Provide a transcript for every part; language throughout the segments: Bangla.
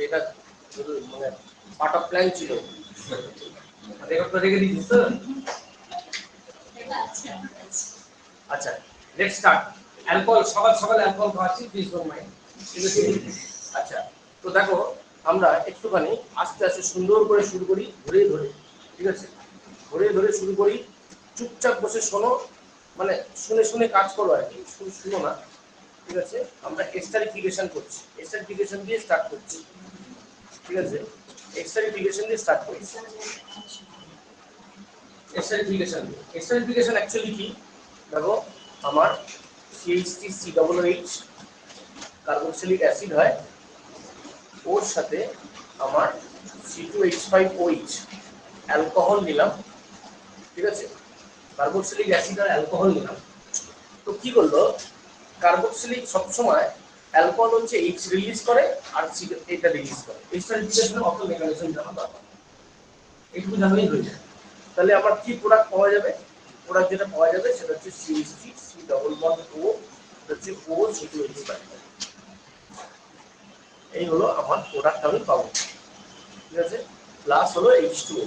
এটা মানে পার্ট অফ প্ল্যান ছিল। রেকর্ড করে রেখে দিয়েছিস তো? আচ্ছা, লেটস স্টার্ট। অ্যালকোহল, সকাল সকাল অ্যালকোহল খাওয়াচ্ছি, প্লিজ ডোন্ট মাইন্ড। আচ্ছা, তো দেখো আমরা একটুখানি আস্তে আস্তে সুন্দর করে শুরু করি, ধরে ধরে, ঠিক আছে? ধরে ধরে শুরু করি, চুপচাপ বসে শোনো, মানে শুনে শুনে কাজ করো আর কি, শুধু শুনো না, ঠিক আছে? আমরা এক্সটারিফিকেশন করছি, এক্সটারিফিকেশন দিয়ে স্টার্ট করছি, ঠিক আছে? এক্সটারিফিকেশন দিয়ে স্টার্ট করছি। এক্সটারিফিকেশন অ্যাকচুয়ালি কি দেখো, আমার CH3COOH কার্বক্সিলিক অ্যাসিড হয়, ওর সাথে আমার C2H5OH অ্যালকোহল নিলাম, ঠিক আছে? কার্বক্সিলিক অ্যাসিড আর অ্যালকোহল নিলাম, তো কি করলো, কার্বক্সিলিক সবসময় অ্যালকোহল হচ্ছে H রিলিজ করে আর C এটা রিলিজ করে। এক্সটারিফিকেশনের অত মেকানিজম জানা দরকার, এইটুকু জানলেই হয়ে যায়। তাহলে আমার কি প্রোডাক্ট পাওয়া যাবে? প্রোডাক্ট যেটা পাওয়া যাবে সেটা হচ্ছে CH3COO, হচ্ছে OH2H5। এই হলো আমার প্রোডাক্ট আমি পাবো, ঠিক আছে? প্লাস হলো H2O,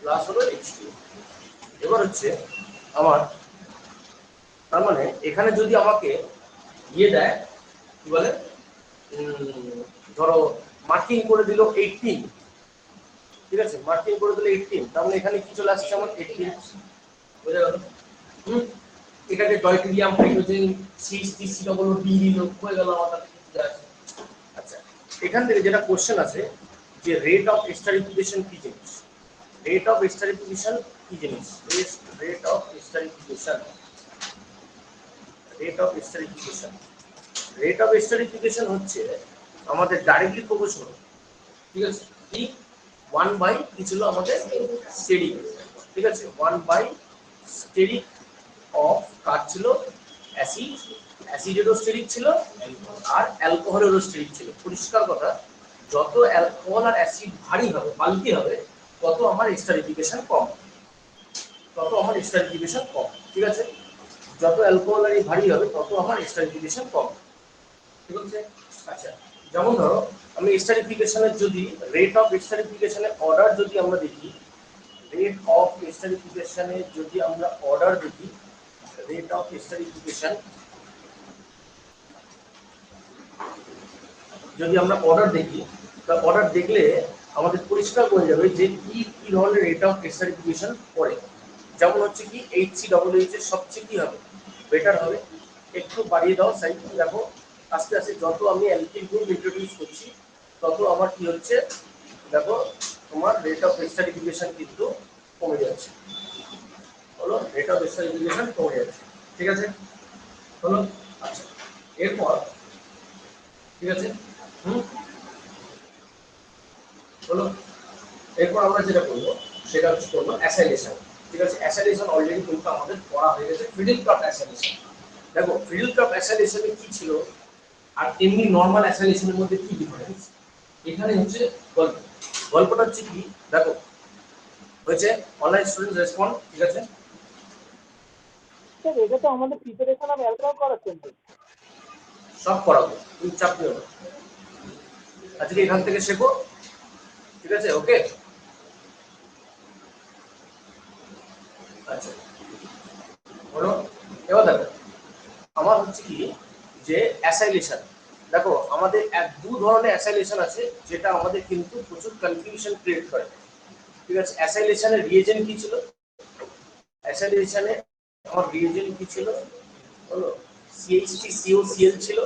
প্লাস হলো H2O। এবার হচ্ছে আমার, তার মানে এখানে যদি আমাকে ইয়ে দেয়, কি বলে, ধরো মার্কিং করে দিল 18, ঠিক আছে? মার্কিং করে দিল 18, তার মানে এখানে কি চলে আসছে আমার 18, বুঝা গেল? এখানে ডয়টেরিয়াম হাইড্রোজেন CH3COO ডি দিল, হয়ে গেল আমার কাছে কিছু আছে। আচ্ছা, এখান থেকে যেটা কোশ্চেন আছে যে রেট অফ এস্টারিফিকেশন কি জিনিস, রেট অফ এস্টারিফিকেশন কি জিনিস, rate of esterification, rate of esterification, rate of esterification হচ্ছে আমাদের ডাইরেক্টলি প্রপোর্শনাল, ঠিক আছে? কি 1 বাই কি ছিল আমাদের স্টেরিক, ঠিক আছে? 1 বাই স্টেরিক অফ কার ছিল, অ্যাসিড, অ্যাসিডেরও স্টেরিক ছিল আর অ্যালকোহলেরও স্টেরিক ছিল। পরিষ্কার কথা, যত অ্যালকোহল আর অ্যাসিড ভারী হবে, বালতি হবে, তত আমার এস্টারিফিকেশন কম, তত আমার এস্টারিফিকেশন কম, ঠিক আছে? যত অ্যালকোহল আর ভারী হবে তত আমার এস্টারিফিকেশন কম, ঠিক আছে? আচ্ছা, যেমন ধরো আমি এস্টারিফিকেশনের যদি রেট অফ এস্টারিফিকেশনের অর্ডার যদি আমরা দেখি, রেট অফ এস্টারিফিকেশনের যদি আমরা অর্ডার দেখি, রেট অফ এস্টারিফিকেশন যদি আমরা অর্ডার দেখি, তা অর্ডার দেখলে আমাদের পরিষ্কার হয়ে যাবে যে কি কি ধরনের রেট অফ এস্টারিফিকেশন পড়ে। যেমন হচ্ছে কি HCOOH এর সবচেয়ে কি হবে, বেটার হবে, একটু বাড়িয়ে দাও সাইড, দেখো আস্তে আস্তে যত আমি অ্যালকিল গ্রুপ ইন্ট্রোডিউস করছি তত আমার কি হচ্ছে, দেখো তোমার রেট অফ এস্টারিফিকেশন কিন্তু কমে যাচ্ছে, হলো রেট অফ এস্টারিফিকেশন কমে যাচ্ছে, ঠিক আছে? হলো। আচ্ছা, এরপর ঠিক আছে, হলো, এরপর আমরা যেটা করবো সেটা হচ্ছে করবো অ্যাসাইলেশন, ঠিক আছে? অ্যাসাইলেশন অলরেডি কিন্তু আমাদের পড়া হয়ে গেছে, ফ্রিডেলক্রাফট অ্যাসাইলেশন। দেখো ফ্রিডেলক্রাফট অ্যাসাইলেশনে কি ছিল আর এমনি নর্মাল অ্যাসাইলেশনের মধ্যে কি ডিফারেন্স, এখানে হচ্ছে গল্প, গল্পটা হচ্ছে কি দেখো, হয়েছে অনলাইন স্টুডেন্ট রেসপন্ড, ঠিক আছে? স্যার এটা তো আমাদের প্রিপারেশন অফ অ্যালকোহল করাচ্ছেন তো? সব করাবো, তুমি চাপ নিও না, আজকে এখান থেকে শেখো, ঠিক আছে? ওকে, আচ্ছা হলো। এবার দেখো আমার হচ্ছে কি যে অ্যাসাইলেশন, দেখো আমাদের দু ধরনের অ্যাসাইলেশন আছে যেটা আমাদের কিন্তু প্রচুর কনফিউশন ক্রিয়েট করে, ঠিক আছে? অ্যাসাইলেশনের রিয়েজেন্ট কি ছিল, অ্যাসাইলেশনে আমার রিয়েজেন্ট কি ছিল, হলো CH3COCl ছিল,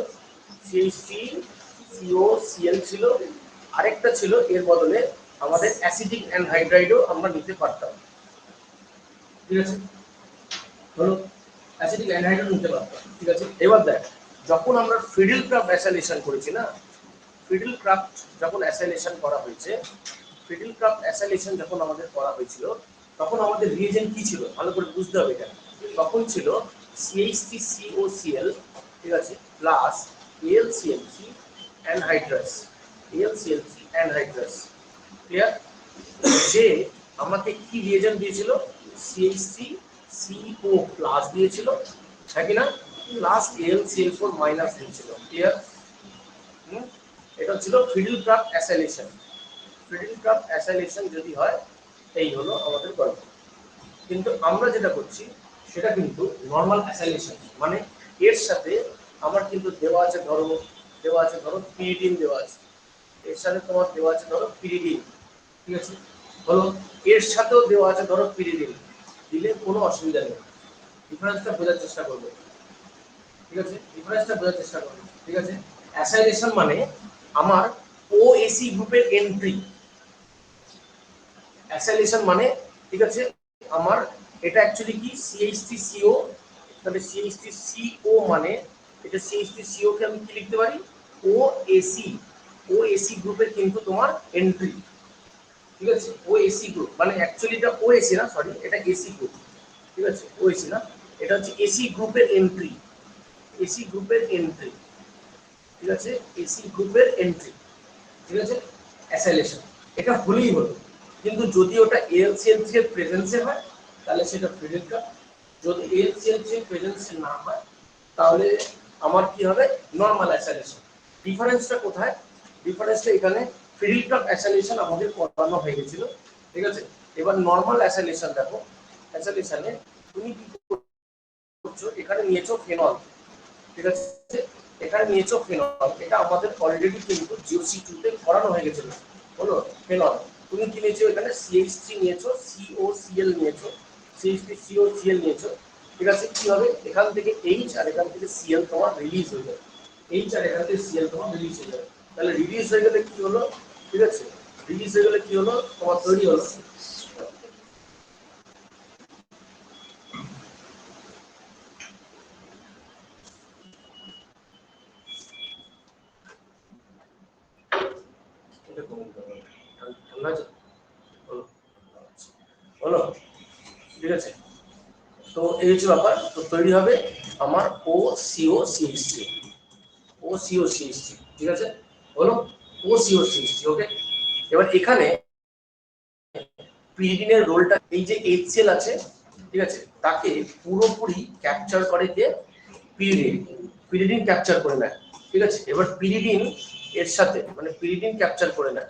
CH3COCl ছিল, আরেকটা ছিল এর বদলে আমাদের অ্যাসিডিক অ্যানহাইড্রাইডও আমরা নিতে পারতাম, ঠিক আছে? হলো, অ্যাসিডিক অ্যানহাইড্রাইড নিতে পারতাম, ঠিক আছে? এবার দেখ, যখন আমরা ফ্রিডেলক্রাফট অ্যাসাইলেশন করেছি না, ফ্রিডেলক্রাফট যখন অ্যাসাইলেশন করা হয়েছে, ফ্রিডেলক্রাফট অ্যাসাইলেশন যখন আমাদের করা হয়েছিল তখন আমাদের রিয়েজেন্ট কি ছিল ভালো করে বুঝতে হবে এটা। তখন ছিল CH3COCl, ঠিক আছে, plus AlCl3 anhydrous, AlCl3 anhydrous, clear? যে আমাকে কি রিয়েজেন্ট দিয়েছিল, CH3CO প্লাস দিয়েছিল, হ্যাঁ কি না, প্লাস AlCl4 মাইনাস দিয়েছিল, ক্লিয়ার? এটা ছিল ফিডেলক্রাফট অ্যাসাইলেশন। ফিডেলক্রাফট অ্যাসাইলেশন যদি হয়, এই হলো আমাদের গল্প। কিন্তু আমরা যেটা করছি সেটা কিন্তু নর্মাল অ্যাসাইলেশন, মানে এর সাথে আমার কিন্তু দেওয়া আছে ধরো পিরিডিন দেওয়া আছে, এর সাথে তোমার দেওয়া আছে ধরো পিরিডিন, ঠিক আছে, হলো এর সাথেও দেওয়া আছে ধরো পিরিডিন, দিলে কোনো অসুবিধা নেই। ডিফারেন্সটা বোঝার চেষ্টা করবে, ঠিক আছে, ডিফারেন্সটা বোঝার চেষ্টা করবে, ঠিক আছে। অ্যাসাইলেশন মানে আমার ওএসি গ্রুপের এন্ট্রি, অ্যাসাইলেশন মানে, ঠিক আছে, আমার এটা অ্যাকচুয়ালি কি CH3CO, তাহলে CH3CO মানে এটা CH3CO কে আমি কি লিখতে পারি, ওএসি গ্রুপের কিন্তু তোমার এন্ট্রি, ঠিক আছে। ওএসি গ্রুপ মানে অ্যাকচুয়ালি এটা ওএসি না, সরি, এটা এসি গ্রুপ, ঠিক আছে, ওএসি না, এটা হচ্ছে এসি গ্রুপের এন্ট্রি, এসি গ্রুপের এন্ট্রি, ঠিক আছে, এসি গ্রুপের এন্ট্রি, ঠিক আছে, অ্যাসাইলেশন। এটা হলেই হলো, কিন্তু যদি ওটা AlCl3 এর প্রেজেন্সে হয় তাহলে সেটা ফিডেলক্রাফট, যদি AlCl3 এর প্রেজেন্সে না হয় তাহলে আমার কি হবে, নরমাল অ্যাসাইলেশন। ডিফারেন্সটা কোথায়, ডিফারেন্সটা এখানে ফিডেলক্রাফট অ্যাসাইলেশন আমাদের করানো হয়ে গেছিল, ঠিক আছে। এবার নরমাল অ্যাসাইলেশন দেখো, অ্যাসাইলেশনে তুমি কি করছো, এখানে নিয়েছো ফেনল, ঠিক আছে, এখানে নিয়েছো ফেনল, এটা আমাদের অলরেডি কিন্তু GOC2 তে করানো হয়ে গেছিল, হলো ফেনল। তুমি কি নিয়েছো, এখানে CH3 নিয়েছো, COCl নিয়েছো, CH3COCl নিয়েছো, ঠিক আছে। কি হবে, এখান থেকে H আর এখান থেকে Cl তোমার রিলিজ হয়ে যাবে, H আর এখান থেকে Cl তোমার রিলিজ হয়ে যাবে। তাহলে রিলিজ হয়ে গেলে কি হলো, ঠিক আছে, রিলিজ হয়ে গেলে কি হলো, তোমার তৈরি হলো, এটা কমে যাবে, ঠান্ডা আছে, হলো, ঠিক আছে। তো এই হচ্ছে ব্যাপার, তো তৈরি হবে আমার OCO-CH3, OCO-CH3, ঠিক আছে, হলো OCO-CH3, ওকে। এবার এখানে পিরিডিনের রোলটা, এই যে HCl আছে, ঠিক আছে, তাকে পুরোপুরি ক্যাপচার করে কে, পিরিডিন, পিরিডিন ক্যাপচার করে নেয়, ঠিক আছে। এবার পিরিডিন এর সাথে, মানে পিরিডিন ক্যাপচার করে নেয়,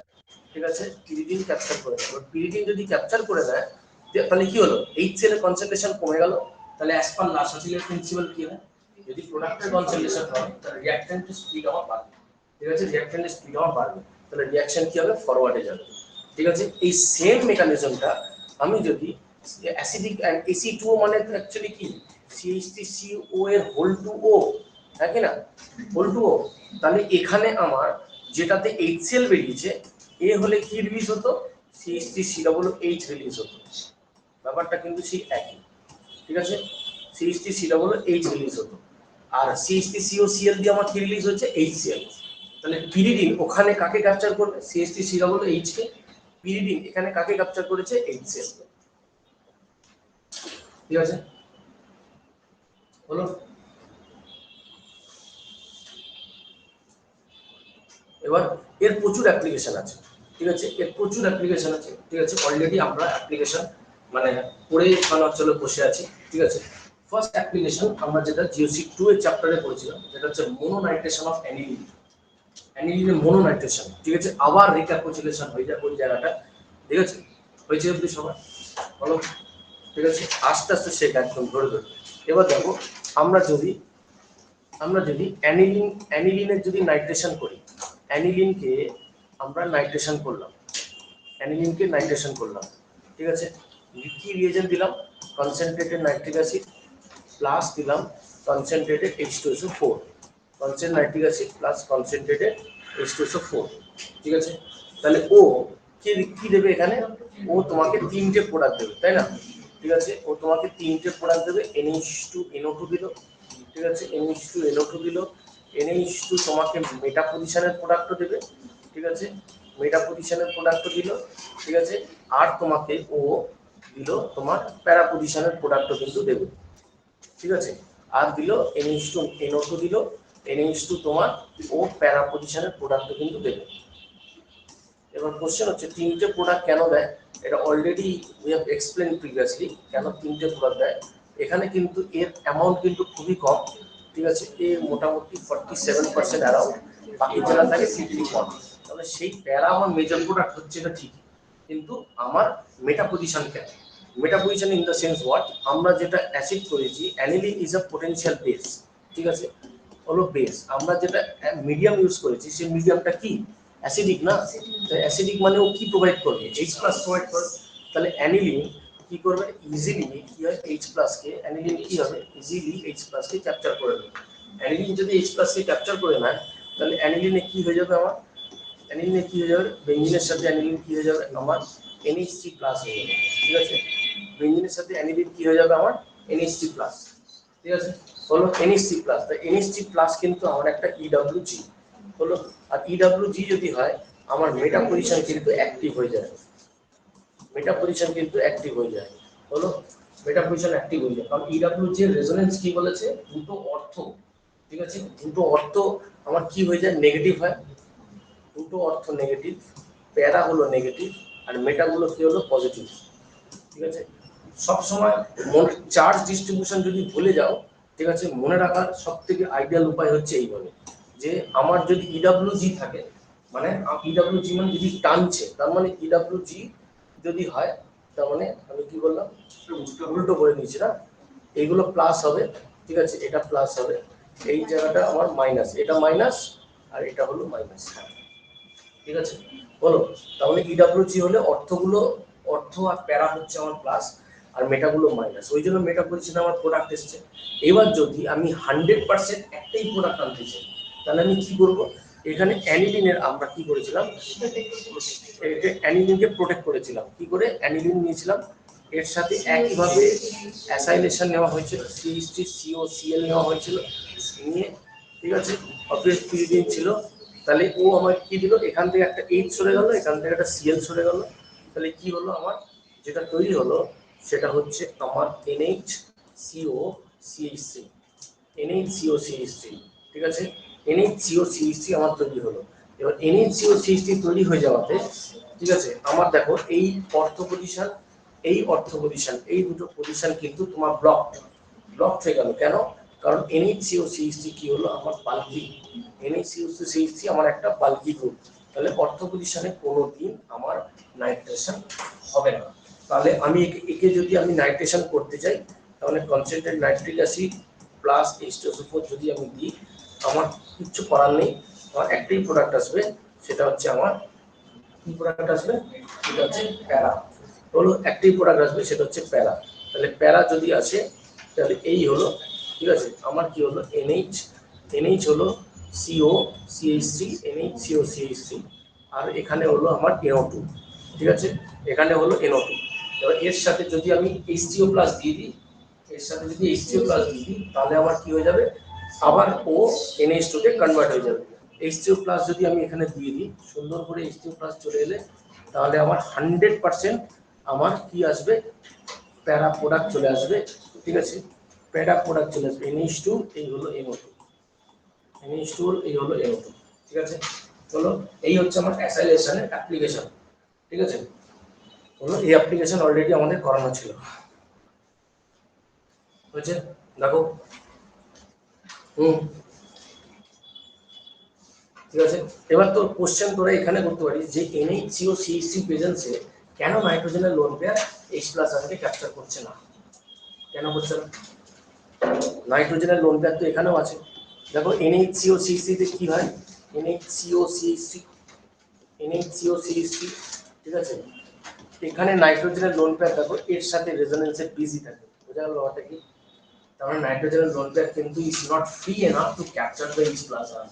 ঠিক আছে, পিরিডিন ক্যাপচার করে নেয়। এবার পিরিডিন যদি ক্যাপচার করে নেয় তাহলে কি হলো, HCl এর কনসেন্ট্রেশন কমে গেল, তাহলে অ্যাজ পার লাসাচিলের প্রিন্সিপাল কি হয়, যদি প্রোডাক্টের কনসেন্ট্রেশন হয় তাহলে রিঅ্যাকট্যান্টের স্পিড আমার বাড়বে, ঠিক আছে, রিঅ্যাকট্যান্টের স্পিড আমার বাড়বে, তাহলে রিঅ্যাকশন কি হবে, ফরওয়ার্ডে যাবে, ঠিক আছে। এই সেম মেকানিজমটা আমি যদি অ্যাসিডিক Ac2O মানে তো অ্যাকচুয়ালি কি CH3CO এর হোল টু ও, তাই কি না, হোল টু ও, তাহলে এখানে আমার যেটাতে HCl বেরিয়েছে, এ হলে কি রিলিজ হতো, CH3COOH রিলিজ হতো, ব্যাপারটা কিন্তু সেই একই, ঠিক আছে, CH3COOH রিলিজ হতো, আর CH3COCl দিয়ে আমার কি রিলিজ হচ্ছে, HCl। তাহলে পিরিডিন ওখানে কাকে ক্যাপচার করবে, CH3COOH কে, পিরিডিন এখানে কাকে ক্যাপচার করেছে, HCl, ঠিক আছে, হলো। এবার এর প্রচুর অ্যাপ্লিকেশন আছে, ঠিক আছে, এর প্রচুর অ্যাপ্লিকেশন আছে, ঠিক আছে, অলরেডি আমরা অ্যাপ্লিকেশন মানে পড়ে চলে বসে আছি, ঠিক আছে। ফার্স্ট অ্যাপ্লিকেশন আমরা যেটা GOC2 এর চ্যাপ্টারে পড়েছিলাম, যেটা হচ্ছে মোনোনাইট্রেশন অফ অ্যানিলিন, অ্যানিলিনের মোনোনাইট্রেশন, ঠিক আছে, আবার রিক্যাপিচুলেশন হয়ে যায় ওই জায়গাটা, ঠিক আছে, হয়েছে অবধি সবাই, বলো, ঠিক আছে, আস্তে আস্তে শেখা একদম ধরে ধরে। এবার দেখো, আমরা যদি অ্যানিলিনের যদি নাইট্রেশন করি, অ্যানিলিনকে আমরা নাইট্রেশন করলাম, অ্যানিলিনকে নাইট্রেশন করলাম, ঠিক আছে, কি রিয়েজেন্ট দিলাম, কনসেন্ট্রেটেড নাইট্রিক অ্যাসিড প্লাস দিলাম concentrated H2SO4, concentrated nitric acid plus concentrated H2SO4, ঠিক আছে। তাহলে ও কি কি দেবে এখানে, ও তোমাকে তিনটে প্রোডাক্ট দেবে, তাই না, ঠিক আছে, ও তোমাকে তিনটে প্রোডাক্ট দেবে, NH2NO2 দিল, ঠিক আছে, NH2NO2 দিল, NH2 তোমাকে মেটা পজিশনের প্রোডাক্টও দেবে, ঠিক আছে, মেটা পজিশনের প্রোডাক্টও দিল, ঠিক আছে, আর তোমাকে ও দিল তোমার প্যারা পজিশনের প্রোডাক্টও কিন্তু দেবে, ঠিক আছে, আর দিল NH2NO2 দিল, NH2 তোমার ও প্যারা পজিশনের প্রোডাক্টও কিন্তু দেবে। এবার কোশ্চেন হচ্ছে তিনটে প্রোডাক্ট কেন দেয়, এটা already we have explain previously কেন তিনটে প্রোডাক্ট দেয়। এখানে কিন্তু এর অ্যামাউন্ট কিন্তু খুবই কম, ঠিক আছে, এ মোটামুটি 47% অ্যারাউন্ড বাকি যারা থাকে সিটিডি ফর্ম, তাহলে সেই প্যারা আমার মেজর প্রোডাক্ট হচ্ছে এটা ঠিক, কিন্তু আমার মেটা পজিশন কেন? Meta position in the sense what, আমরা যেটা অ্যাসিড করেছি aniline is a potential base, ঠিক আছে, হলো বেস। আমরা যেটা মিডিয়াম ইউজ করেছি সেই মিডিয়ামটা কি অ্যাসিডিক না, তো অ্যাসিডিক মানে ও কি প্রোভাইড করবে H+ প্রোভাইড করবে। তাহলে অ্যানিলিন কি করবে ইজিলি কি হয় H+ কে, অ্যানিলিন কি হবে ইজিলি H+ কে ক্যাপচার করে নেবে। অ্যানিলিন যদি H+ কে ক্যাপচার করে নেয় তাহলে অ্যানিলিনে কি হয়ে যাবে আমার, অ্যানিলিনে কি হয়ে যাবে, বেঞ্জিনের সাথে অ্যানিলিন কি হয়ে যাবে আমার NH3+ হয়ে যাবে, ঠিক আছে। বেঞ্জিনের সাথে অ্যানিলিন কি হয়ে যাবে আমার NH3+, ঠিক আছে, হলো NH3+। তো NH3+ কিন্তু আমার একটা EWG হলো, আর EWG যদি হয় আমার মেটা পজিশন কিন্তু অ্যাক্টিভ হয়ে যায়, মেটা পজিশন কিন্তু অ্যাক্টিভ হয়ে যায়, হলো মেটা পজিশন অ্যাক্টিভ হয়ে যায়। কারণ EWG এর রেজোনেন্স কি বলেছে, দুটো অর্থ, ঠিক আছে, দুটো অর্থ আমার কি হয়ে যায় নেগেটিভ হয়, দুটো অর্থ নেগেটিভ, প্যারা হলো নেগেটিভ আর মেটাগুলো কি হলো পজিটিভ, ঠিক আছে। সব সময় চার্জ ডিস্ট্রিবিউশন যদি ভুলে যাও, ঠিক আছে, মনে রাখার সব থেকে আইডিয়াল উপায় হচ্ছে এইভাবে, যে আমার যদি ইডাব্লিউজি থাকে, মানে ইডাব্লিউজি মানে যদি টানছে, তার মানে ইডাব্লিউজি যদি হয়, তার মানে আমি কি বললাম উল্টো করে নিয়েছি না, এইগুলো প্লাস হবে, ঠিক আছে, এটা প্লাস হবে, এই জায়গাটা আমার মাইনাস, এটা মাইনাস আর এটা হলো মাইনাস, ঠিক আছে, বলো। তাহলে ইডাব্লিউজি হলে অর্থগুলো, অর্থ আর প্যারা হচ্ছে আমার প্লাস আর মেটাগুলো মাইনাস, ওই জন্য মেটা পজিশনে আমার প্রোডাক্ট এসছে। এবার যদি আমি 100% একটাই প্রোডাক্ট আনতে চাই, তাহলে আমি কি করব, এখানে অ্যানিলিনের আমরা কি করেছিলাম, অ্যানিলিনকে প্রোটেক্ট করেছিলাম, কি করে অ্যানিলিন নিয়েছিলাম, এর সাথে একইভাবে অ্যাসাইলেশন নেওয়া হয়েছিল, CH3 COCl নেওয়া হয়েছিল, নিয়ে, ঠিক আছে, অবভিয়াস পিরিডিন ছিল, তাহলে ও আমার কি দিল, এখান থেকে একটা H সরে গেল, এখান থেকে একটা Cl সরে গেল, তাহলে কি হলো আমার যেটা তৈরি হলো সেটা হচ্ছে আমার NHCOCH3, NHCOCH3, ঠিক আছে, NHCOCH3 আমার তৈরি হলো। এবার NHCOCH3 তৈরি হয়ে যাওয়াতে, ঠিক আছে, আমার দেখো এই অর্থ পজিশন, এই অর্থ পজিশন, এই দুটো পজিশন কিন্তু তোমার ব্লক হয়ে গেল, কেন? কারণ NHCOCH3 কি হলো আমার বাল্কি, NHCOCH3 আমার একটা বাল্কি গ্রুপ, তাহলে অর্থ পজিশনে কোনোদিন আমার নাইট্রেশন হবে না। তাহলে আমি একে যদি আমি নাইট্রেশন করতে চাই, তাহলে concentrate nitric acid plus H2SO4 যদি আমি দিই, আমার কিচ্ছু করার নেই, আমার একটাই প্রোডাক্ট আসবে, সেটা হচ্ছে আমার কি প্রোডাক্ট আসবে, সেটা হচ্ছে প্যারা, হলো একটাই প্রোডাক্ট আসবে, সেটা হচ্ছে প্যারা। তাহলে প্যারা যদি আসে তাহলে এই হলো, ঠিক আছে, আমার কি হলো NH হলো COCH3, NHCOCH3, আর এখানে হলো আমার NO2, ঠিক আছে, এখানে হলো NO2। এবার এর সাথে যদি আমি H3O+ দিয়ে দিই, এর সাথে যদি H3O+ দিয়ে দিই, তাহলে আমার কি হয়ে যাবে, আবার ও NH2 তে কনভার্ট হয়ে যাবে। H3O+ যদি আমি এখানে দিয়ে দিই, সুন্দর করে H3O+ চলে এলে, তাহলে আমার 100% আমার কি আসবে, প্যারা প্রোডাক্ট চলে আসবে, ঠিক আছে, প্যারা প্রোডাক্ট চলে আসবে, NH2 এই হলো NO2, NH2 এই হলো NO2, ঠিক আছে, চলো এই হচ্ছে আমার অ্যাসাইলেশনের অ্যাপ্লিকেশন, ঠিক আছে, হলো এই অ্যাপ্লিকেশন অলরেডি আমাদের করানো ছিল, হয়েছে, দেখো, ঠিক আছে। এবার তো কোশ্চেন তোরা এখানে করতে পারিস যে NHCOCH3 প্রেজেন্সে কেন নাইট্রোজেনের লোন পেয়ার H+ আয়নকে ক্যাপচার করছে না, কেন করছে না? নাইট্রোজেনের লোন পেয়ার তো এখানেও আছে, দেখো NHCOCH3 তে কি হয়, NHCOCH3, ঠিক আছে, এখানে নাইট্রোজেনের লোন পেয়ার দেখো এর সাথে রেজোনেন্সে বিজি থাকে, বোঝা গেল ব্যাপারটা কি? তার মানে নাইট্রোজেনের লোন পেয়ার কিন্তু is not free enough to capture the H+ ion,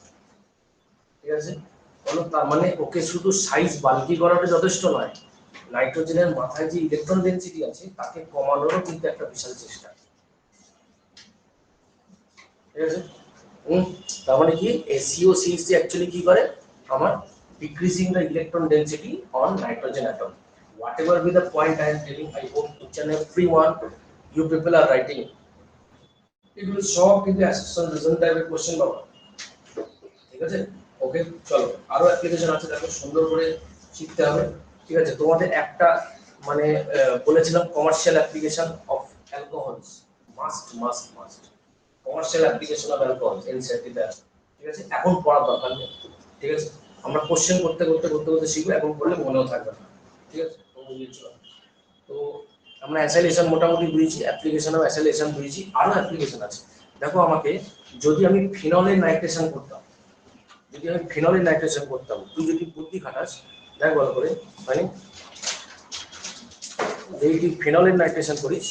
ঠিক আছে, বলো, তার মানে ওকে শুধু সাইজ বাল্কি করাটা যথেষ্ট নয়, নাইট্রোজেনের মাথায় যে ইলেকট্রন ডেনসিটি আছে তাকে কমানোরও কিন্তু একটা বিশাল চেষ্টা, ঠিক আছে। তার মানে কি COCH3 অ্যাকচুয়ালি কি করে, আমার decreasing the electron density on nitrogen atom, whatever be the point I am telling, I hope each and every one you people are writing, এগুলো সব কিন্তু অ্যাসেসমেন্ট রিজন টাইপের কোশ্চেন বাবা, ঠিক আছে, ওকে, চলো আরো অ্যাপ্লিকেশন আছে, দেখো সুন্দর করে শিখতে হবে, ঠিক আছে। তোমাদের একটা মানে বলেছিলাম commercial application of alcohols, must commercial application of alcohols NCERT তে, ঠিক আছে, এখন পড়ার দরকার নেই, ঠিক আছে, আমরা কোশ্চেন করতে করতে করতে করতে শিখবো, এখন করলে মনেও থাকবে না। ঠিক আছে, তো আমরা অ্যাসাইলেশন মোটামুটি বুঝেছি, অ্যাপ্লিকেশন অফ অ্যাসাইলেশন বুঝেছি, আরো অ্যাপ্লিকেশন আছে। দেখো আমাকে যদি আমি ফিনলের নাইট্রেশন করতাম, যদি আমি ফিনলের নাইট্রেশন করতাম, তুই যদি বুদ্ধি খাটাস, দেখ ভালো করে, মানে যদি তুই ফিনলের নাইট্রেশন করিস,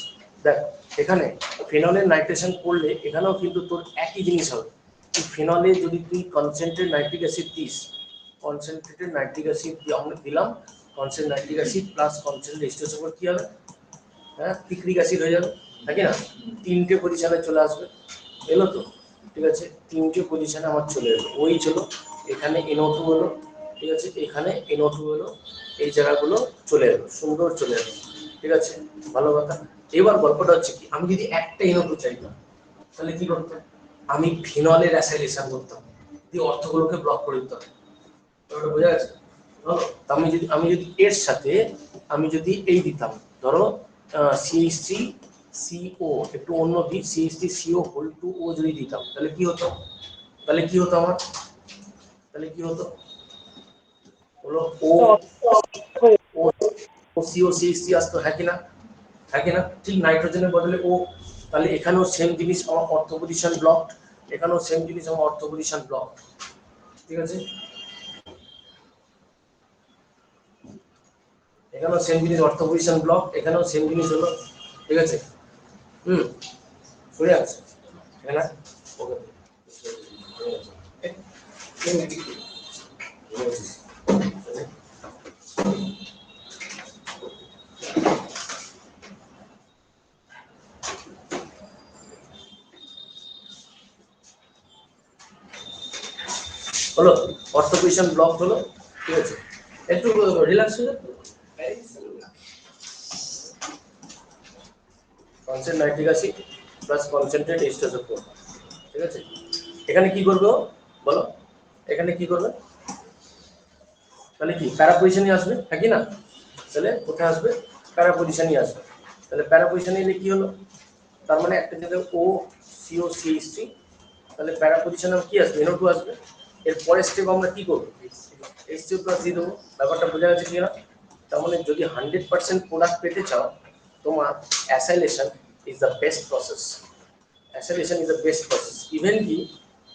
দেখ এখানে ফিনলের নাইট্রেশন করলে এখানেও কিন্তু তোর একই জিনিস হবে। তুই ফিনলে যদি তুই কনসেন্ট্রেটেড নাইট্রিক অ্যাসিড দিস, কনসেন্ট্রেটেড নাইট্রিক অ্যাসিড আমরা দিলাম, concentrated nitric acid plus concentrated এস্টারের উপর কি হবে, হ্যাঁ পিক্রিক অ্যাসিড হয়ে যাবে, নাকি না? তিনটে পজিশনে চলে আসবে, এলো তো? ঠিক আছে, তিনটে পজিশনে আমার চলে এলো, ওই চলো এখানে NO2 হলো, ঠিক আছে, এখানে NO2 হলো, এই জায়গাগুলো চলে এলো, সুন্দর চলে এলো। ঠিক আছে, ভালো কথা। এবার গল্পটা হচ্ছে কি, আমি যদি একটা NO2 চাইতাম তাহলে কি করতাম, আমি ফিনলের অ্যাসাইলেশন করতাম, দিয়ে অর্থগুলোকে ব্লক করে দিতাম। ব্যাপারটা বোঝা গেছে? ধরো আমি যদি এর সাথে আমি যদি এই দিতাম, ধরো CH3CO একটু অন্য দিই, CH3CO হোল 2O যদি দিতাম, তাহলে কি হতো, তাহলে কি হতো আমার, তাহলে কি হতো, হলো ও ও ও CO CH3 আসতো, হ্যাঁ কি না, হ্যাঁ কি না? ঠিক নাইট্রোজেনের বদলে ও, তাহলে এখানেও সেম জিনিস আমার অর্থ পজিশন ব্লক, এখানেও সেম জিনিস আমার অর্থ পজিশন ব্লক। ঠিক আছে, এখানেও সেম জিনিস অর্থ পজিশন ব্লক, এখানেও সেম জিনিস হলো। ঠিক আছে, সরে আছে না, ওকে হলো, অর্থ পজিশন ব্লক হলো। ঠিক আছে, একটু রিল্যাক্স হয়ে যাবে, concentrate nitric acid plus concentrate এস্টারের উপর। ঠিক আছে, এখানে কি করবে ও? বলো, এখানে কি করবে, তাহলে কি প্যারা পজিশনই আসবে, হ্যাঁ কি না? তাহলে কোথায় আসবে, প্যারা পজিশনই আসবে। তাহলে প্যারা পজিশনে এলে কি হলো, তার মানে একটা জায়গায় ও CO CH3, তাহলে প্যারা পজিশনে কি আসবে, NO2 আসবে। এর পরের স্টেপ আমরা কি করবো, H2 প্লাস দিয়ে দেবো। ব্যাপারটা বোঝা গেছে কি না? তার মানে যদি 100% প্রোডাক্ট পেতে চাও, তোমার acylation is the best process, acylation is the best process. Even কি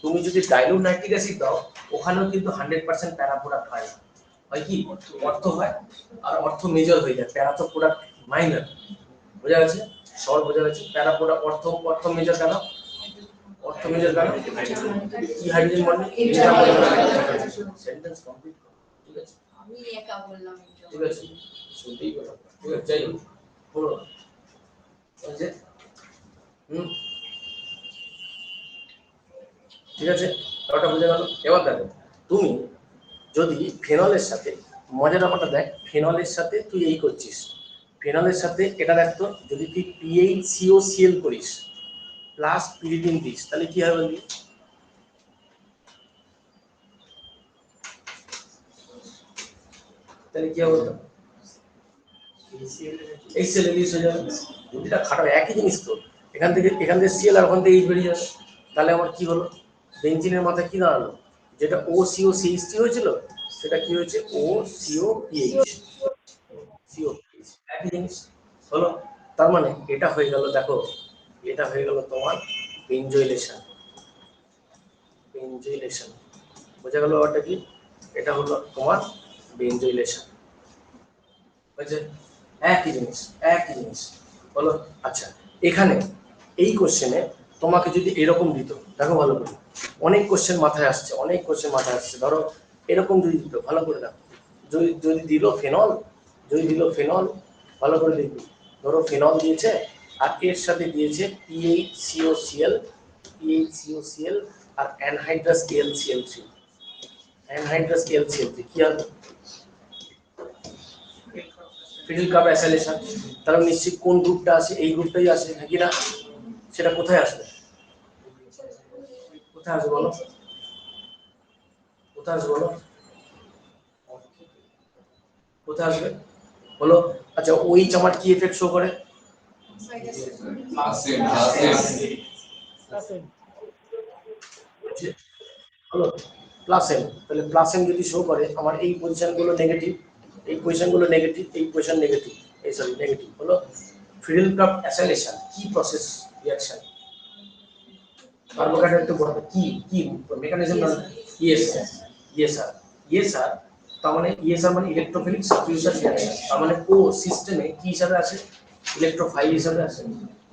তুমি যদি ডাইলুট নাইট্রিক অ্যাসিড দাও, ওখানেও কিন্তু 100% প্যারা প্রোডাক্ট হয় না, হয় কি অর্থ হয়, আর অর্থ মেজর হয়ে যায়, প্যারা তো প্রোডাক্ট মাইনর। বোঝা গেছে, সব বোঝা গেছে। প্যারা প্রোডাক্ট অর্থ অর্থ মেজর কেন, অর্থ মেজর কেন, কি হাইড্রোজেন বন্ড সেন্টেন্স কমপ্লিট করো। ঠিক আছে, আমি একা বললাম ঠিক আছে, শুনতেই পারো। ঠিক আছে, যাই হোক বলো, বুঝছে? ঠিক আছে, ওটা বুঝে গেল। এবার দেখো, তুমি যদি ফেনলের সাথে, মজার ব্যাপারটা দেখ, ফেনলের সাথে তুই এই করছিস, ফেনলের সাথে এটা দেখতো, যদি তুই PHCOCl করিস প্লাস পিরিডিন দিস, তাহলে কি হবে বলবি, তাহলে কি হবে, HCl রিলিজ হয়ে যাবে। দুটিটা খাটাবে, একই জিনিস তো, এখান থেকে Cl আর ওখান থেকে H বেরিয়ে যাবে। তাহলে আমার কি হলো, বেঞ্জিনের মাথায় কি দাঁড়ালো, যেটা OCOCH3 হয়েছিল সেটা কি হয়েছে OCOPH, একই জিনিস হলো। তার মানে এটা হয়ে গেল, দেখো এটা হয়ে গেল তোমার বেঞ্জোইলেশন, বেঞ্জোইলেশন। বোঝা গেল ব্যাপারটা কি, এটা হলো তোমার বেঞ্জোইলেশন। বুঝছে, একই জিনিস, একই জিনিস বলো। আচ্ছা, এখানে এই কোশ্চেনে তোমাকে যদি এরকম দিত, দেখো ভালো করে, অনেক কোশ্চেন মাথায় আসছে, অনেক কোশ্চেন মাথায় আসছে, ধরো এরকম যদি দিত, ভালো করে দেখো, যদি যদি দিল ফেনল, যদি দিল ফেনল, ভালো করে দেখবি, ধরো ফেনল দিয়েছে আর এর সাথে দিয়েছে PHCOCl আর অ্যানহাইড্রাস KLCl3, অ্যানহাইড্রাস KLCl3 কি হবে, ফিডল কাপ অ্যাসাইলেশন। তাহলে নিশ্চিত কোন গ্রুপটা আছে, এই গ্রুপটাই আছে, নাকি না? সেটা কোথায় আসবে, কোথায় আসবে বলো, কোথায় আসবে বলো, কোথায় আসবে বলো। আচ্ছা, ওই আমার কি এফেক্ট শো করে, হলো। প্লাস এম, তাহলে প্লাস এম যদি শো করে আমার এই পজিশনগুলো নেগেটিভ, এই পজিশনগুলো নেগেটিভ, এই পজিশন নেগেটিভ, এই সরি নেগেটিভ হলো ফিডেল ক্রাফট অ্যাসাইলেশন কি প্রসেস রিঅ্যাকশন কার্বোহাইড্রেট তো বলতে কি মেকানিজম না yes yes sir yes sir তার মানে ইয়েস স্যার মানে ইলেকট্রোফিলিক সাবস্টিটিউশন রিঅ্যাকশন তার মানে ও সিস্টেমে কি হিসাবে আছে ইলেকট্রোফাইল হিসাবে আছে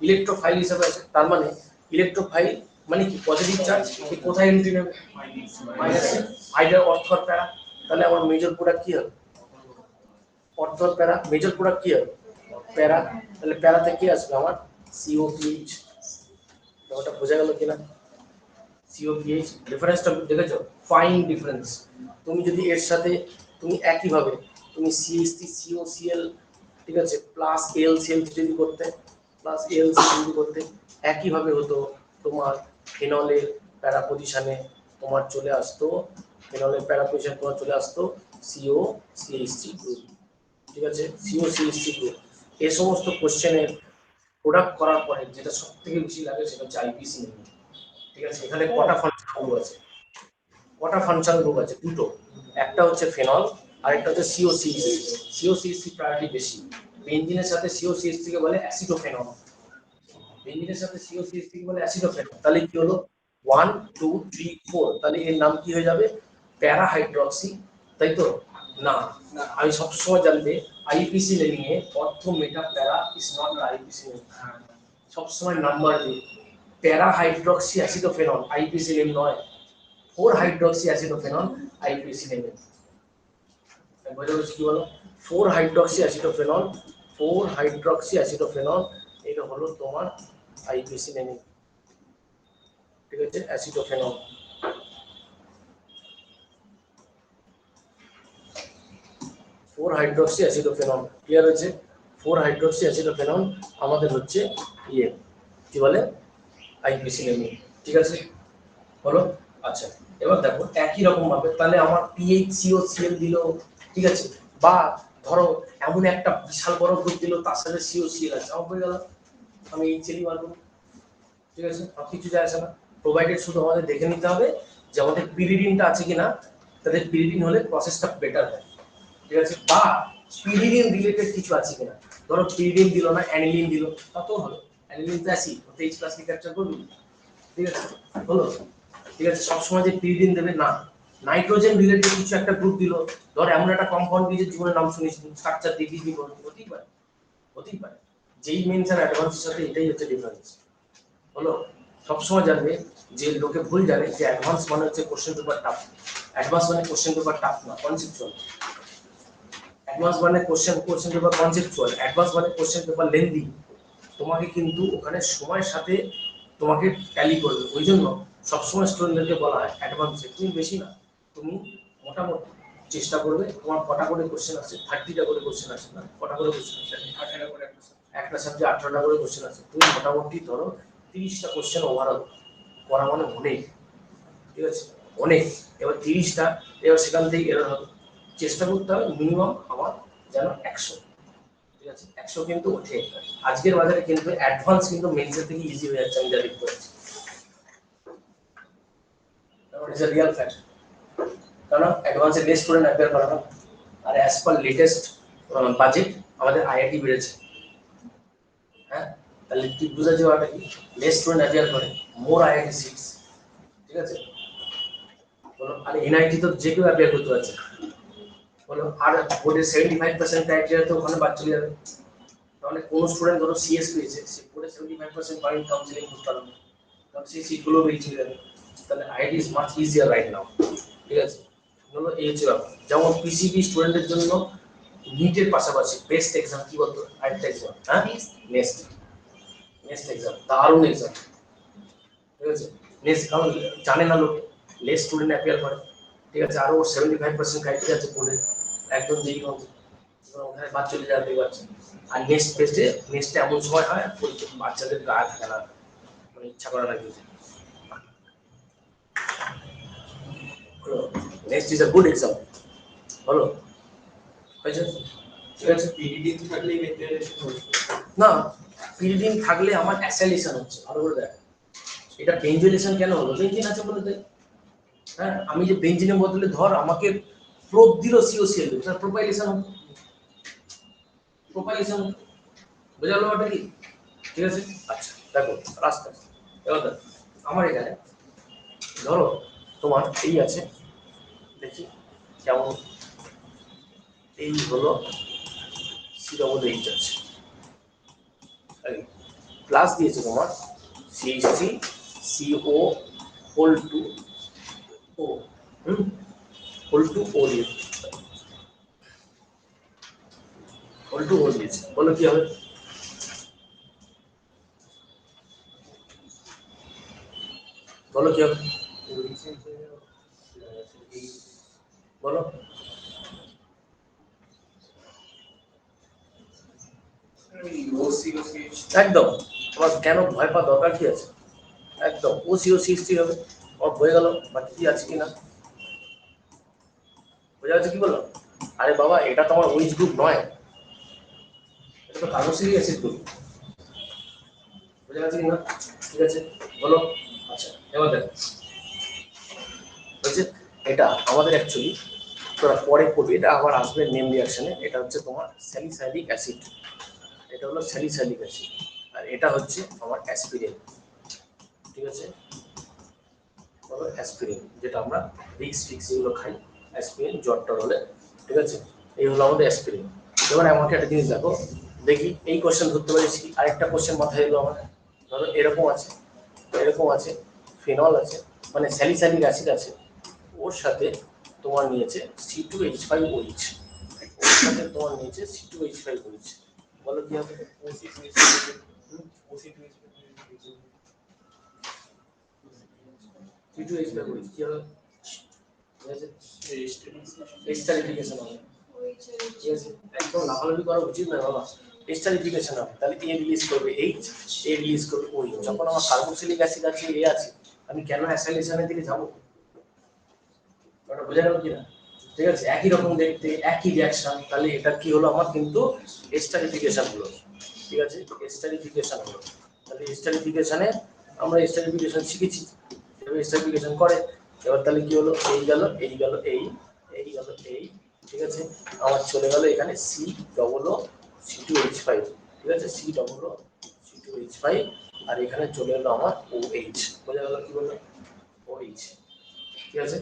ইলেকট্রোফাইল হিসাবে আছে তার মানে ইলেকট্রোফাইল মানে কি পজিটিভ চার্জ কি কোথায় এন্ট্রি নেবে মাইনাসে আইডার অর্থ আর প্যারা তাহলে আমার মেজর প্রোডাক্ট কি হবে অর্থ আর প্যারা মেজর প্রোডাক্ট কি হবে প্যারা তাহলে প্যারাতে কি আসবে আমার সিওপিএইচ ওটা বোঝা গেল কিনা সিওপিএইচ ডিফারেন্সটা দেখেছো ফাইন ডিফারেন্স তুমি যদি এর সাথে তুমি একই ভাবে তুমি সিএসটি সিওসিএল ঠিক আছে প্লাস এলসিএল যদি করতে প্লাস এলসিএল যদি করতে একই ভাবে হতো তোমার ফেনলের প্যারা পজিশনে তোমার চলে আসতো ফেনলের প্যারা পজিশন তোমার চলে আসতো সিও সিএসটি গ্রুপ ঠিক আছে সিও সিএসটি গ্রুপ এই সমস্ত কোশ্চেনের প্রোডাক্ট করার পরে যেটা সবথেকে বেশি লাগে সেটা হচ্ছে আইপিসি নেমে ঠিক আছে এখানে কটা ফাংশন গ্রুপ আছে কটা ফাংশন গ্রুপ আছে দুটো একটা হচ্ছে ফেনল আর একটা হচ্ছে সিওসিএসসি সিওসিএসসি প্রায়োরিটি বেশি বেনজিনের সাথে সিওসিএসসি কে বলে অ্যাসিডোফেনল বেনজিনের সাথে সিওসিএসসি কে বলে অ্যাসিডোফেনল তাহলে কি হলো 1 2 3 4 তাহলে এর নাম কি হয়ে যাবে প্যারা হাইড্রক্সি তাই তো না আমি সবসময় জানবে আইপিসি নেমিং এ অর্থ মেটা প্যারা ইজ নট আইপিসি নেমিং সবসময় নাম্বার দিয়ে প্যারা হাইড্রক্সি অ্যাসিডোফেনল আইপিসি নেম নয় 4 হাইড্রক্সি অ্যাসিডোফেনল আইপিসি নেম বুঝতে পারছি কি বলো 4 হাইড্রক্সি অ্যাসিডোফেনল 4 হাইড্রক্সি অ্যাসিডোফেনল এটা হলো তোমার আইপিসি নেম ঠিক আছে অ্যাসিডোফেনল 4 হাইড্রক্সি অ্যাসিডোফেনল ক্লিয়ার আছে 4 হাইড্রক্সি অ্যাসিডোফেনল আমাদের হচ্ছে ইয়ে কি বলে আইপিসি নেম ঠিক আছে হলো আচ্ছা এবার দেখো একই রকম ভাবে তাহলে আমার পিএইচসিওসিএল দিল ঠিক আছে বা ধরো এমন একটা বিশাল বড় গ্রুপ দিল তার সাথে সিওসিএল আছে আমার হয়ে গেল আমি এই চেলি মারবো ঠিক আছে আর কিছু যায় আসে না প্রোভাইডেড শুধু আমাদের দেখে নিতে হবে যে আমাদের পিরিডিনটা আছে কিনা তাদের পিরিডিন হলে প্রসেসটা বেটার হয় ঠিক আছে বা পিরিডিন রিলেটেড কিছু আছে কিনা ধরো পিরিডিন দিল না অ্যানিলিন দিল তাতেও হলো অ্যানিলিন তো অ্যাসিড ওতে এইচ প্লাস ক্যাপচার করবি ঠিক আছে হলো ঠিক আছে সবসময় যে পিরিডিন দেবে না নাইট্রোজেন রিলেটেড কিছু একটা গ্রুপ দিল ধর এমন একটা কম্পাউন্ড দিয়ে জীবনের নাম শুনিস স্ট্রাকচার দিয়ে দিবি হতেই পারে যেই মেনস আর অ্যাডভান্সের সাথে এটাই হচ্ছে ডিফারেন্স হলো সবসময় জানবে যে লোকে ভুল জানে যে অ্যাডভান্স মানে হচ্ছে কোশ্চেন পেপার টাফ অ্যাডভান্স মানে কোশ্চেন পেপার টাফ না কনসেপচুয়াল অ্যাডভান্স মানে কোশ্চেন পেপার কনসেপচুয়াল অ্যাডভান্স মানে কোশ্চেন পেপার লেন্দি তোমাকে কিন্তু ওখানে সময়ের সাথে তোমাকে ট্যালি করবে ওই জন্য সবসময় স্টুডেন্টদেরকে বলা হয় অ্যাডভান্সে তুমি বেশি না তুমি মোটামুটি চেষ্টা করবে তোমার কটা করে কোশ্চেন আছে 30টা করে কোশ্চেন আছে না কটা করে কোশ্চেন আছে 18টা করে একটা সাবজেক্ট 18টা করে কোশ্চেন আছে তুমি মোটামুটি ধরো 30টা কোশ্চেন ওভারঅল করা মানে অনেক ঠিক আছে অনেক এবার 30টা এবার সেখান থেকে এরর হবে চেষ্টা করতে হবে মিনিমাম আমার যেন 100 ঠিক আছে 100 কিন্তু ওঠে আজকের বাজারে কিন্তু অ্যাডভান্স কিন্তু মেন্সের থেকে ইজি হয়ে যাচ্ছে আমি যা দেখতে পাচ্ছি ইটস আ রিয়েল ফ্যাক্ট কারণ অ্যাডভান্সে লেস স্টুডেন্ট অ্যাপিয়ার করা হয় আর অ্যাজ পার লেটেস্ট বাজেট আমাদের আইআইটি বেড়েছে হ্যাঁ তাহলে কি বুঝা যাওয়াটা কি লেস স্টুডেন্ট অ্যাপিয়ার করে মোর আইআইটি সিটস ঠিক আছে বলো আর এনআইটি তো যে কেউ অ্যাপিয়ার করতে পারছে বলো আর বোর্ডের 75% ক্রাইটেরিয়া তো ওখানে বাদ চলে যাবে তাহলে কোন স্টুডেন্ট ধরো সিএস পেয়েছে সে বোর্ডে 75% পয়েন্ট কাউন্সিলিং করতে পারবে তখন সেই সিটগুলো বেরিয়ে চলে যাবে তাহলে IIT is much easier right now ঠিক আছে হলো এই হচ্ছে ব্যাপার যেমন পিসিবি স্টুডেন্টের জন্য নিটের পাশাপাশি বেস্ট এক্সাম কি বলতো আরেকটা এক্সাম হ্যাঁ নেক্সট এক্সাম দারুণ এক্সাম ঠিক আছে নেক্সট কারণ জানে না লোকে লেস স্টুডেন্ট অ্যাপিয়ার করে ঠিক আছে আরো 75% ক্রাইটেরিয়া আছে পড়ে একদম যেই মতো ওখানে বাদ চলে যাবে বাচ্চা আর নেক্সটে এমন সময় হয় বাচ্চাদের গায়ে থাকে না মানে ইচ্ছা করে না কিছু next is a good exam হলো হয়েছে ঠিক আছে পিরিডিন থাকলে ভেন্টিলেশন হচ্ছে না পিরিডিন থাকলে আমার অ্যাসাইলেশন হচ্ছে ভালো করে দেখ এটা বেঞ্জুলেশন কেন হলো বেঞ্জিন আছে বলে তাই হ্যাঁ, আমি যে বেঞ্জিনের বদলে ধর আমাকে প্রোপ দিল সিওসিএল, তার প্রোপাইলেশন হতো, প্রোপাইলেশন বোঝা গেল ওটা কি? ঠিক আছে। আচ্ছা দেখো রাস্তা, এবার দেখো আমার এখানে ধরো তোমার এই আছে, দেখি কেমন, এই হলো সি ডবল এইচ আছে, প্লাস দিয়েছে তোমার CHC CO whole two O, whole two O দিয়ে, হোল টু ও দিয়েছে, বলো কি হবে? বলো কি হবে? বলো। একদম, তোমার কেন ভয় পাওয়ার দরকার কি আছে? একদম ও সিও সিক্সটি হবে, আমার হয়ে গেল, বাকি কি আছে কিনা বোঝা যাচ্ছে কি বললাম? আরে বাবা এটা তো আমার ওইচ গ্রুপ নয়, এটা তো কার্বক্সিলিক অ্যাসিড গ্রুপ, বোঝা যাচ্ছে কিনা? ঠিক আছে, বলো। আচ্ছা এবার দেখো হচ্ছে এটা আমাদের অ্যাকচুয়ালি তোরা পরে পড়বি, এটা আবার আসবে নেম রিয়াকশনে, এটা হচ্ছে তোমার স্যালিসাইলিক অ্যাসিড, এটা হলো স্যালিসাইলিক অ্যাসিড, আর এটা হচ্ছে আমার অ্যাসপিরিন। ঠিক আছে, বলো অ্যাসপিরিন, যেটা আমরা ভিক্স ফিক্স এগুলো খাই, অ্যাসপিরিন জ্বরটা হলে। ঠিক আছে, এই হলো আমাদের অ্যাসপিরিন। এবার আমাকে একটা জিনিস দেখো, দেখি এই কোশ্চেন ধরতে পারিস কি? আরেকটা কোশ্চেন মাথায় এলো আমার, ধরো এরকম আছে, এরকম আছে, ফিনল আছে, মানে স্যালিসাইলিক অ্যাসিড আছে, ওর সাথে তোমার নিয়েছে C2H5OH, ওর সাথে তোমার নিয়েছে C2H5OH, বলো কি হবে? C2H5OH কি হবে? এস্টারিফিকেশন হবে। ঠিক আছে, একদম লাফালাফি করা উচিত না বাবা, এস্টারিফিকেশন হবে, তাহলে এ রিলিজ করবে এইচ, এ রিলিজ করবে ওই, যখন আমার কার্বক্সিলিক অ্যাসিড আছে, এ আছে, আমি কেন অ্যাসাইলেশনের দিকে যাবো? ওটা বোঝা গেল কিনা? ঠিক আছে, একই রকম দেখতে, একই রিয়াকশন, তাহলে এটা কি হলো আমার কিন্তু এস্টারিফিকেশন হলো। ঠিক আছে, এস্টারিফিকেশন হলো, তাহলে এস্টারিফিকেশনে আমরা এস্টারিফিকেশন শিখেছি, এভাবে এস্টারিফিকেশন করে। এবার তাহলে কি হলো, এই গেল এই গেল এই, এই গেল এই, ঠিক আছে, আমার চলে গেল এখানে সি ডবল ও C2H5, ঠিক আছে, সি ডবল ও C2H5, আর এখানে চলে এলো আমার OH, বোঝা গেল কি বললো? OH। ঠিক আছে,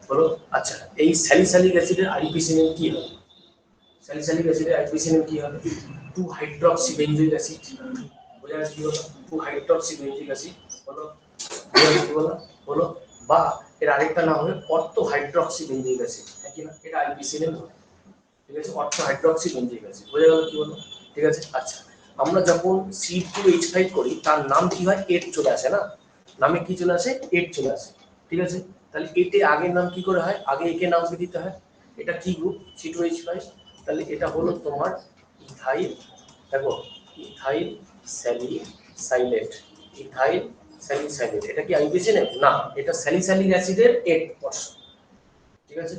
বলো। আচ্ছা এই স্যালিসাইলিক অ্যাসিডের আইপিসি নেম কি হবে? স্যালিসাইলিক অ্যাসিডের আইপিসি নেম কি হবে? 2 হাইড্রক্সি বেঞ্জোইক অ্যাসিড, বোঝা যাচ্ছে কি বলো? 2 হাইড্রক্সি বেঞ্জোইক অ্যাসিড, বলো বোঝা যাচ্ছে কি বলো? বলো। বা এর আরেকটা নাম হবে অর্থো হাইড্রক্সি বেঞ্জোইক অ্যাসিড, কি না? এটা আইপিসি নেম হবে। ঠিক আছে, অর্থো হাইড্রক্সি বেঞ্জোইক অ্যাসিড, বোঝা গেল কি বলো? ঠিক আছে। আচ্ছা আমরা যখন C2H5 করি তার নাম কি হয়? 8 চলে আসে না, নামে কি চলে আসে? 8 চলে আসে। ঠিক আছে, তাহলে এতে আগের নাম কি করে হয়? আগে একে নাম দিতে হয়, এটা কি গ্রুপ? C2H5, তাহলে এটা হলো তোমার ইথাইল, দেখো ইথাইল স্যালিসাইলেট, ইথাইল স্যালিসাইলেট, এটা কি আইপিসি নেম? না, এটা স্যালিসাইলিক অ্যাসিডের 8 পর্শন। ঠিক আছে,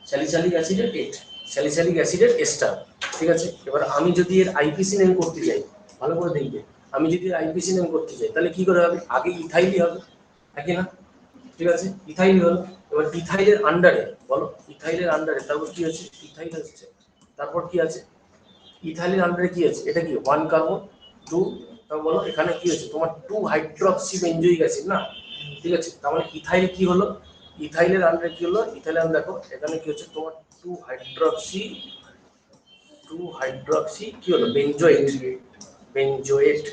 স্যালিসাইলিক অ্যাসিডের 8, স্যালিসাইলিক অ্যাসিডের এস্টার। ঠিক আছে, এবার আমি যদি এর আইপিসি নেম করতে যাই, ভালো করে দেখবে, আমি যদি এর আইপিসি নেম করতে যাই তাহলে কি করে হবে? আগে ইথাইলই হবে, একই না? ঠিক আছে, ইথাইল হলো, এবার ইথাইলের আন্ডারে, বলো ইথাইলের আন্ডারে তারপর কি আছে? ইথাইল হচ্ছে, তারপর কি আছে? ইথাইলের আন্ডারে কি আছে? এটা কি 1 কার্বন 2, তারপর বলো এখানে কি আছে তোমার 2 হাইড্রক্সি বেঞ্জোইক অ্যাসিড না? ঠিক আছে, তার মানে ইথাইল কি হলো? ইথাইলের আন্ডারে কি হলো? ইথাইলের আন্ডারে দেখো এখানে কি হচ্ছে তোমার 2 হাইড্রক্সি কি হলো? Benzoate, benzoate,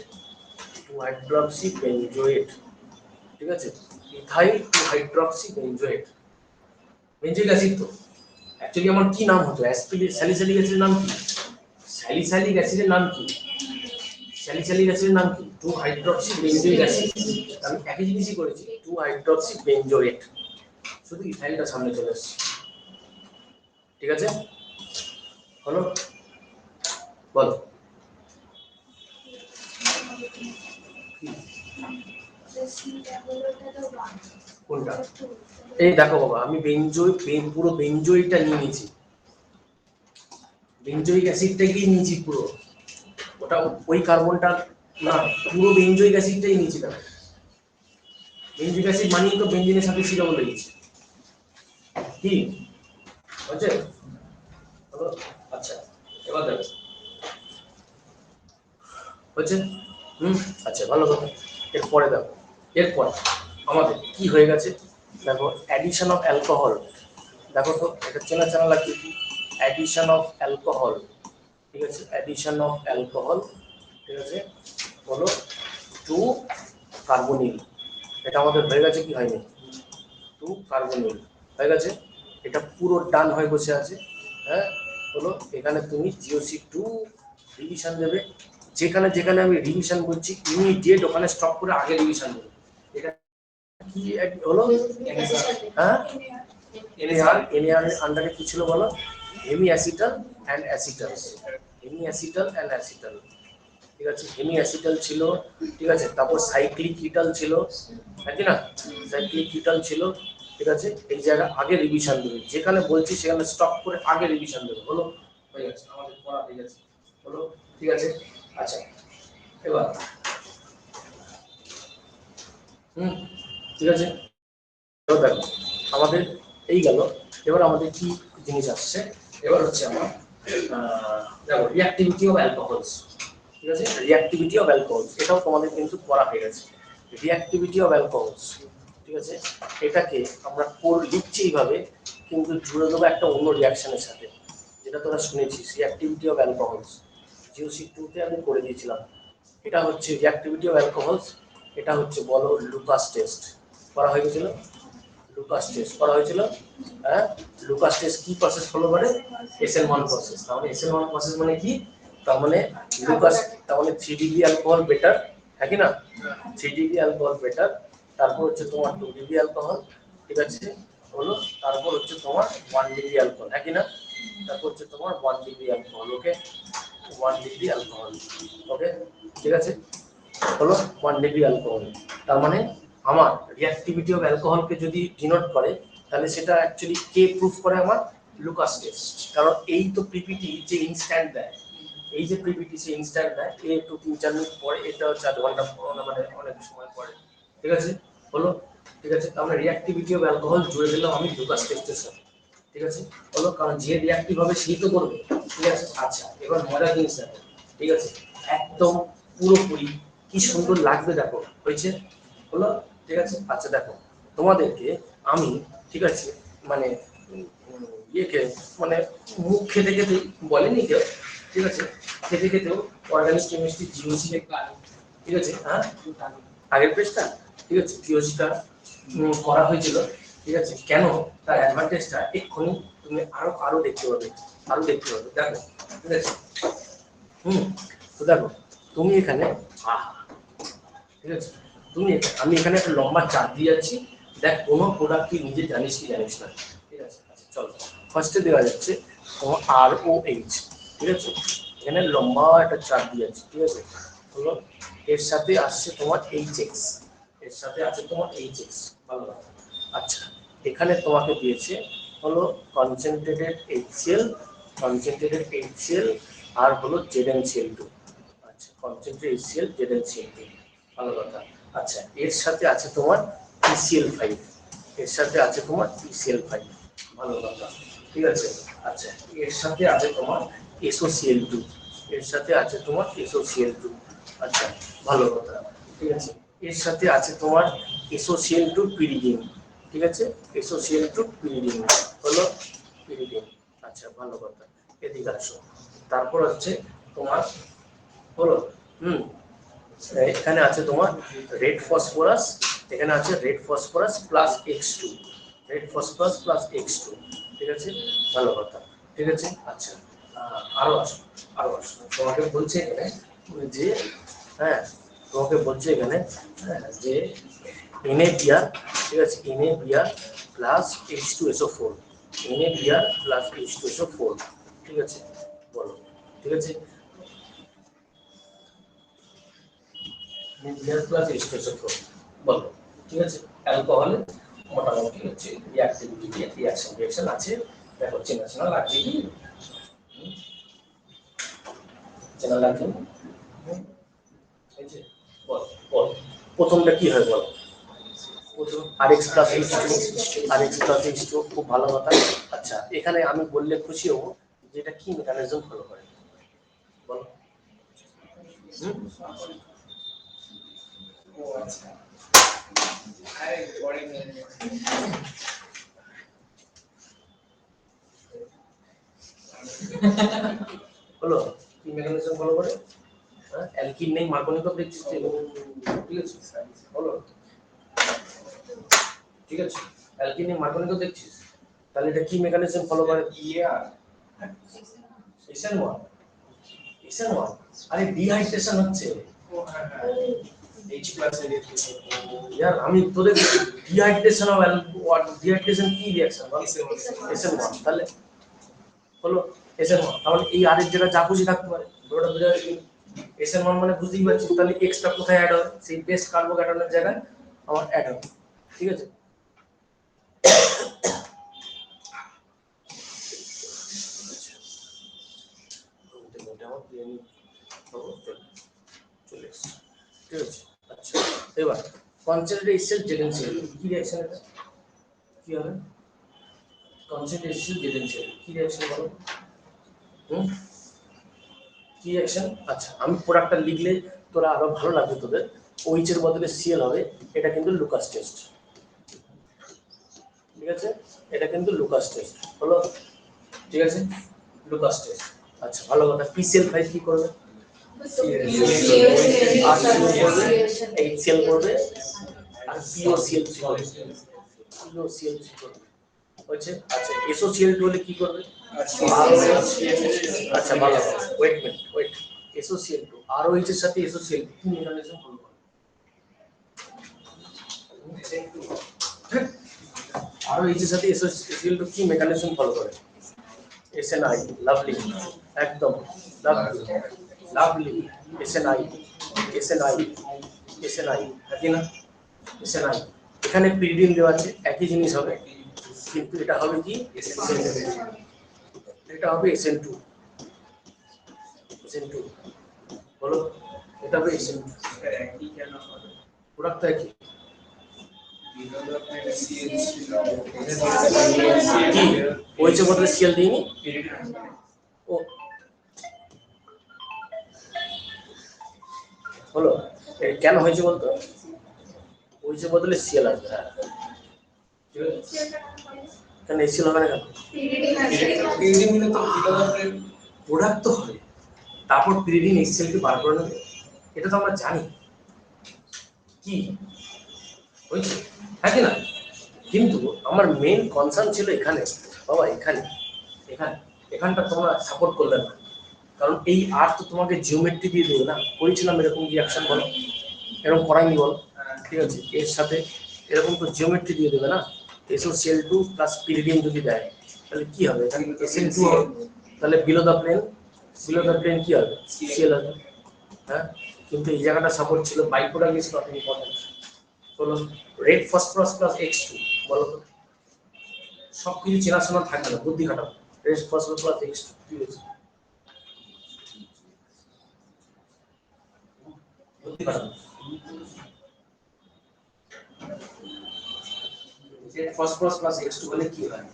2 hydroxy benzoate. ঠিক আছে, ethyl 2 hydroxy benzoate, benzoic acid তো। অ্যাকচুয়ালি আমার কি নাম হতো? স্যালিসাইলিক অ্যাসিডের নাম কি? স্যালিসাইলিক অ্যাসিডের নাম কি? স্যালিসাইলিক অ্যাসিডের নাম কি? 2 হাইড্রক্সি বেঞ্জোইক অ্যাসিড, আমি একই জিনিসই করেছি, 2 হাইড্রক্সি বেঞ্জোয়েট, শুধু ইথাইলটা সামনে চলে এসেছে। ঠিক আছে, হলো, বলো কোনটা? এই দেখো বাবা, আমি পুরো বেঞ্জোইকটা নিয়ে নিয়েছি, বেঞ্জোইক অ্যাসিডটাকেই নিয়েছি পুরো, ওটা ওই কার্বনটা না, পুরো বেঞ্জোইক অ্যাসিডটাই নিয়েছি। দেখো বেঞ্জোইক অ্যাসিড মানেই তো বেঞ্জিনের সাথে সিরা বলে দিচ্ছি, কি হচ্ছে হলো? আচ্ছা এবার দেখো হচ্ছে আচ্ছা ভালো কথা। এরপরে দেখো, এরপরে আমাদের কি হয়ে গেছে দেখো, অ্যাডিশন অফ অ্যালকোহল। দেখো তো এটা চেনা চেনা লাগছে কি, অ্যাডিশন অফ অ্যালকোহল। ঠিক আছে, অ্যাডিশন অফ অ্যালকোহল, ঠিক আছে, হলো টু কার্বনিল। এটা আমাদের হয়ে গেছে কি হয়নি, টু কার্বনিল হয়ে গেছে। এটা পুরো ডান হয়ে বসে আছে। হ্যাঁ, হলো এখানে তুমি জিওসি টু রিভিশন দেবে। যেখানে যেখানে আমি রিভিশন বলছি ইমিডিয়েট ওখানে স্টপ করে আগে রিভিশন দেবে। এটা কি হলো, হ্যাঁ এনএআর, এনএআর এর আন্ডারে কি ছিল বলো, hemi acetal and acetal, hemi acetal and acetal. ঠিক আছে, হেমি অ্যাসিটাল ছিল, ঠিক আছে, তারপর সাইক্লিক কিটাল ছিল, নাকি না, সাইক্লিক কিটাল ছিল। ঠিক আছে, এই জায়গা আগে রিভিশন দেবে, যেখানে বলছি সেখানে স্টপ করে আগে রিভিশন দেবে। হলো, হয়ে গেছে আমাদের পড়া হয়ে গেছে। হলো, ঠিক আছে। আচ্ছা এবার ঠিক আছে, এবার দেখো আমাদের এই গেল। এবার আমাদের কি জিনিস আসছে, এবার হচ্ছে আমার দেখো রিঅ্যাক্টিভিটি অফ অ্যালকোহলস। ঠিক আছে, রিঅ্যাক্টিভিটি অফ অ্যালকোহলস এটাও তোমাদের কিন্তু পড়া হয়ে গেছে, রিঅ্যাক্টিভিটি অফ অ্যালকোহলস। ঠিক আছে, এটাকে আমরা লিখছি এইভাবে, কিন্তু জুড়ে দেবো একটা অন্য রিয়াকশনের সাথে, যেটা তোরা শুনেছিস, রিঅ্যাক্টিভিটি অফ অ্যালকোহলস জিওসি টুতে আমি করে দিয়েছিলাম। এটা হচ্ছে রিঅ্যাক্টিভিটি অফ অ্যালকোহলস, এটা হচ্ছে বলো লুকাস টেস্ট করা হয়ে গেছিল। লুকাস টেস্ট করা হয়েছিল। হ্যাঁ, লুকাস টেস্ট কি প্রসেস ফলো করে, SN1 প্রসেস। তাহলে SN1 প্রসেস মানে কি, তার মানে লুকাস, তার মানে 3 ডিগ্রি অ্যালকোহল বেটার, হ্যাঁ কি না, 3 ডিগ্রি অ্যালকোহল বেটার। তারপর হচ্ছে তোমার 2 ডিগ্রি অ্যালকোহল, ঠিক আছে, হলো। তারপর হচ্ছে তোমার 1 ডিগ্রি অ্যালকোহল, হ্যাঁ কি না, তারপর হচ্ছে তোমার 1 ডিগ্রি অ্যালকোহল। ওকে, 1 ডিগ্রি অ্যালকোহল, ওকে, ঠিক আছে, হলো 1 ডিগ্রি অ্যালকোহল। তার মানে আমার রিঅ্যাক্টিভিটি অফ অ্যালকোহলকে যদি ডিনোট করে, তাহলে সেটা অ্যাকচুয়ালি কে প্রুফ করে, আমার লুকাস টেস্ট। কারণ এই তো পিপিটি যে ইনস্ট্যান্ট দেয়, এই যে পিপিটি সে ইনস্ট্যান্ট দেয়, এ একটু 3-4 মিনিট পরে, এটা হচ্ছে আধ ঘন্টা মানে অনেক সময় পরে। ঠিক আছে, হলো, ঠিক আছে। তাহলে রিঅ্যাক্টিভিটি অফ অ্যালকোহল জুড়ে দিলাম আমি লুকাস টেস্টের সাথে। ঠিক আছে, হলো, কারণ যে রিঅ্যাক্টিভ হবে সেই তো করবে। ঠিক আছে, আচ্ছা এবার মজার জিনিস দেখো, ঠিক আছে, একদম পুরোপুরি কি সুন্দর লাগবে দেখো, হয়েছে, হলো, ঠিক আছে। আচ্ছা দেখো তোমাদেরকে আমি, ঠিক আছে, মানে ইয়েকে, মানে মুখ খেতে খেতে বলেনি কেউ, ঠিক আছে, খেতে খেতেও অর্গানিক কেমিস্ট্রি জিওসি, ঠিক আছে, হ্যাঁ আগের পেজটা, ঠিক আছে, জিওসিটা করা হয়েছিল। ঠিক আছে, কেন, তার অ্যাডভান্টেজটা এক্ষুনি তুমি আরো আরো দেখতে পাবে, আরো দেখতে পাবে, দেখো, ঠিক আছে। তো দেখো তুমি এখানে, আহা, ঠিক আছে, আমি এখানে একটা লম্বা চার্ট দিয়ে যাচ্ছি। দেখ কোনো প্রোডাক্ট তুই নিজে জানিস কি জানিস না। ঠিক আছে, আচ্ছা চলো, ফার্স্টে দেওয়া যাচ্ছে তোমার ROH। ঠিক আছে, এখানে লম্বা একটা চার্ট দিয়ে যাচ্ছে, ঠিক আছে, হলো, এর সাথে আসছে তোমার HX, এর সাথে আছে তোমার HX, ভালো কথা। আচ্ছা এখানে তোমাকে দিয়েছে হলো কনসেন্ট্রেটেড HCl, কনসেন্ট্রেটেড HCl, আর হলো ZnCl2। আচ্ছা কনসেন্ট্রেটেড HCl ZnCl2, ভালো কথা। আচ্ছা এর সাথে আছে তোমার PCl5, এর সাথে আছে তোমার PCl5, ভালো কথা, ঠিক আছে। আচ্ছা এর সাথে আছে তোমার SOCl2, এর সাথে আছে তোমার SOCl2, আচ্ছা ভালো কথা, ঠিক আছে। এর সাথে আছে তোমার SOCl2 পিরিডিন, ঠিক আছে, SOCl2 পিরিডিন, হলো পিরিডিন, আচ্ছা ভালো কথা। এদিকে আসো, তারপর হচ্ছে তোমার হলো, এখানে আছে তোমার রেড ফসফরাস, এখানে আছে red phosphorus plus X2, red phosphorus plus X2, ঠিক আছে, ভালো কথা, ঠিক আছে। আচ্ছা আরো আসো, আরো আসো, তোমাকে বলছে এখানে যে, হ্যাঁ তোমাকে বলছে এখানে, হ্যাঁ, যে NaBr, ঠিক আছে, NaBr plus H2SO4, NaBr plus H2SO4, ঠিক আছে, বলো, ঠিক আছে, নিউক্লিয়াস প্লাস H2SO4, বলো, ঠিক আছে। অ্যালকোহলে মোটামুটি হচ্ছে রিঅ্যাক্টিভিটি, রিঅ্যাকশন আছে, দেখো চেনা চেনা লাগছে কি, চেনা লাগছে, এই যে বল বল প্রথমটা কি হয় বল, rx plus h2 rx plus h2 খুব ভালো কথা। আচ্ছা এখানে আমি বললে খুশি হব যে এটা কি মেকানিজম ফলো করে বলো। ও আচ্ছা আরে পরে নিয়ে হলো কি মেকানিজম ফলো করে? হ্যাঁ অ্যালকিন নেই মার্কোনিক অফ দেখছিস ঠিক আছে বলো ঠিক আছে অ্যালকিন নেই মার্কোনিক অফ দেখছিস তাহলে এটা কি মেকানিজম ফলো করে? ইয়ার SN1 SN1 আরে ডিহাইড্রেশন হচ্ছে ও হ্যাঁ H প্লাস এর यार আমি তোদের ডিহাইড্রেশন অফ ডিহাইড্রেশন কি রিঅ্যাকশন বল? SN1 তাহলে হলো SN1 তাহলে এই আর এর জায়গায় যা খুশি থাকতে পারে ওটা বোঝা যায় কি SN1 মানে বুঝতেই পারছিস তাহলে এক্সট্রা কোথায় অ্যাড হয় সেই বেস্ট কার্বোক্যাটায়নের জায়গায় আমার অ্যাড হবে ঠিক আছে চলে এসছে ঠিক আছে আচ্ছা এবার কনসেন্ট্রেটেড এসেল জেডেনসিয়াল কি রিঅ্যাকশন এটা কি হবে কনসেন্ট্রেটেড এসেল জেডেনসিয়াল কি রিঅ্যাকশন বলো কি রিঅ্যাকশন আচ্ছা আমি প্রোডাক্টটা লিখলে তোরা আরো ভালো লাগবে তোদের OH এর বদলে সিএল হবে এটা কিন্তু লুকাস টেস্ট ঠিক আছে এটা কিন্তু লুকাস টেস্ট হলো ঠিক আছে লুকাস টেস্ট আচ্ছা ভালো কথা PCl5 কি করবে HCl করবে আর POCl3 করবে POCl3 করবে হচ্ছে আচ্ছা SOCl2 হলে কি করবে আচ্ছা ভালো ওয়েট SOCl2 ROH এর সাথে SOCl2 কি মেকানিজম ফলো করে ROH এর সাথে SOCl2 কি মেকানিজম ফলো করে SNI লাভলি একদম লাভলি SNI আছে না SNI এখানে পিরিডিন দেওয়া আছে একই জিনিস হবে কিন্তু এটা হবে কি এটা হবে SN2 বলো এটা হবে SN2 একই কেন হবে প্রোডাক্টটা কি ওইচে বদলে সিএল দিইনি ও হলো কেন হয়েছে বলতো ওইচে বদলে সিএল আসবে হ্যাঁ কেন এসিএল হবে না কেন প্রোডাক্ট তো হবে তারপর পিরিডিন এক্সেল কে বার করে নেবে এটা তো আমরা জানি কি হয়েছে হ্যাঁ কি না কিন্তু আমার মেইন কনসার্ন ছিল এখানে বাবা এখানটা তোমরা সাপোর্ট করলে না কারণ এই আর তো তোমাকে জিওমেট্রি দিয়ে দেবে না করেছিলাম এরকম রিঅ্যাকশন বলো এরকম করাইনি বল ঠিক আছে এর সাথে এরকম তো জিওমেট্রি দিয়ে দেবে না SOCl2 প্লাস পিরিডিন যদি দেয় তাহলে কি হবে এখানে SN2 হবে তাহলে বিলো দ্য প্লেন কি হবে সিএল হবে হ্যাঁ কিন্তু এই জায়গাটা সাপোর্ট ছিল বাইপ্রোডাক্ট ইজ নট ইম্পর্টেন্ট বলো রেড ফসফরাস প্লাস X2 বলো তো সব কিছু চেনাশোনা থাকে না বুদ্ধি খাটাও রেড ফসফরাস প্লাস X2 কি হয়েছে বুদ্ধি খাটাও রেড ফসফরাস প্লাস X2 হলে কি হয়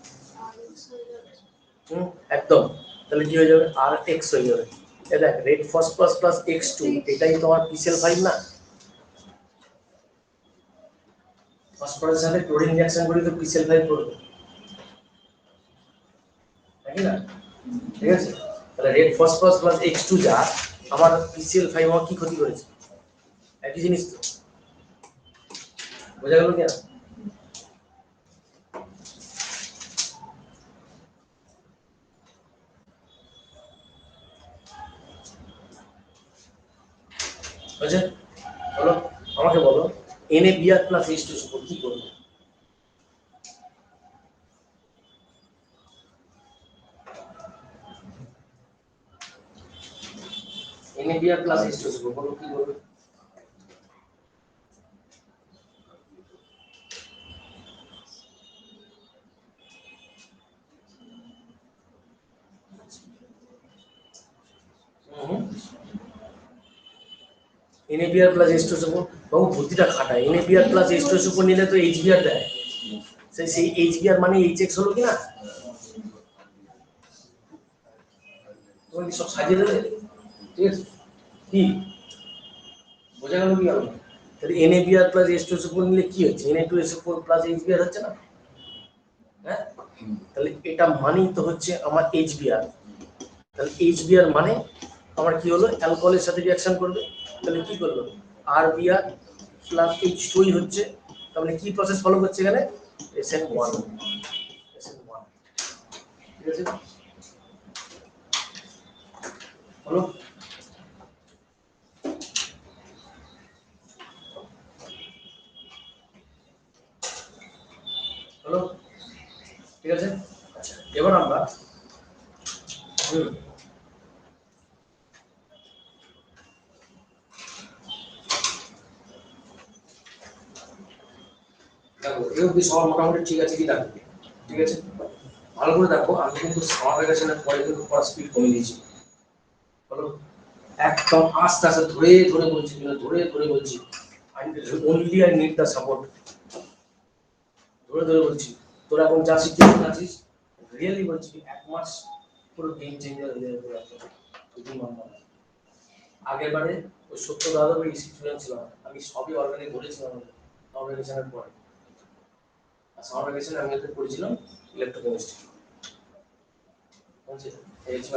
একদম তাহলে কি হয়ে যাবে আর এক্স হয়ে যাবে এই দেখ রেড ফসফরাস প্লাস X2 এটাই তোমার PCl5 না ফসফরাসের সাথে ক্লোরিন রিঅ্যাকশন করে তো PCl5 করবে তাই না ঠিক আছে তাহলে রেড ফসফরাস প্লাস X2 যা আমার PCl5 আমার কি ক্ষতি করেছে একই জিনিস তো বোঝা গেল কি না বুঝে বলো আমাকে বলো NaBr plus H2 super key করবে NaBr প্লাস H2 সুপার বলো কি করবে NaBr প্লাস H2SO4 বাবু বুদ্ধিটা খাটা, NaBr প্লাস H2SO4 নিলে তো HBr দেয়, সেই HBr মানে HX হলো কি না? তোমাকে সব সাজিয়ে দেবে, ঠিক আছে? কি বোঝা গেল কি গেল? তাহলে NaBr প্লাস H2SO4 নিলে কি হচ্ছে? Na2SO4 প্লাস HBr হচ্ছে না? হ্যাঁ, তাহলে এটা মানেই তো হচ্ছে আমার HBr। তাহলে HBr মানে আমার কি হলো, অ্যালকোহলের সাথে রিঅ্যাকশন করবে, তাহলে কি করলো, RBr প্লাস H2 হচ্ছে, তার মানে কি প্রসেস ফলো করছে এখানে, SN1, SN1, ঠিক আছে? হলো হলো ঠিক আছে। আচ্ছা, এবার আমরা দেখো এই অবধি সবার মোটামুটি ঠিক আছে কি দেখো, ঠিক আছে? ভালো করে দেখো, আমি কিন্তু সামার ভ্যাকেশনের পরে কিন্তু পড়া স্পিড কমিয়ে দিয়েছি, বলো একদম আস্তে আস্তে ধরে ধরে বলছি, ধরে ধরে বলছি, only I need the support, ধরে ধরে বলছি। তোরা এখন যা শিখতে আছিস রিয়েলি বলছি, এক মাস পুরো গেম চেঞ্জার হয়ে যাবে পুরো একদম। তুই মানবা না। আগের বারে ওই সত্য দাদা ওই স্টুডেন্ট ছিল না, আমি সবই অর্গানিক বলেছিলাম অর্গানাইজেশনের পরে। আর সামার ভ্যাকেশনে আমি ওদের পড়েছিলাম ইলেকট্রোকেমিস্ট্রি, বুঝছি এই ছিল।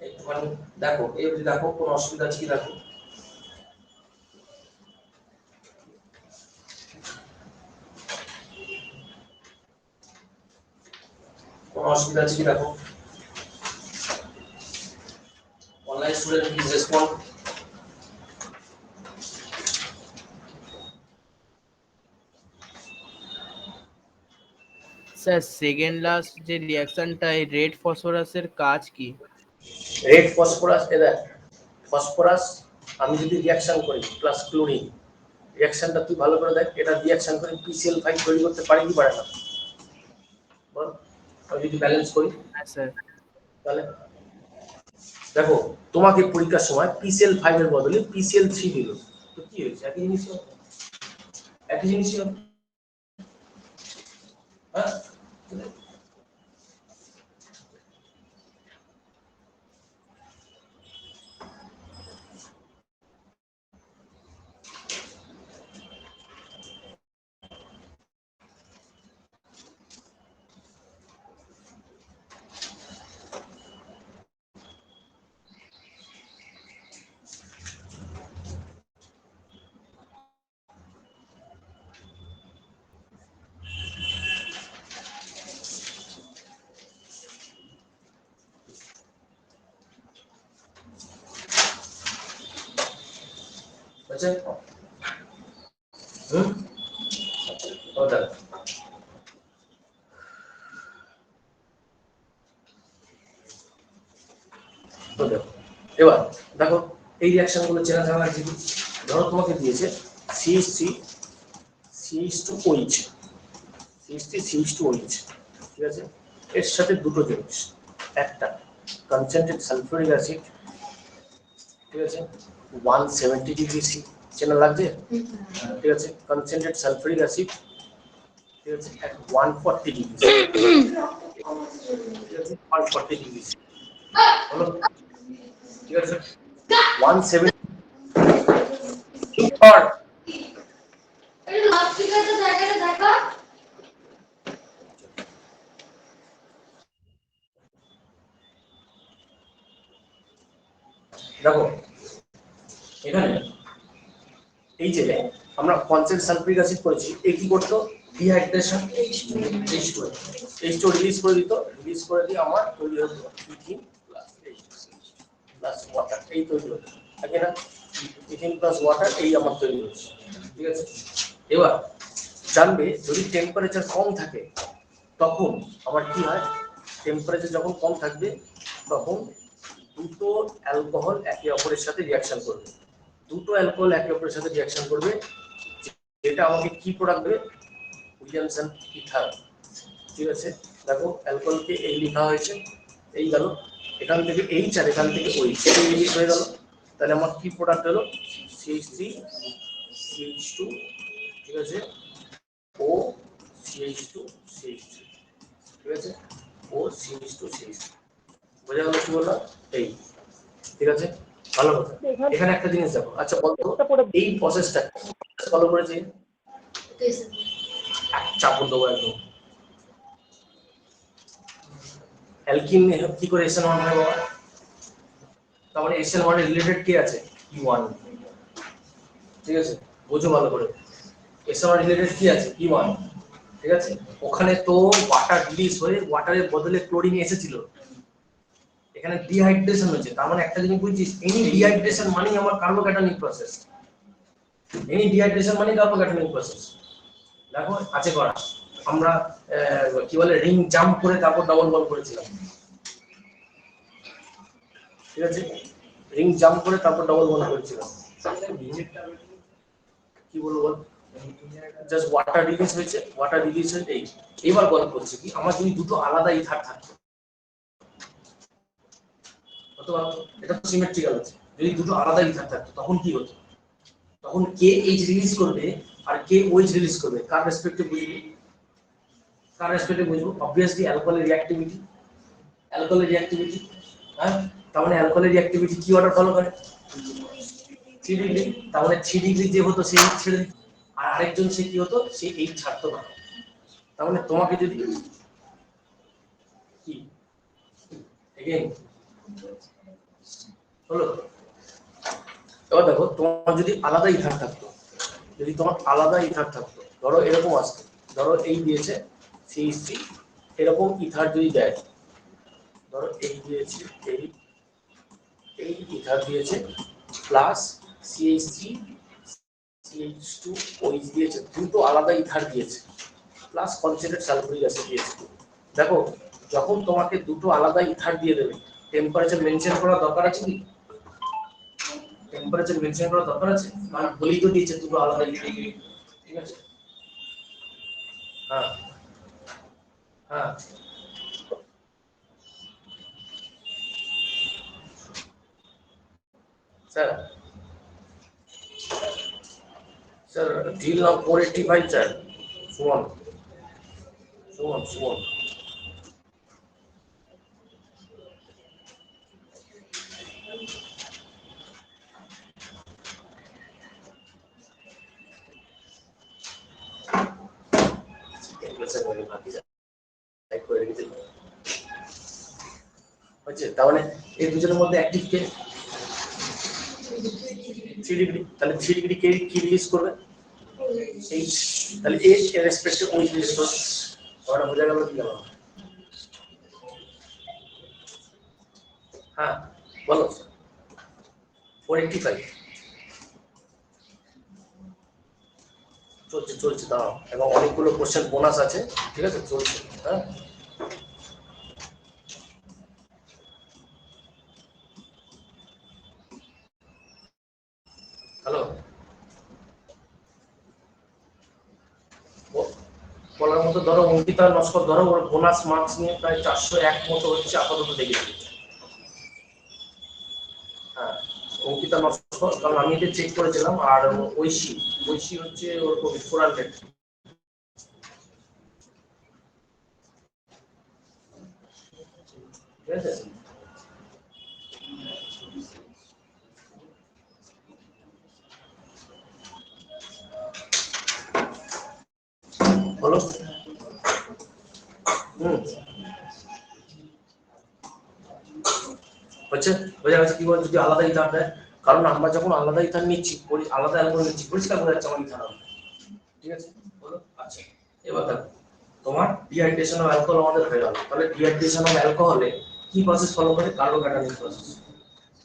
একটুখানি দেখো এই অবধি দেখো, কোনো অসুবিধা আছে কি দেখো, কোনো অসুবিধা আছে কি দেখো। Online student please respond. Sir second last যে রিঅ্যাকশনটা এই রেড ফসফরাসের কাজ কি? রেড ফসফরাস, এদের ফসফরাস আমি যদি রিঅ্যাকশন করি প্লাস ক্লোরিন, রিঅ্যাকশনটা তুই ভালো করে দেখ, এটা রিঅ্যাকশন করে PCl5 তৈরি করতে পারে কি পারে না বল, আমি যদি ব্যালেন্স করি। হ্যাঁ স্যার। তাহলে দেখো তোমাকে পরীক্ষার সময় PCl5 এর বদলে PCl3 দিল, তো কি হয়েছে, একই জিনিস হবে, একই জিনিসই হবে। হ্যাঁ, বুঝছেন? ওটা ওটা এবার দেখো এই রিঅ্যাকশন গুলো চেনা জানা আছে কি। ধরো তোমাকে দিয়েছে CH3 CH2OH, CH3 CH2OH, ঠিক আছে? এর সাথে দুটো জিনিস, একটা কনসেন্ট্রেট সালফিউরিক অ্যাসিড, ঠিক আছে, 170 ডিগ্রি সি, চেনা লাগছে? ঠিক আছে, কনসেন্ট্রেট সালফিউরিক অ্যাসিড, ঠিক আছে, at 140 ডিগ্রি সি, ঠিক আছে, 140 ডিগ্রি সি হলো, ঠিক আছে, 170 আর দেখো এখানে এই যে আমরা কনসেন্ট্রেট সালফিউরিক অ্যাসিড করেছি, এই কি করতো, ডিহাইড্রেশন H2 রিলিজ করে দিত, রিলিজ করে দিয়ে আমার তৈরি হতো ইথিন প্লাস ওয়াটার, এই তৈরি হতো, তাই না? ইথিন প্লাস ওয়াটার এই আমার তৈরি হচ্ছে, ঠিক আছে? এবার জানবে যদি টেম্পারেচার কম থাকে তখন আমার কি হয়, টেম্পারেচার যখন কম থাকবে তখন দুটো অ্যালকোহল একে অপরের সাথে রিঅ্যাকশন করবে, দুটো অ্যালকোহল একে অপরের সাথে রিঅ্যাকশন করবে, যেটা আমাকে কি প্রোডাক্ট দেবে, উইলিয়ামসন ইথার, ঠিক আছে? দেখো অ্যালকোহলকে এই লেখা হয়েছে এই গেল, এখান থেকে এইচ আর এখান থেকে ওইচ রিলিজ হয়ে গেল। তাহলে আমার কি প্রোডাক্ট হলো? CH3 CH2, ঠিক আছে, ও CH2 CH3, ঠিক আছে, ও CH2 CH3। বোঝা গেল কি বললাম? এই, ঠিক আছে, ভালো কথা। এখানে একটা জিনিস দেখো, আচ্ছা বলতো এই প্রসেসটা ফলো করেছি, এক চাপড় দেবো একদম। অ্যালকিন কি করে SN1 হয় বাবা? তার মানে SN1 এর রিলেটেড কি আছে? E1, ঠিক আছে, বোঝো ভালো করে। SN1 রিলেটেড কি আছে? E1, ঠিক আছে। ওখানে তো ওয়াটার রিলিজ হয়ে ওয়াটারের বদলে ক্লোরিন এসেছিল, এখানে ডিহাইড্রেশন হয়েছে। তার মানে একটা জিনিস বুঝছিস, এনি ডিহাইড্রেশন মানে আমার কার্বোক্যাটায়নিক প্রসেস, এনি ডিহাইড্রেশন মানে কার্বোক্যাটায়নিক প্রসেস। দেখো আছে করা, আমরা কি বলে রিং জাম্প করে তারপর ডবল বল করেছিলাম, ঠিক আছে, রিং জাম্প করে তারপর ডবল বল করেছিলাম। কি বলবো বল, জাস্ট ওয়াটার রিলিজ হয়েছে, ওয়াটার রিলিজ হয়েছে। এবার গল্প করছি কি, আমার যদি দুটো আলাদা ইথার থাকতো, অথবা এটা তো সিমেট্রিক্যাল আছে, যদি দুটো আলাদা ইথার থাকতো তখন কি হতো? তখন কে এইচ রিলিজ করবে আর কে ওইচ রিলিজ করবে, কার রেসপেক্টে বুঝবি? কার রেসপেক্টে বুঝবো? অবভিয়াসলি অ্যালকোহলের রিঅ্যাক্টিভিটি, অ্যালকোহলের রিঅ্যাক্টিভিটি। হ্যাঁ, তার মানে অ্যালকোহলের রিঅ্যাক্টিভিটি কি অর্ডার ফলো করে? 3 ডিগ্রি। তার মানে 3 ডিগ্রি যে হতো সেই ছেড়ে দিত, আর আরেকজন সে কি হতো, সে এইচ ছাড়তো না। তার মানে তোমাকে যদি কি এগেইন হলো, এবার দেখো তোমার যদি আলাদা ইথার থাকতো, যদি তোমার আলাদা ইথার থাকতো, ধরো এরকম আসতো, ধরো এই দিয়েছে CH3, এরকম ইথার যদি দেয়, ধরো এই দিয়েছে, এই এই ইথার দিয়েছে প্লাস CH3 CH2 OH দিয়েছে, দুটো আলাদা ইথার দিয়েছে, প্লাস কনসেন্ট্রেট সালফিউরিক অ্যাসিড দিয়েছে। দেখো যখন তোমাকে দুটো আলাদা ইথার দিয়ে দেবে, টেম্পারেচার মেনটেন করা দরকার আছে কি? টেম্পারেচার মেনটেন করা দরকার আছে, মানে বলেই তো দিয়েছে দুটো আলাদা ইথার, ঠিক আছে। হ্যাঁ হ্যাঁ, sir sir till now 485 sir, Suman Suman Suman হচ্ছে। তার মানে এই দুজনের মধ্যে অ্যাক্টিভ কে? 3 ডিগ্রি। তাহলে 3 ডিগ্রি কে কি রিলিজ করবে? এইচ। তাহলে এইচ এর রেসপেক্টে ওই রিলিজ করবে। ওটা বোঝা গেল কি গেল? হ্যাঁ বলো। 485 চলছে চলছে, দাঁড়াও, এবং অনেকগুলো কোশ্চেন বোনাস আছে, ঠিক আছে, চলছে। হ্যাঁ হ্যালো, বলার মতো ধরো অঙ্কিতা নস্কর, ধরো ওর বোনাস মার্কস নিয়ে প্রায় 401 মতো হচ্ছে আপাতত দেখেছি। হ্যাঁ অঙ্কিতা নস্কর, কারণ আমি এটা চেক করেছিলাম। আর ঐশী, ঐশী হচ্ছে ওর 400, ঠিক আছে। বলো। হচ্ছে, বোঝা গেছে কি বল, যদি আলাদা ইথার দেয়, কারণ আমরা যখন আলাদা ইথার নিচ্ছি, আলাদা অ্যালকোহল নিচ্ছি, পরিষ্কার বোঝা যাচ্ছে আমার ইথার হবে, ঠিক আছে, বলো। আচ্ছা এবার দেখো, তোমার ডিহাইড্রেশন অফ অ্যালকোহল আমাদের হয়ে গেল। তাহলে ডিহাইড্রেশন অফ অ্যালকোহলে কি প্রসেস ফলো করে? কার্বোক্যাটায়নিক প্রসেস,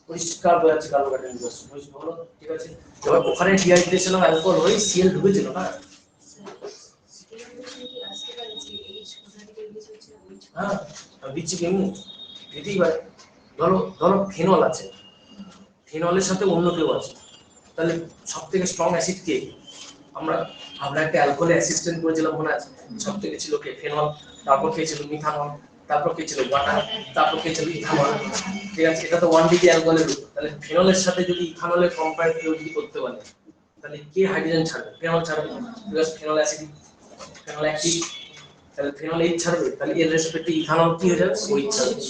পরিষ্কার বোঝা যাচ্ছে কার্বোক্যাটায়নিক প্রসেস, বলো, ঠিক আছে। এবার ওখানে ডিহাইড্রেশন অফ অ্যালকোহল হয়ে সিএল ঢুকেছিল না? হ্যাঁ, দিচ্ছি কেমনি দিতেই পারে। ধরো ধরো ফেনল আছে, ফেনলের সাথে অন্য কেউ আছে, তাহলে সব থেকে স্ট্রং অ্যাসিড কে? আমরা আমরা একটা অ্যালকোহলে অ্যাসিস্ট্যান্ট করেছিলাম মনে আছে, সব থেকে ছিল কে? ফেনল। তারপর কে ছিল? মিথানল। তারপর কি ছিল ওয়াটার, তারপর কি ছিল ইথানল, ঠিক আছে, এটা তো 1 ডিগ্রি অ্যালকোহলের গ্রুপ। তাহলে ফেনলের সাথে যদি ইথানলের কম্পেয়ার কেউ যদি করতে বলে তাহলে কে হাইড্রোজেন ছাড়বে? ফেনল ছাড়বে, because phenol acidic, phenol active, তাহলে ফেনল এইচ ছাড়বে, তাহলে এর রেসপেক্টে ইথানল কি হয়ে যাবে? ওই ছাড়বে,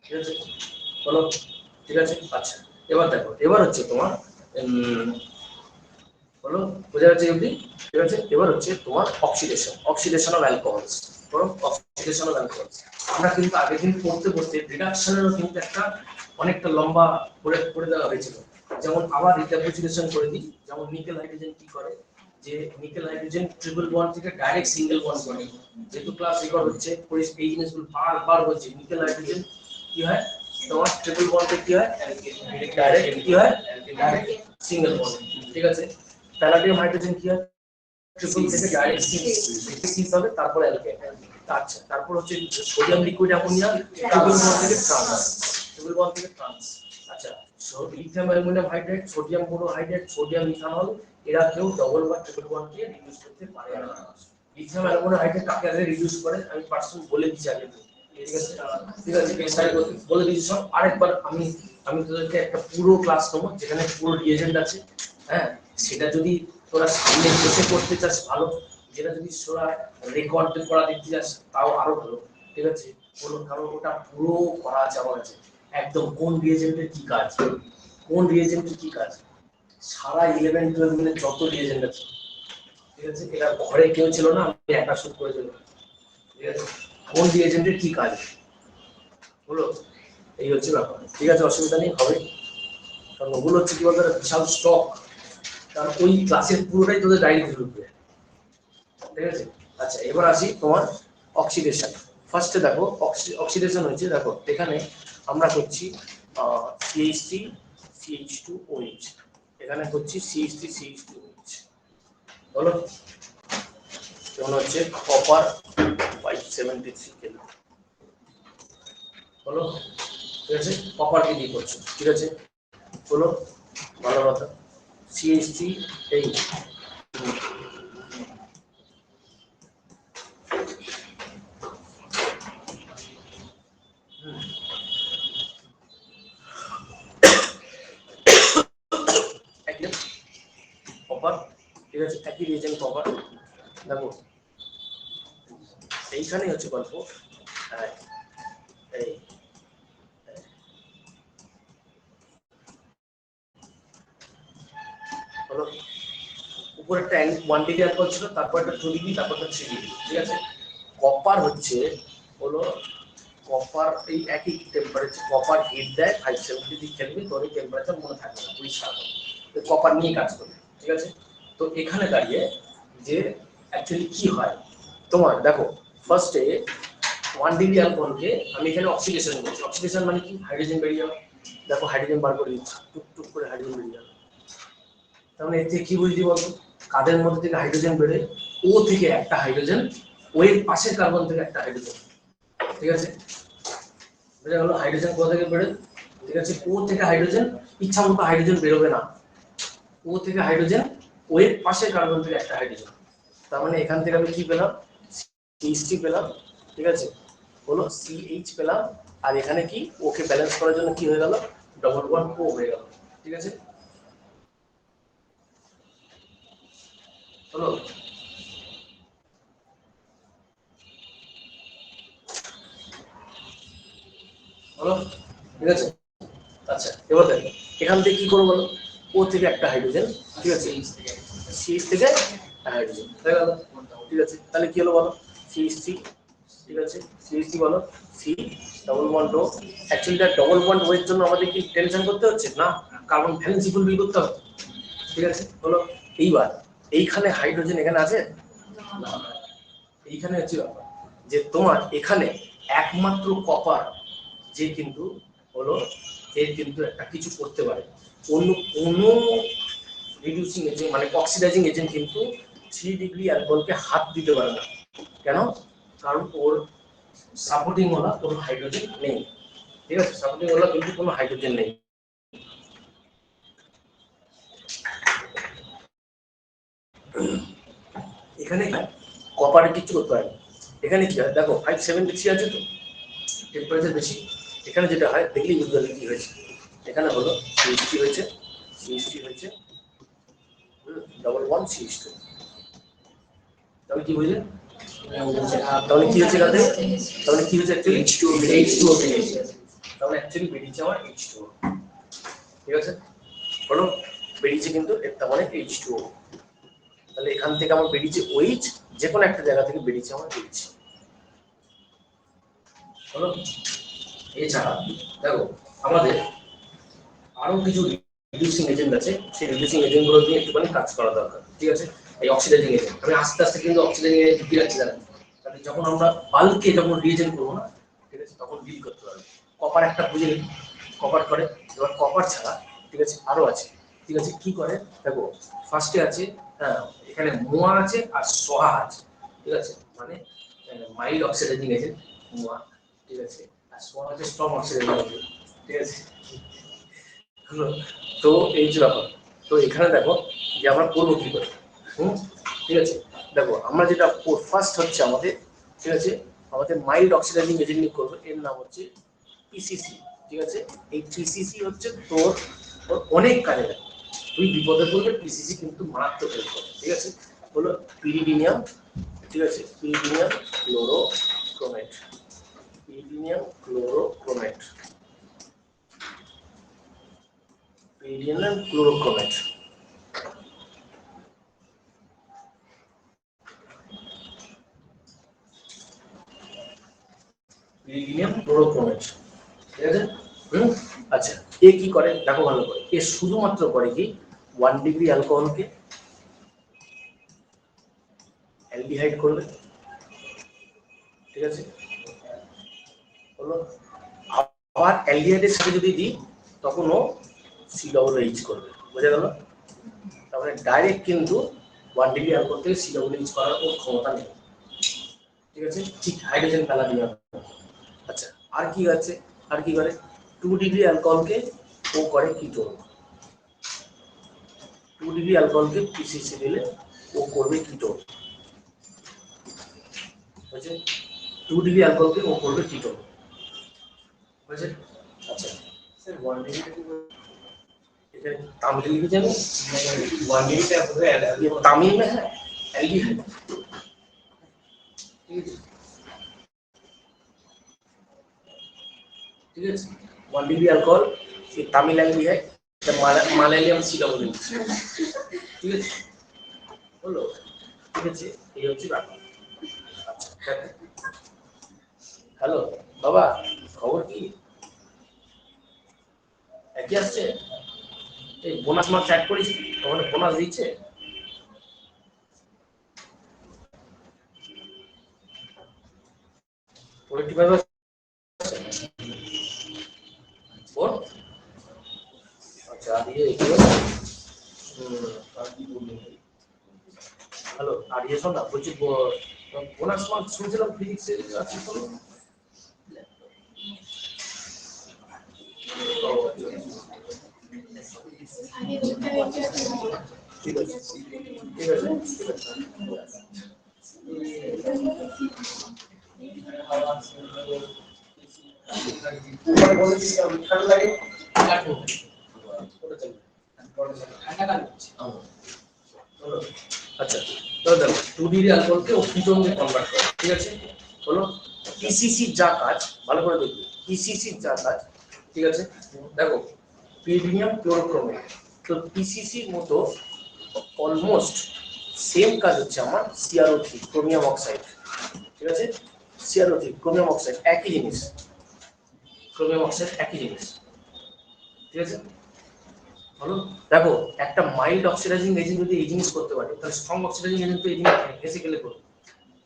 ঠিক আছে বলো, ঠিক আছে। আচ্ছা এবার দেখো, এবার হচ্ছে তোমার বলো, বোঝা যাচ্ছে অবধি? ঠিক আছে, এবার হচ্ছে তোমার অক্সিডেশন, অক্সিডেশন অফ অ্যালকোহলস। বলো অক্সিডেশন অফ অ্যালকোহলস, আমরা কিন্তু আগে কিন্তু পড়তে পড়তে রিডাকশনেরও কিন্তু একটা অনেকটা লম্বা করে করে দেওয়া হয়েছিল। যেমন আবার রিক্যাপিচুলেশন করে দিই, যেমন নিকেল হাইড্রোজেন কি করে, যে নিকেল হাইড্রোজেন ট্রিপল বন্ড থেকে ডাইরেক্ট সিঙ্গেল বন্ড করে। যেহেতু ক্লাস রেকর্ড হচ্ছে, এই জিনিসগুলো বারবার বলছি, নিকেল হাইড্রোজেন কি হয় তোমার ট্রিপল বন্ডে কি হয়, ডাইরেক্ট কি হয়, ডাইরেক্ট সিঙ্গেল বন্ড, ঠিক আছে। প্যালাডিয়াম হাইড্রোজেন কি হয়, ট্রিপল থেকে ডাইরেক্ট সিঙ্গেল হবে, তারপর অ্যালকেন। আচ্ছা তারপর হচ্ছে sodium liquid ammonia triple bond থেকে ট্রান্স, ট্রিপল বন্ড থেকে ট্রান্স। আচ্ছা lithium aluminium hydrate, sodium borohydrate, sodium ethanol, এরা কেউ ডবল বা ট্রিপল বন্ডকে রিডিউস করতে পারে না। লিথিয়াম অ্যালুমিনিয়াম হাইড্রেট কাকে আগে রিডিউস করে আমি পার্সন বলে দিচ্ছি আগে, ঠিক আছে, ঠিক আছে, স্যার বলে দিচ্ছি সব। আরেকবার আমি আমি তোদেরকে একটা পুরো ক্লাস নেবো যেখানে পুরো রিয়েজেন্ট আছে, হ্যাঁ, সেটা যদি তোরা সামনে বসে করতে চাস ভালো, যেটা যদি তোরা রেকর্ড করা দেখতে চাস তাও আরো ভালো, ঠিক আছে। কোনো কারণ ওটা পুরো করা আছে আমার কাছে একদম, কোন রিয়েজেন্টের কি কাজ, কোন রিয়েজেন্টের কি কাজ, সারা 11-12 মিনিট যত রিয়েজেন্ট আছে, ঠিক আছে, এটা ঘরে কেউ ছিল না, আমি একা শুট করে দিলাম, ঠিক আছে, কোন রিয়েজেন্টের কি কাজ হলো, এই হচ্ছে ব্যাপার, ঠিক আছে, অসুবিধা নেই, হবে। কারণ ওগুলো হচ্ছে কি বলতো, বিশাল স্টক, কারণ ওই ক্লাসের পুরোটাই তোদের ডাইরেক্ট ঢুকবে, ঠিক আছে। আচ্ছা এবার আসি তোমার অক্সিডেশন। ফার্স্টে দেখো অক্সিডেশন হচ্ছে, দেখো এখানে আমরা করছি CH3 CH2OH, এখানে করছি CH3 CH2OH, বলো যেমন হচ্ছে কপার 573 কেজি, বলো, ঠিক আছে, কপার কে দিয়ে করছো, ঠিক আছে, বলো ভালো কথা, CH3 এই কপার, ঠিক আছে, একই রিয়েজেন্ট কপার। দেখো এইখানেই হচ্ছে গল্প, হ্যাঁ, এই হলো উপরে একটা 1 ডিগ্রি অ্যালকোহল ছিল, তারপর একটা 2 ডিগ্রি, তারপর একটা 3 ডিগ্রি, ঠিক আছে। কপার হচ্ছে হলো, কপার এই একই টেম্পারেচার, কপার হিট দেয় 570 কেলভিন, তোর এই টেম্পারেচার মনে থাকবে না, পরিষ্কার হবে, তো কপার নিয়ে কাজ করবে, ঠিক আছে। তো এখানে দাঁড়িয়ে যে অ্যাকচুয়ালি কি হয় তোমার, দেখো ফার্স্টে 1 ডিগ্রি অ্যালকোহলকে আমি এখানে অক্সিডেশন করছি, অক্সিডেশন মানে কি, হাইড্রোজেন বেরিয়ে যাবে, দেখো হাইড্রোজেন বার করে দিচ্ছি, টুক করে হাইড্রোজেন বেরিয়ে যাবে। তাহলে এতে কি বুঝলি বলতো, কাদের মধ্যে থেকে হাইড্রোজেন বেরোয়, ও থেকে একটা হাইড্রোজেন, ও এর পাশের কার্বন থেকে একটা হাইড্রোজেন, ঠিক আছে, বুঝা গেল হাইড্রোজেন কোথা থেকে বেরোয়, ঠিক আছে, ও থেকে হাইড্রোজেন, ইচ্ছা মতো হাইড্রোজেন বেরোবে না, ও থেকে হাইড্রোজেন, ও এর পাশের কার্বন থেকে একটা হাইড্রোজেন, তার মানে এখান থেকে আমি কি পেলাম, CH3 পেলাম, ঠিক আছে, হলো CH পেলাম, আর এখানে কি ওকে ব্যালেন্স করার জন্য কি হয়ে গেল, ডবল বন্ড ও হয়ে গেল, ঠিক আছে, হলো, হলো, ঠিক আছে। আচ্ছা এবার দেখো এখান থেকে কি করবো বলো, ও থেকে একটা হাইড্রোজেন, ঠিক আছে, CH থেকে একটা হাইড্রোজেন হয়ে গেল, ঠিক আছে, তাহলে কি হলো বলো, CH3, ঠিক আছে, CH3 বলো, সি ডবল বন্ড ও, অ্যাকচুয়ালি তার ডবল বন্ড ওয়ের জন্য আমাদের কি টেনশন করতে হচ্ছে না, কার্বন ভ্যালেন্সি ফুলফিল করতে হবে, ঠিক আছে, হলো। এইবার এইখানে হাইড্রোজেন এখানে আছে না, এইখানে হচ্ছে ব্যাপার যে তোমার এখানে একমাত্র কপার যে কিন্তু হলো, এর কিন্তু একটা কিছু করতে পারে, অন্য কোনো রিডিউসিং এজেন্ট মানে অক্সিডাইজিং এজেন্ট কিন্তু 3 ডিগ্রি অ্যালকোহলকে হাত দিতে পারে না, কেন, কারণ ওর সাপোর্টিং ওলা কোনো হাইড্রোজেন নেই, ঠিক আছে, সাপোর্টিং ওলা কিন্তু কোনো হাইড্রোজেন নেই, এখানে কপারে কিছু করতে পারে, এখানে কি হয় দেখো 573 আছে তো, টেম্পারেচার বেশি। এখানে যেটা হয় দেখলেই বুঝতে পারবে কি হয়েছে। এখানে হলো সিএসটি হয়েছে, সিএসটি হয়েছে 11 CH2। তাহলে কি বুঝলে? তাহলে কি হচ্ছে এখান থেকে? তাহলে কি হচ্ছে অ্যাকচুয়ালি H2O বেরিয়েছে। তাহলে অ্যাকচুয়ালি বেরিয়েছে আমার H2O। ঠিক আছে, হলো বেরিয়েছে কিন্তু একটা মানে H2O। তাহলে এখান থেকে আমার বেরিয়েছে OH, যে কোনো একটা জায়গা থেকে বেরিয়েছে আমার H। হলো এছাড়া দেখো আমাদের আরো কিছু রিডিউসিং এজেন্ট আছে, সেই রিডিউসিং এজেন্ট গুলো দিয়ে একটুখানি কাজ করা দরকার। ঠিক আছে, এই অক্সিডাইজিং এজেন্ট আমি আস্তে আস্তে কিন্তু অক্সিডাইজিং এজেন্ট ঢুকিয়ে রাখছি জানেন, তাহলে যখন আমরা বাল্কে যখন রিএজেন্ট করবো না, ঠিক আছে, তখন ডিল করতে পারবে। কপার একটা বুঝে নিন, কপার করে। এবার কপার ছাড়া ঠিক আছে আরো আছে। ঠিক আছে, কি করে দেখো, ফার্স্টে আছে হ্যাঁ এখানে মোয়া আছে আর সোহা আছে। ঠিক আছে, মানে মাইল্ড অক্সিডাইজিং এজেন্ট মোয়া, ঠিক আছে, আর সোহা হচ্ছে স্ট্রং অক্সিডাইজিং এজেন্ট। ঠিক আছে, তো এই যে ব্যাপার। তো এখানে দেখো যে আমরা করবো কি করে। ঠিক আছে, দেখো আমরা যেটা ফার্স্ট হচ্ছে আমাদের, ঠিক আছে, আমাদের মাইল্ড অক্সিডাইজিং এজেন্ট নিয়ে করবো, এর নাম হচ্ছে পিসিসি। ঠিক আছে, এই পিসিসি হচ্ছে তোর অনেক কাজে লাগে। তুই বিপদে পড়লে পিসিসি কিন্তু মারাত্মক হেল্প করে। ঠিক আছে, হলো পিরিডিনিয়াম, ঠিক আছে, পিরিডিনিয়াম ক্লোরোক্রোমেট, পিরিডিনিয়াম ক্লোরোক্রোমেট, পিরিডিনিয়াম ক্লোরোক্রোমেট। পিরিডিনিয়াম ক্লোরোক্রোমেট। ঠিক আছে, আচ্ছা, এ কি করে দেখো ভালো করে, এ শুধুমাত্র করে কি 1 ডিগ্রি অ্যালকোহলকে অ্যালডিহাইড করবে। ঠিক আছে, হলো আবার অ্যালডিহাইডের সাথে যদি দিই তখন ও COOH করবে। বোঝা গেল? তারপরে ডাইরেক্ট কিন্তু 1 ডিগ্রি অ্যালকোহল থেকে COOH করার ওর ক্ষমতা নেই। ঠিক আছে, ঠিক হাইড্রোজেন প্যালাডিয়াম। আচ্ছা, আর কি আছে, আর কি করে 2 ডিগ্রি অ্যালকোহলকে ও করে কিটোন। 2 ডিগ্রি অ্যালকোহলকে পিসিসি দিলে ও করবে কিটোন। বুঝছে, 2 ডিগ্রি অ্যালকোহলকে ও করবে কিটোন। বুঝছে, আচ্ছা স্যার 1 ডিগ্রি এটা তামিল লিখে যাবে, 1 ডিগ্রিটা বোধহয় ये तमिल में है एल्डिहाइड। ठीक है, 1 डिग्री अल्कोहल, ये तमिल एल्डिहाइड, মালায়ালিয়াম COOH। ঠিক আছে, হলো, ঠিক আছে, এই হচ্ছে ব্যাপার। আচ্ছা, হ্যালো বাবা, খবর কি? একই আসছে? এই বোনাস মার্ক অ্যাড করিস, তোমাদের বোনাস দিচ্ছে? পোল্ট্রি ফাইবার ওর আচ্ছা আর ইয়ে হ্যালো, আর ইয়ে শোন না, বলছি বোনাস মার্ক শুনছিলাম ফিজিক্সে আছে কোনো? ঠিক আছে, ঠিক আছে, ঠিক আছে। তোমার বলেছি আমি ঠান্ডা লাগে ওটা চলবে। ঠান্ডা কাল হচ্ছে। হলো, আচ্ছা, তো দেখো 2 ডিগ্রি অ্যালকোহলকে ও কিটোনে কনভার্ট করে। ঠিক আছে, হলো পিসিসি যা কাজ ভালো করে দেখবে, পিসিসি যা কাজ। ঠিক আছে, দেখো পিরিডিনিয়াম ক্লোরোক্রোমেট, তো পিসিসির মতো অলমোস্ট সেম কাজ হচ্ছে আমার CrO3 ক্রোমিয়াম অক্সাইড। ঠিক আছে, CrO3 ক্রোমিয়াম অক্সাইড একই জিনিস, ক্রোমিয়াম অক্সাইড একই জিনিস। ঠিক আছে, হলো দেখো একটা মাইল্ড অক্সিডাইজিং এজেন্ট যদি এই জিনিস করতে পারে, তাহলে স্ট্রং অক্সিডাইজিং এজেন্ট তো এই জিনিস বেসিক্যালি করবে।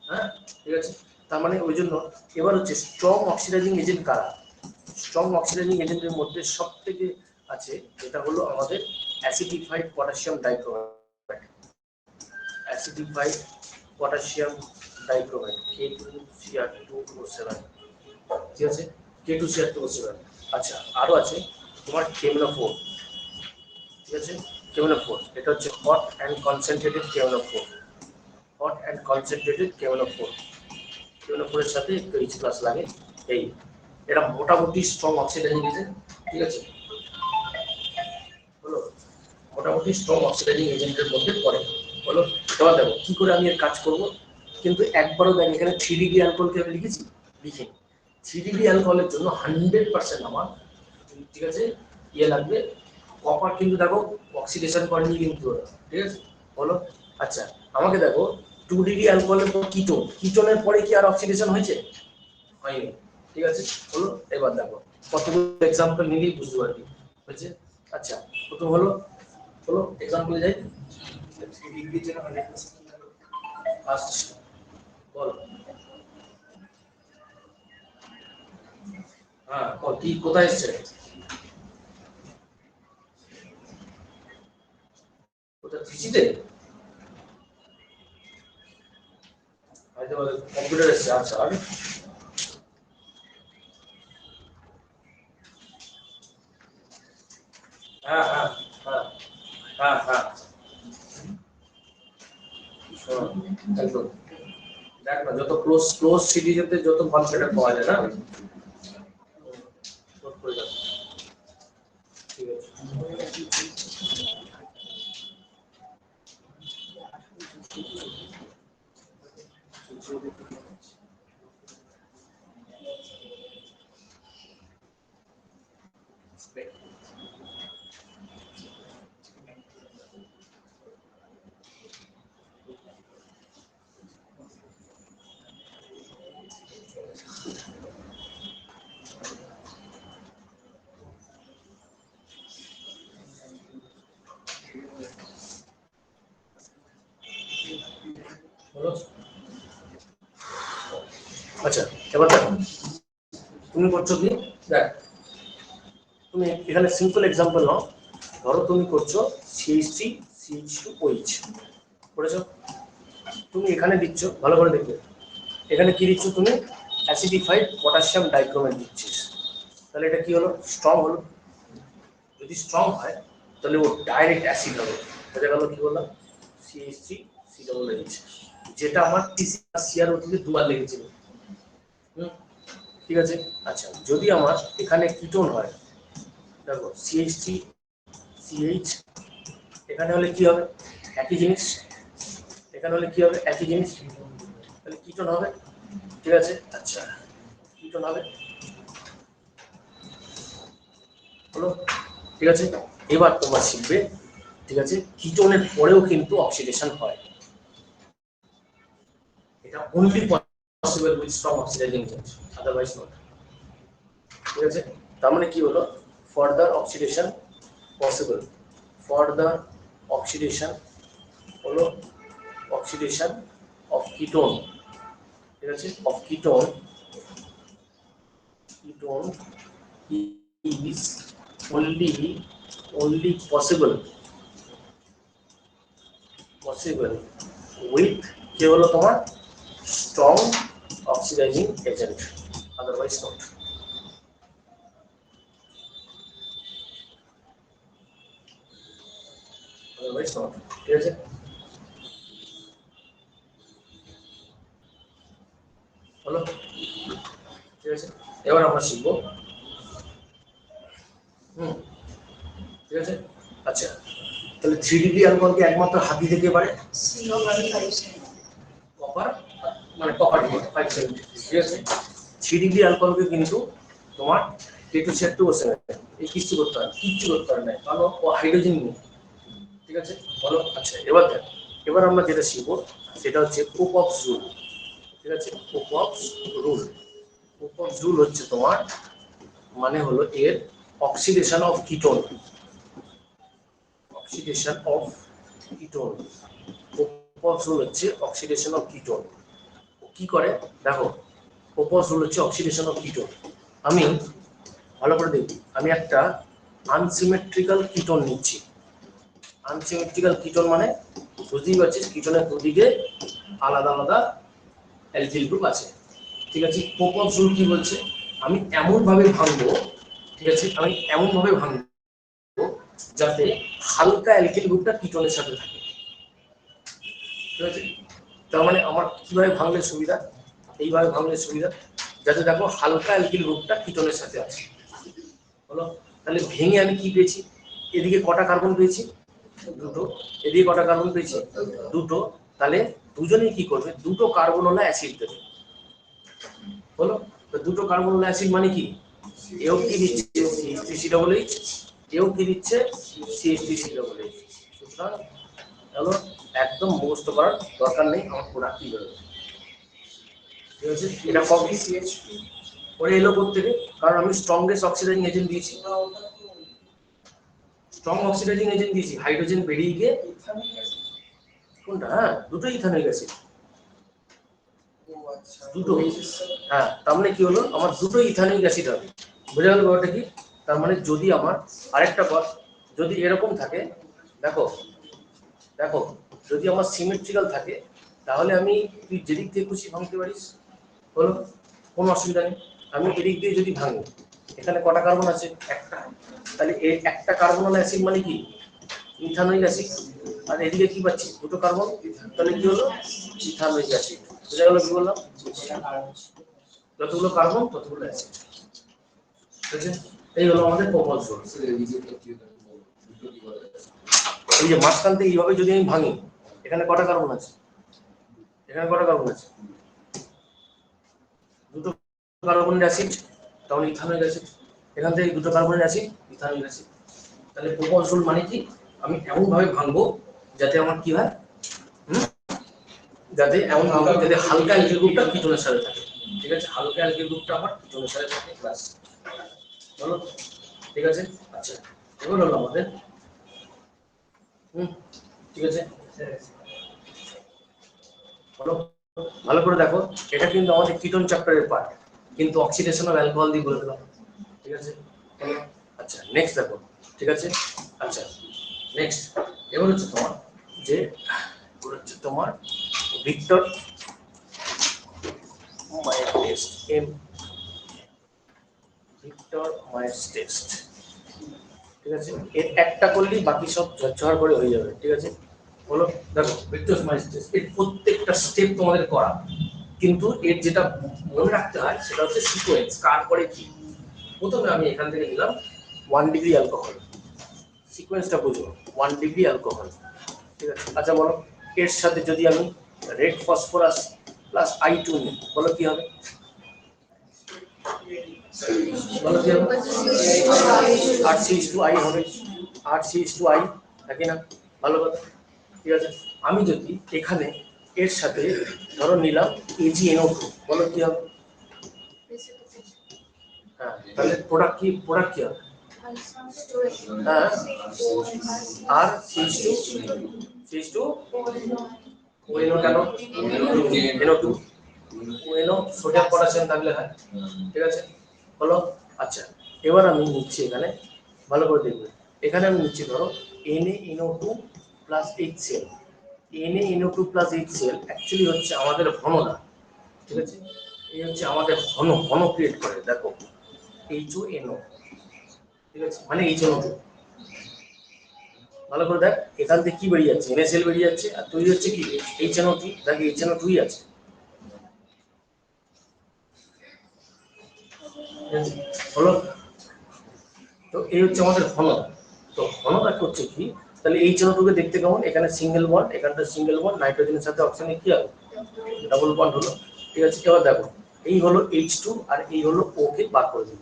হ্যাঁ, ঠিক আছে, তার মানে ওই জন্য এবার হচ্ছে স্ট্রং অক্সিডাইজিং এজেন্ট কারা। স্ট্রং অক্সিডাইজিং এজেন্টের মধ্যে সব থেকে আছে, এটা হলো আমাদের acidified potassium dichromate, acidified potassium dichromate K2Cr2O7। ঠিক আছে, K2Cr2O7। আচ্ছা, আরো আছে তোমার কেমনোফোর। ঠিক আছে, কেমনোফোর এটা হচ্ছে হট অ্যান্ড কনসেন্ট্রেটেড কেমনোফোর, হট অ্যান্ড কনসেন্ট্রেটেড কেমনোফোর। CONO4 এর সাথে একটু H+ লাগে, এই এটা মোটামুটি স্ট্রং অক্সিডাইজিং এজেন্ট, ঠিক আছে, হলো মোটামুটি স্ট্রং অক্সিডাইজিং এজেন্টের মধ্যে পড়ে, হলো। এবার দেখো কি করে আমি এর কাজ করব, কিন্তু একবারও দেখ এখানে 3 ডিগ্রি অ্যালকোহলকে আমি লিখেছি, লিখে 3 ডিগ্রি অ্যালকোহলের জন্য 100% আমার, ঠিক আছে, ইয়ে লাগবে কপার, কিন্তু দেখো অক্সিডেশন করেনি কিন্তু ওরা, ঠিক আছে, বলো। আচ্ছা আমাকে দেখো 2 ডিগ্রি অ্যালকোহলের পর কিটোন, কিটোনের পরে কি আর অক্সিডেশন হয়েছে? হয়নি, ঠিক আছে, হলো। এবার দেখো কতগুলো এক্সাম্পল নিলেই বুঝতে পারবি হয়েছে। আচ্ছা প্রথম হলো এক্সাম্পল যাই, 3 ডিগ্রির জন্য 100% ফার্স্ট বল, হ্যাঁ বল কি কোথায় এসছে, কোথায় থ্রিসিতে, হয়তো কম্পিউটার এসছে, আচ্ছা আর হ্যাঁ হ্যাঁ হ্যাঁ হ্যাঁ হ্যাঁ শোনো, একদম দেখ না, যত ক্লোজ সিরিজেতে যত কনসেপ্ট পাওয়া যায় না, নোট করে যাও, ঠিক আছে। বলো। আচ্ছা এবার দেখো তুমি করছো কি, দেখ তুমি এখানে সিম্পল এক্সাম্পল নাও, ধরো তুমি করছো CH3CH2OH করেছো, তুমি এখানে দিচ্ছ, ভালো করে দেখবে এখানে কি দিচ্ছ তুমি, অ্যাসিডিফাইড পটাশিয়াম ডাইক্রোমেট দিচ্ছিস, তাহলে এটা কি হলো, স্ট্রং হলো। যদি স্ট্রং হয় তাহলে ও ডাইরেক্ট অ্যাসিড হবে, বোঝা গেল কি বললাম, CH3COOH, যেটা আমার TCR দুবার লেগেছিল, ঠিক আছে। আচ্ছা যদি আমার এখানে কিটোন হয়, দেখো CH3CH, এখানে হলে কি হবে, একই জিনিস, এখানে হলে কি হবে, একই জিনিস, তাহলে কিটোন হবে, ঠিক আছে। আচ্ছা কিটোন হবে, হলো, ঠিক আছে। এবার তোমরা শিখবে, ঠিক আছে, কিটোনের পরেও কিন্তু অক্সিডেশন হয়, এটা only possible with strong oxidising agent, otherwise not, ঠিক আছে। তার মানে কি হলো, further oxidation possible, further oxidation হলো অক্সিডেশন অফ কিটোন, ঠিক আছে, of ketone, ketone is only possible with কি হলো তোমার strong oxidising agent, otherwise not, otherwise not, ঠিক আছে। হলো, ঠিক আছে। এবার আমরা শিখবো, ঠিক আছে। আচ্ছা তাহলে 3 ডিগ্রি অ্যালকোহলকে একমাত্র হাতি থেকে পারে, কপার, মানে কপার 570, ঠিক আছে। 3 ডিগ্রি অ্যালকোহলকে কিন্তু তোমার পেটো সেটটা বসে নেয়, এই কিচ্ছু করতে হয়, কিচ্ছু করতে হয় না, কারণ ও হাইড্রোজেন নেই, ঠিক আছে, বলো। আচ্ছা এবার দেখ, এবার আমরা যেটা শিখবো সেটা হচ্ছে পোপঅফস রুল, ঠিক আছে, পোপঅফস রুল, পোপঅফস রুল হচ্ছে তোমার মানে হলো এর oxidation of ketone, oxidation of ketone, Popoff's rule হচ্ছে অক্সিডেশন অফ কিটোন। কি করে দেখো, পোপঅফস রুল হচ্ছে অক্সিডেশন অফ কিটোন, আমি ভালো করে দেখি, আমি একটা আনসিমেট্রিক্যাল কিটোন নিচ্ছি, আনসিমেট্রিক্যাল কিটোন মানে বুঝতেই পারছিস, কিটোনের দুদিকে আলাদা আলাদা অ্যালকিল গ্রুপ আছে, ঠিক আছে। পোপঅফস রুল কি বলছে, আমি এমন ভাবে ভাঙবো, ঠিক আছে, আমি এমন ভাবে ভাঙবো যাতে হালকা অ্যালকিল গ্রুপটা কিটোনের সাথে থাকে, ঠিক আছে। তার মানে আমার কিভাবে ভাঙলে সুবিধা, এইভাবে ভাঙলে সুবিধা, যাতে দেখো হালকা অ্যালকিল গ্রুপটা কিটোনের সাথে আছে। হলো, তাহলে ভেঙে আমি কি পেয়েছি, এদিকে কটা কার্বন পেয়েছি, দুটো, এদিকে কটা কার্বন পেয়েছি, দুটো। তাহলে দুজনেই কি করবে, দুটো কার্বন হলো অ্যাসিড দেবে। হলো, তো দুটো কার্বন হলো অ্যাসিড মানে কি, এও কি দিচ্ছে CH3COOH, এও কি দিচ্ছে CH3COOH। সুতরাং হলো একদম মুখস্থ করার দরকার নেই, আমার প্রোডাক্ট কি বেরোবে। ঠিক আছে, এটা কপি ওরে এলো থেকে, কারণ আমি স্ট্রংগেস্ট অক্সিডাইজিং এজেন্ট দিয়েছি, স্ট্রং অক্সিডাইজিং এজেন্ট দিয়েছি, হাইড্রোজেন বেরিয়ে গিয়ে কোনটা, হ্যাঁ দুটোই ইথানিক অ্যাসিড, দুটো। হ্যাঁ, তার মানে কি হলো, আমার দুটো ইথানিক অ্যাসিড হবে। বোঝা গেল ব্যাপারটা কি? তার মানে যদি আমার আরেকটা পথ যদি এরকম থাকে, দেখো দেখো যদি আমার সিমেট্রিক্যাল থাকে, তাহলে আমি তুই যেদিক থেকে খুশি ভাঙতে পারিস, হলো কোনো অসুবিধা নেই। আমি এদিক দিয়ে যদি ভাঙি, এখানে কটা কার্বন আছে, একটা, তাহলে এই একটা কার্বন অ্যাসিড মানে কি, ইথানোইক অ্যাসিড। আর এদিকে কি পাচ্ছি, দুটো কার্বন, তাহলে কি হলো, ইথানোইক অ্যাসিড। বুঝা গেল কি বললাম, যতগুলো কার্বন ততগুলো অ্যাসিড। ঠিক আছে, এই হলো আমাদের প্রপল সোর্স। এই যে মাঝখান থেকে এইভাবে যদি আমি ভাঙি, এখানে কটা কার্বন আছে, এখানে কটা কার্বন আছে, দুটো কার্বনের অ্যাসিড, তাহলে ইথানোইক অ্যাসিড। এখান থেকে দুটো কার্বনের অ্যাসিড, ইথানোইক অ্যাসিড। তাহলে প্রপল সোল মানে কি, আমি এমন ভাবে ভাঙবো যাতে আমার কি হয়, যাতে এমন ভাঙবো যাতে হালকা অ্যালকিল গ্রুপটা কিটোনের সাথে থাকে। ঠিক আছে, হালকা অ্যালকিল গ্রুপটা আমার কিটোনের সাথে থাকে, ক্লাস বলো। ঠিক আছে, আচ্ছা এবার হলো আমাদের ঠিক আছে, বলো ভালো করে দেখো, এটা কিন্তু আমাদের কিটোন চ্যাপ্টারের পার্ট, কিন্তু অক্সিডেশন অফ অ্যালকোহল দিয়ে বলে দিলাম। ঠিক আছে, আচ্ছা নেক্সট দেখো। ঠিক আছে, আচ্ছা নেক্সট এবার হচ্ছে তোমার যে হচ্ছে তোমার ভিক্টর মায়ের টেস্ট, ভিক্টর মায়ের টেস্ট। ঠিক আছে, এর একটা করলেই বাকি সব ঝরঝর করে হয়ে যাবে। ঠিক আছে, বলো দেখো ভিক্টর মায়ের টেস্ট, এর প্রত্যেকটা স্টেপ তোমাদের করা, কিন্তু এর যেটা মনে রাখতে হয় সেটা হচ্ছে সিকোয়েন্স, কার পরে কি। প্রথমে আমি এখান থেকে নিলাম 1 ডিগ্রি অ্যালকোহল, সিকোয়েন্সটা বুঝো, 1 ডিগ্রি অ্যালকোহল। ঠিক আছে, আচ্ছা বলো এর সাথে যদি আমি রেড ফসফরাস প্লাস I2 নিই, বলো কি হবে, বলো কি হবে, R3:I হবে, R3:I থাকে না, ভালো কথা। ঠিক আছে, আমি যদি এখানে এর সাথে ধরো নিলাম AgNO2, বলো কি হবে, হ্যাঁ তাহলে প্রোডাক্ট কি, প্রোডাক্ট কি হবে, হ্যাঁ R3:2 ONO কেন, NO2, ONO সোডিয়াম পটাশিয়াম থাকলে হয়। ঠিক আছে, হলো, আচ্ছা এবার আমি নিচ্ছি এখানে, ভালো করে দেখবে, এখানে আমি নিচ্ছি ধরো NaNO2 plus HCl, NaNO2 plus HCl actually হচ্ছে আমাদের ঘননা। ঠিক আছে, এই হচ্ছে আমাদের ঘন ক্রিয়েট করে, দেখো HONO। ঠিক আছে, মানে HNO2, ভালো করে দেখ, এখান থেকে কি বেরিয়ে যাচ্ছে, NaCl বেরিয়ে যাচ্ছে, আর তৈরি হচ্ছে কি HNO3, দেখো HNO2ই আছে। হলো, তো এই হচ্ছে আমাদের ঘনতা। তো ঘনতা হচ্ছে কি, তাহলে HNO2 কে দেখতে কেমন, এখানে সিঙ্গেল বন্ড, এখানটা সিঙ্গেল বন্ড, নাইট্রোজেনের সাথে অক্সিজেনের কি হবে, ডাবল বন্ড হলো। ঠিক আছে, এবার দেখো এই হলো H2 আর এই হলো O কে বার করে দিল,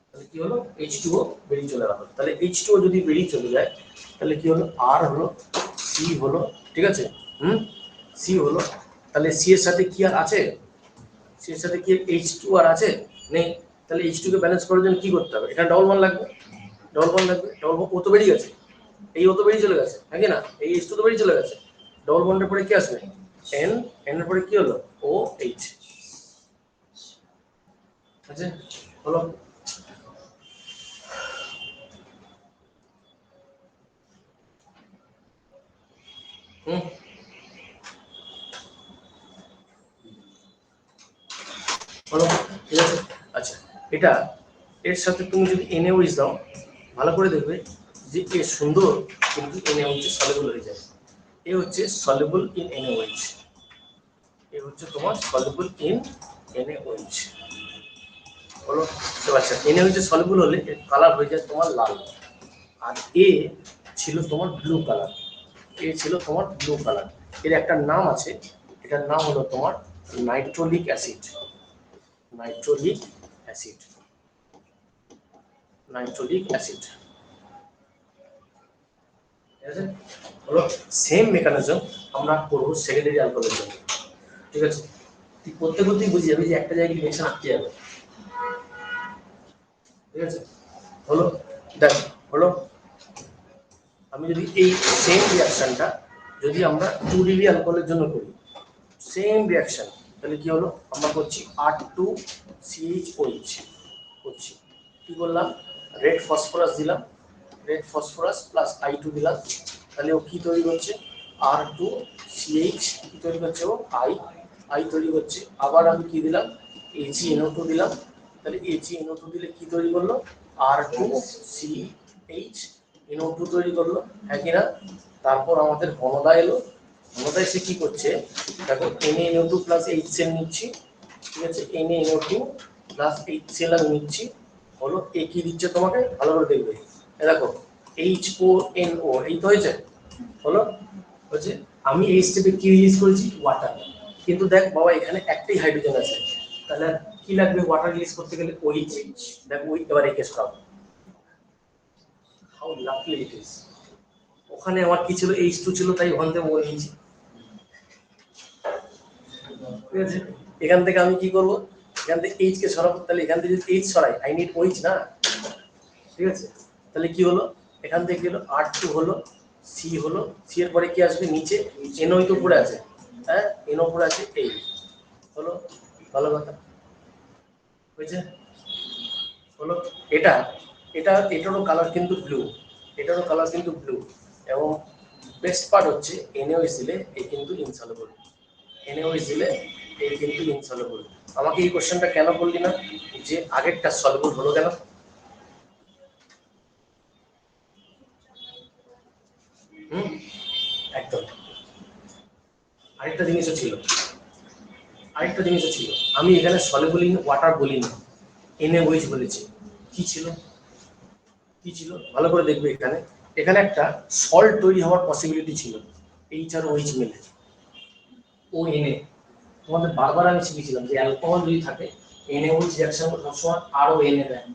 তাহলে কি হলো H2O বেরিয়ে চলে গেল। তাহলে H2O যদি বেরিয়ে চলে যায়, তাহলে কি হলো, R হলো, C হলো, ঠিক আছে, C হলো, তাহলে C এর সাথে কি আর আছে, C এর সাথে কি H2 আর আছে, নেই। তাহলে H2 কে ব্যালেন্স করার জন্য কি করতে হবে, এটা ডবল বন্ড লাগবে, ডবল বন্ড লাগবে, ডবল বন্ড, ও তো বেরিয়ে গেছে, এই ও তো বেরিয়ে চলে গেছে, নাকি না, এই H2 তো বেরিয়ে চলে গেছে, ডবল বন্ডের পরে কি আসবে, N, N এর পরে কি হলো OH। আচ্ছা হলো, হলো, ঠিক আছে, আচ্ছা এটা এর সাথে তুমি যদি NaOH দাও, ভালো করে দেখবে যে এ সুন্দর, কিন্তু NaOH সলিউবল হয়ে যায়, এ হচ্ছে সলিউবল ইন NaOH। এ হচ্ছে তোমার সলিউবল ইন NaOH হলো। আচ্ছা NaOH সলিউবল হলে এর কালার হয়ে যায় তোমার লাল, আর এ ছিল তোমার ব্লু কালার, এ ছিল তোমার ব্লু কালার। এর একটা নাম আছে, এটার নাম হলো তোমার নাইট্রোলিক অ্যাসিড, নাইট্রোলিক অ্যাসিড, নাইট্রোলিক অ্যাসিড। ঠিক আছে, হলো সেম মেকানিজম আমরা করবো সেকেন্ডারি অ্যালকোহলের জন্য। ঠিক আছে, তুই করতে করতেই বুঝে যাবি যে একটা জায়গায় রিঅ্যাকশন আটকে যাবে। ঠিক আছে, হলো দেখ, হলো আমি যদি এই সেম রিঅ্যাকশনটা যদি আমরা 2 ডিগ্রি অ্যালকোহলের জন্য করি, সেম রিঅ্যাকশন, তাহলে কি হলো, আমরা করছি R2CHOH করছি, কি করলাম, রেড ফসফরাস দিলাম, রেড ফসফরাস প্লাস I2 দিলাম, তাহলে ও কি তৈরি করছে, R2CH কি তৈরি করছে, ও I তৈরি করছে। আবার আমি কি দিলাম, AgNO2 দিলাম, তাহলে AgNO2 দিলে কি তৈরি করলো, R2CHNO2 তৈরি করলো, হ্যাঁ কিনা। তারপর আমাদের বনদা এলো, বনদা এসে কি করছে, দেখো NaNO2 প্লাস HCl নিচ্ছি, ঠিক আছে, NaNO2 প্লাস HCl আমি নিচ্ছি, হলো এ কি দিচ্ছে তোমাকে, ভালো করে দেখবে, এ দেখো HONO, এই তো হয়েছে, হলো হচ্ছে। আমি এই স্টেপে কি রিলিজ করেছি, ওয়াটার, কিন্তু দেখ বাবা এখানে একটাই হাইড্রোজেন আছে, তাহলে কি লাগবে ওয়াটার রিলিজ করতে গেলে, OH। দেখ ওই এবার একে stop, how lovely it is, ওখানে আমার কি ছিল, H2 ছিল, তাই ওখান থেকে মরে গেছি। ঠিক আছে, এখান থেকে আমি কি করব, এখান থেকে H কে সরাবো, তাহলে এখান থেকে যদি H সরাই, আই নিড OH না। ঠিক আছে, তাহলে কি হলো, এখান থেকে গেল R2 হলো, C হলো, C এর পরে কি আসবে নিচে, NO তো উপরে আছে, হ্যাঁ NO উপরে আছে, এই হলো, ভালো কথা হয়েছে, হলো। এটা এটা এটারও কালার কিন্তু ব্লু, এটারও কালার কিন্তু ব্লু, এবং বেস্ট পার্ট হচ্ছে NaOH দিলে এই কিন্তু ইনসলুবল, NaOH দিলে এই কিন্তু ইনসলুবল। আমাকে এই কোশ্চেনটা কেন বললি না, যে আগেরটা সলুবল হলো কেন, হুম, একদম। আরেকটা জিনিসও ছিল, আরেকটা জিনিসও ছিল, আমি এখানে সলিবল ইন ওয়াটার বলিনি, NaOH বলেছি, কি ছিল, কি ছিল ভালো করে দেখবে, এখানে এখানে একটা সল্ট তৈরি হওয়ার পসিবিলিটি ছিল, H আর OH মিলে, ONA। তোমাদের বারবার আমি শিখেছিলাম যে অ্যালকোহল যদি থাকে, NaOH রিঅ্যাকশন সবসময় আরও Na দেয়,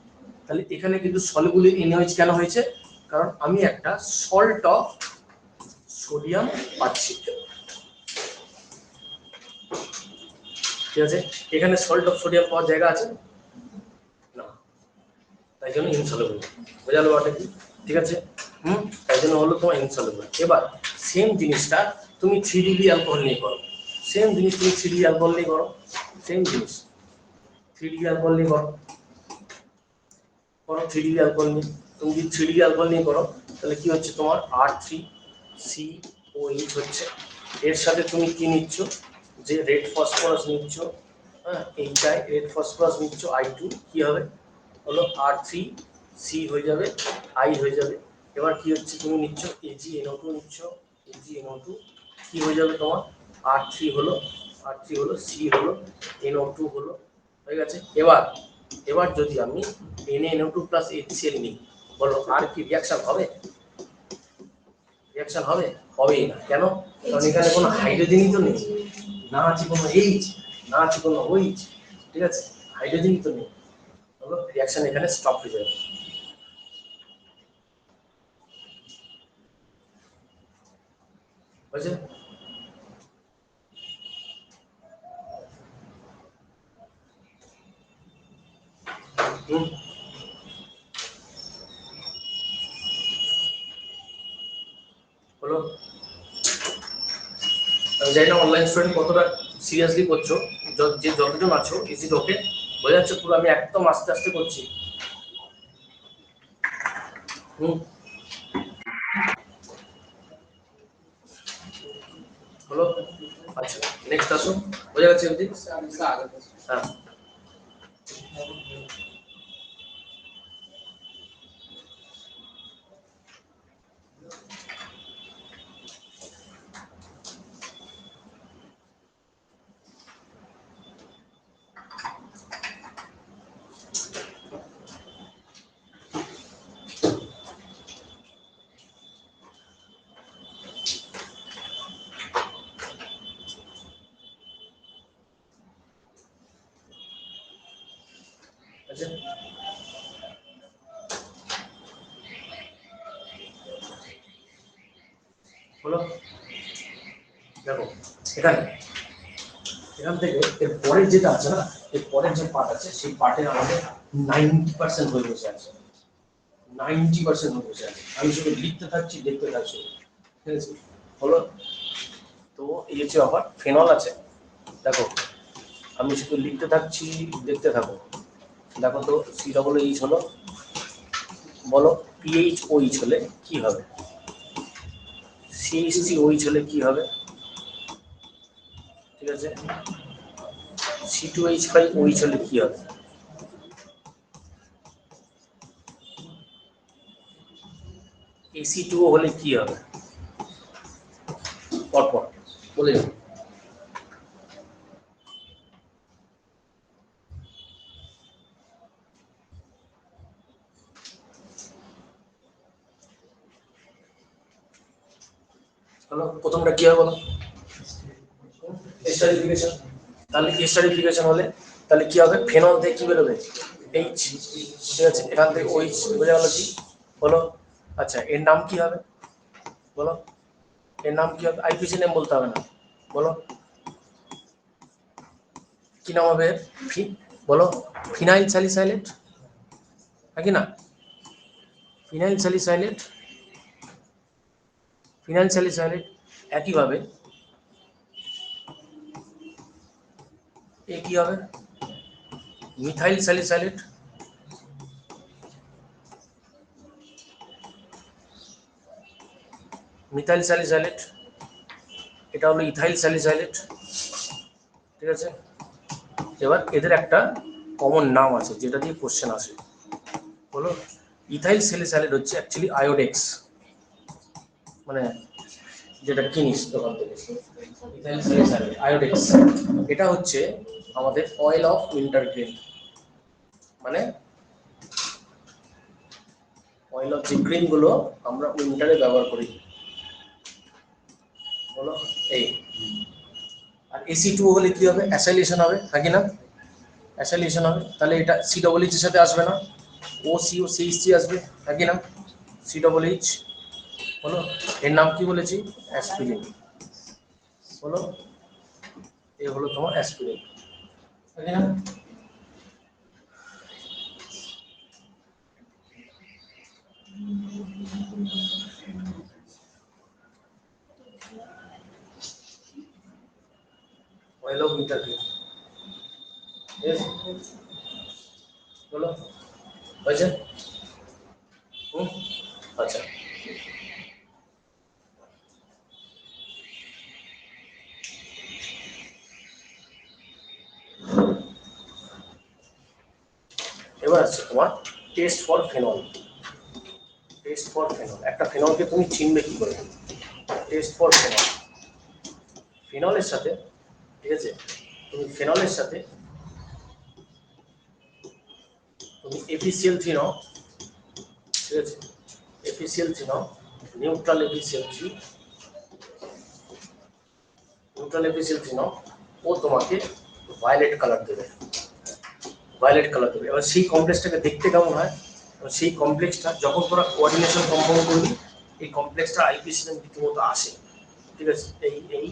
তাহলে এখানে কিন্তু সলিবল ইন NaOH কেন হয়েছে, কারণ আমি একটা সল্ট অফ সোডিয়াম পাচ্ছি। ঠিক আছে, এখানে সল্ট অফ সোডিয়াম পাওয়ার জায়গা আছে না, তাই জন্য ইনসলুবল, বোঝালো ওটা কি, ঠিক আছে, তাই জন্য হলো তোমার ইনসলুবল। এবার সেম জিনিসটা তুমি 3 ডিগ্রি অ্যালকোহল নিয়ে করো, সেম জিনিস তুমি 3 ডিগ্রি অ্যালকোহল নিয়ে করো, সেম জিনিস 3 ডিগ্রি অ্যালকোহল নিয়ে করো, করো 3 ডিগ্রি অ্যালকোহল নিয়ে, তুমি যদি 3 ডিগ্রি অ্যালকোহল নিয়ে করো, তাহলে কি হচ্ছে তোমার R3COH হচ্ছে, এর সাথে তুমি কি নিচ্ছ, যে রেড ফসফরাস নিচ্ছ, হ্যাঁ এইটাই রেড ফসফরাস নিচ্ছ, I2 কি হবে, হলো R3C হয়ে যাবে, I হয়ে যাবে। এবার কি হচ্ছে, তুমি নিচ্ছ AgNO2 নিচ্ছ, AgNO2 কি হয়ে যাবে তোমার, R3 হলো, R3 হলো, C হলো, NO2 হলো, হয়ে গেছে। এবার এবার যদি আমি NaNO2 প্লাস HCl নিই, বলো আর কি রিঅ্যাকশন হবে, রিঅ্যাকশন হবে, হবেই না, কেন, কারণ এখানে কোনো হাইড্রোজেনই তো নেই, না আছে কোনো H, না আছে কোনো OH, ঠিক আছে, হাইড্রোজেনই তো নেই, হলো রিঅ্যাকশন এখানে স্টপ হয়ে যাবে, বুঝলে। হুম, হলো, আমি জানি না অনলাইন স্টুডেন্ট কতটা সিরিয়াসলি করছো, যে যতজন আছো ইজি ওকে, বোঝা যাচ্ছে পুরো আমি একদম আস্তে আস্তে করছি। হুম, হলো, আচ্ছা নেক্সট আসো, বোঝা যাচ্ছে এমনি, হ্যাঁ। আচ্ছা হলো, দেখো এখানে এখান থেকে এর পরের যেটা আছে না, এর পরের যে পার্ট আছে সেই পার্টের আমাদের 90% হয়ে বসে আছে, 90% হয়ে বসে আছে। আমি শুধু লিখতে থাকছি, দেখতে থাকছি, ঠিক আছে হলো। তো এই হচ্ছে আবার ফেনল আছে, দেখো আমি শুধু লিখতে থাকছি, দেখতে থাকো। দেখো তো সি ডবল এইচ হলো, বলো পিএইচ ওইচ হলে কি হবে, সিএইচসি ওইচ হলে কি হবে, ঠিক আছে C two H five OH হলে কি হবে, এসি টু হলে কি হবে, পরপর বলে যাবো। হলো প্রথমটা কি হবে বলো, এস্টারিফিকেশন। তাহলে এস্টারিফিকেশন হলে তাহলে কি হবে, ফেনল থেকে কি বেরোবে, এইচ, ঠিক আছে এখান থেকে ওইচ বোঝা গেল কি বলো। আচ্ছা এর নাম কি হবে বলো, এর নাম কি হবে, আইপিসি নেম বলতে হবে না, বলো কি নাম হবে, বলো ফিনাইল স্যালিসাইলেট, নাকি না, ফিনাইল স্যালিসাইলেট, ফিনাইল স্যালিসাইলেট। একইভাবে এ কি হবে, মিথাইল স্যালিসাইলেট, মিথাইল স্যালিসাইলেট, এটা হলো ইথাইল স্যালিসাইলেট, ঠিক আছে। এবার এদের একটা কমন নাম আছে যেটা দিয়ে কোশ্চেন আসে, বলো ইথাইল স্যালিসাইলেট হচ্ছে অ্যাকচুয়ালি আয়োডেক্স, মানে যেটা কিনিস দোকান থেকে, ইথাইল স্যালিসাইলেট আয়োডেক্স, এটা হচ্ছে আমাদের অয়েল অফ উইন্টার গ্রিন, মানে অয়েল অফ যে গ্রিন গুলো আমরা উইন্টারে ব্যবহার করি, বলো এই। আর এসি টু হলে কি হবে, অ্যাসাইলেশন হবে, নাকি না, অ্যাসাইলেশন হবে, তাহলে এটা সি ডবল এইচ এর সাথে আসবে না, ও সি ও সি সি আসবে, নাকি না, সি ডবল এইচ হলো। এর নাম কি বলেছি, অ্যাসপিরিন, হলো এ হলো তোমার অ্যাসপিরিন, নাকি না। অয়েল অফ উইন্টার গ্রিন, বলো হয়েছে, হুম আচ্ছা এবার আছে তোমার test for phenol, test for phenol, একটা ফেনলকে তুমি চিনবে কি করে, টেস্ট ফর ফেনল, ফেনলের সাথে, ঠিক আছে তুমি ফেনলের সাথে তুমি এফিসিএল থ্রি নাও, ঠিক আছে এফিসিএল থ্রি নাও, নিউট্রাল এফিসিএল থ্রি, নিউট্রাল এফিসিএল থ্রি নাও, ও তোমাকে ভায়োলেট কালার দেবে, ভায়োলেট কালার দেবে। এবার সেই কমপ্লেক্সটাকে দেখতে কেমন হয়, এবার সেই কমপ্লেক্সটা যখন তোরা কোঅর্ডিনেশন কম্পাউন্ড করবি, এই কমপ্লেক্সটা আইপিসি নেম রীতিমতো আসে, ঠিক আছে এই এই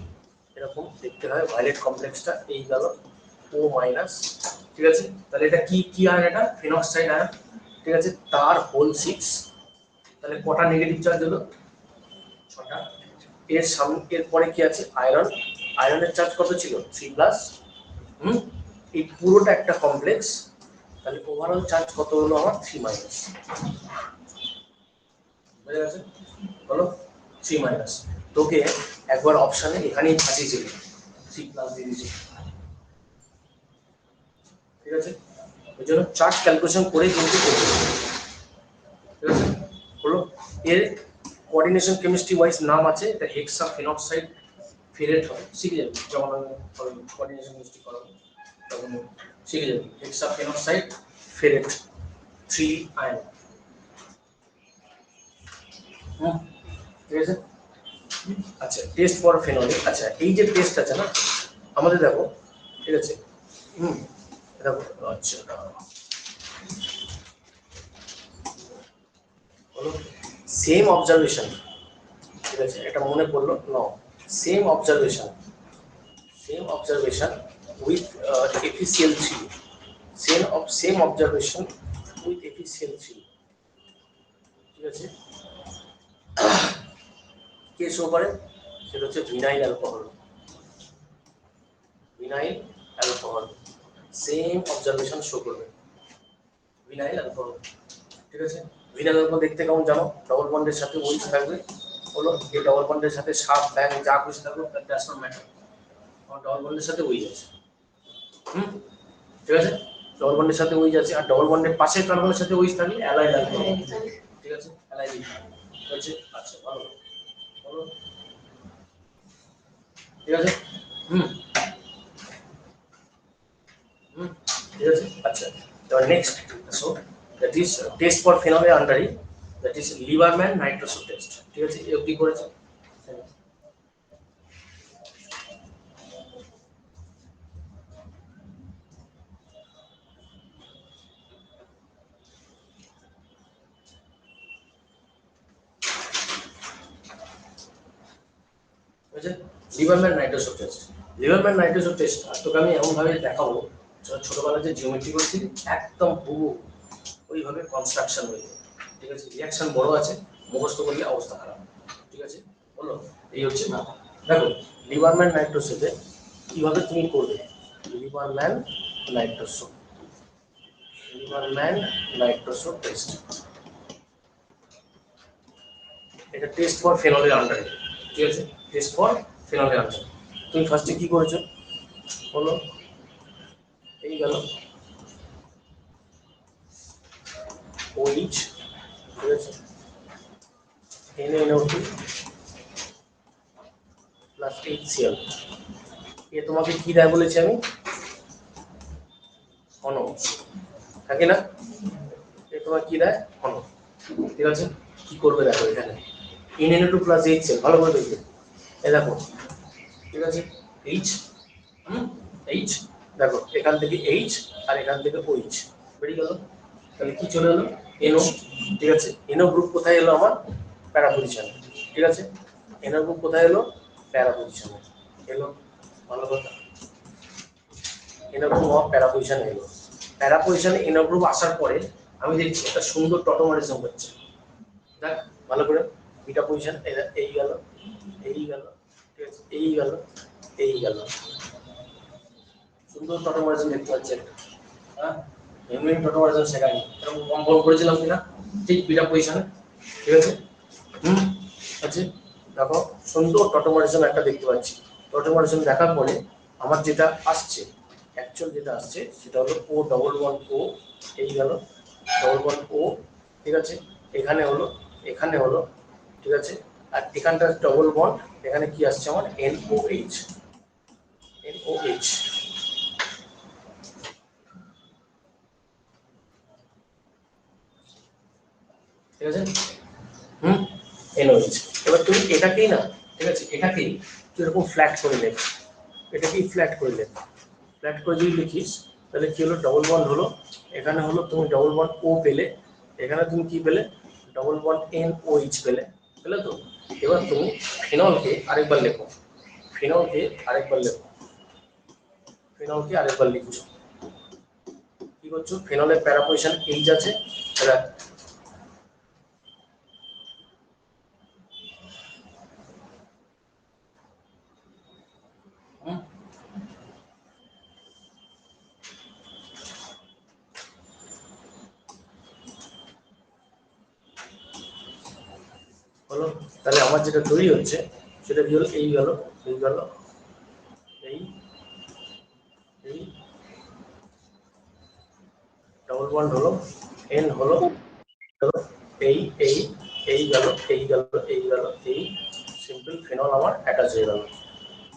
এরকম দেখতে হয় ভায়োলেট কমপ্লেক্সটা, এই গেল ও মাইনাস, ঠিক আছে তাহলে এটা কি কি আয়ন, এটা ফেনক্সাইড আয়ন, ঠিক আছে তার হোল 6, তাহলে কটা নেগেটিভ চার্জ হলো, 6টা। এর সামনে এর পরে কি আছে, আয়রন, আয়রনের চার্জ কত ছিল, 3 প্লাস, এই পুরোটা একটা কমপ্লেক্স, তাহলে ওভারঅল চার্জ কত হলো আমার 3 মাইনাস, বুঝে গেছে বলো 3 মাইনাস। তোকে একবার অপশানে এখানেই ফাঁসিয়েছিল 3 প্লাস দিয়ে দিয়েছে, ঠিক আছে ওই জন্য চার্জ ক্যালকুলেশন করে কিন্তু করতে হবে, ঠিক আছে হলো। এর কোঅর্ডিনেশন কেমিস্ট্রি ওয়াইজ নাম আছে, এটা হেক্সা ফেনক্সাইড ফেরেট হয়, শিখে যাবে যখন আমি কোঅর্ডিনেশন কেমিস্ট্রি করাবো তখন শিখে যাবে, হেক্সা ফেনক্সাইড ফেরেট 3 আয়ন, ঠিক আছে। আচ্ছা টেস্ট ফর ফেনল, আচ্ছা এই যে টেস্ট আছে না আমাদের, দেখো ঠিক আছে দেখো আচ্ছা বলো সেম অবজারভেশন, ঠিক আছে, এটা মনে পড়লো ন, same observation with FeCl3, same observation with FeCl3, ঠিক আছে, কে শো করে, সেটা হচ্ছে vinyl alcohol, same observation show করবে ভিনাইল অ্যালকোহল, ঠিক আছে। ভিনাইল অ্যালকোহল দেখতে কেমন জানো, ডবল বন্ডের সাথে ওইচ থাকবে, হলো এই ডবল বন্ডের সাথে সাপ ব্যাং যা খুশি থাকবে দ্যাটস নট ম্যাটার, ডবল বন্ডের সাথে ওইচ আছে, হুম, ঠিক আছে, ডবল বন্ডের সাথে ওইচ আছে, আর ডবল বন্ডের পাশের কার্বনের সাথে ওইচ থাকলে অ্যালাইল অ্যালকোহল, ঠিক আছে, অ্যালাইল হচ্ছে, আচ্ছা ভালো, বলো, ঠিক আছে, হুম হুম, ঠিক আছে, আচ্ছা, এবার next, so that is test for phenol আন্ডারি, that is Liebermann nitroso test, ঠিক আছে, এও কি করেছে, বুঝেছেন, লিভারম্যান নাইট্রোসো টেস্ট, আর তোকে আমি এমন ভাবে দেখাবো, ছোটবেলায় যে জিওমেট্রি করছি একদম হুবহু ওইভাবে কনস্ট্রাকশন হয়ে যাবে, ঠিক আছে, রিয়াকশন বড় আছে, মুখস্থ করলে অবস্থা খারাপ, ঠিক আছে, বলো, এই হচ্ছে না, দেখো লিভারম্যান নাইট্রোসোতে কিভাবে তুমি করবে, লিভারম্যান নাইট্রোসো লিভারম্যান নাইট্রোসো টেস্ট, এটা টেস্ট ফর ফেনলের আন্ডারে, ঠিক আছে, টেস্ট ফর ফেনলের আন্ডারে, তুমি ফার্স্টে কি করেছো বলো, এই গেল OH, ঠিক আছে, NaNO2 প্লাস HCl, এ তোমাকে কি দেয় বলেছি আমি, ঘন, থাকে না, এ তোমার কি দেয় ঘন, ঠিক আছে, কি করবে দেখো এখানে NaNO2 প্লাস HCl, ভালো করে দেখবে, এই দেখো, ঠিক আছে, H, H, দেখো এখান থেকে H আর এখান থেকে OH বেরিয়ে গেল, তাহলে কি চলে এলো NO, ঠিক আছে, NO গ্রুপ কোথায় এলো আমার, প্যারা পজিশনে, ঠিক আছে, NO গ্রুপ কোথায় এলো, প্যারা পজিশনে এলো, ভালো কথা, NO গ্রুপ আমার প্যারা পজিশনে এলো, প্যারা পজিশনে NO গ্রুপ আসার পরে আমি দেখছি একটা সুন্দর টটোমারিজম হচ্ছে, দেখ ভালো করে, বিটা পজিশন এই গেল, এই গেল, ঠিক আছে, এই গেল, এই গেল, সুন্দর টটোমারিজম দেখতে পাচ্ছি একটা, হ্যাঁ, এমনি টটোমারিজম শেখায়নি, এরকম কম বল করেছিলাম কিনা, ঠিক বিটা পজিশনে, ঠিক আছে, হুম, আছে, দেখো সুন্দর টটোমারিজম একটা দেখতে পাচ্ছি, টটোমারিজম দেখার পরে আমার যেটা আসছে, অ্যাকচুয়াল যেটা আসছে সেটা হলো O ডবল ওয়ান O, এই গেল ডবল ওয়ান O, ঠিক আছে, এখানে হলো, এখানে হলো, ঠিক আছে, আর এখানটা ডবল বন্ড, এখানে কি আসছে আমার NOH, ঠিক আছে, হুম, NOH, এবার তুমি এটাকেই না, ঠিক আছে, এটাকেই তুই এরকম ফ্ল্যাট করে নেবে, এটাকেই ফ্ল্যাট করে নেবে, ফ্ল্যাট করে যদি লিখিস তাহলে কি হলো, ডবল বন্ড হলো, এখানে হলো তুমি ডবল বন্ড O পেলে, এখানে তুমি কি পেলে, ডবল বন্ড NOH পেলে, পেলে তো, এবার তুমি ফিনলকে আরেকবার লেখো, ফিনলকে আরেকবার লেখো, ফিনলকে আরেকবার লিখছো, কি করছো, ফিনলের প্যারা পজিশন H আছে, এবার হলো, তাহলে আমার যেটা তৈরি হচ্ছে সেটা কি হলো, এই গেল, এই গেল, এই এই ডবল বন্ড হলো, N হলো, এই এই এই গেল, এই গেল, এই গেল, এই সিম্পল ফেনল আমার অ্যাটাচ হয়ে গেল,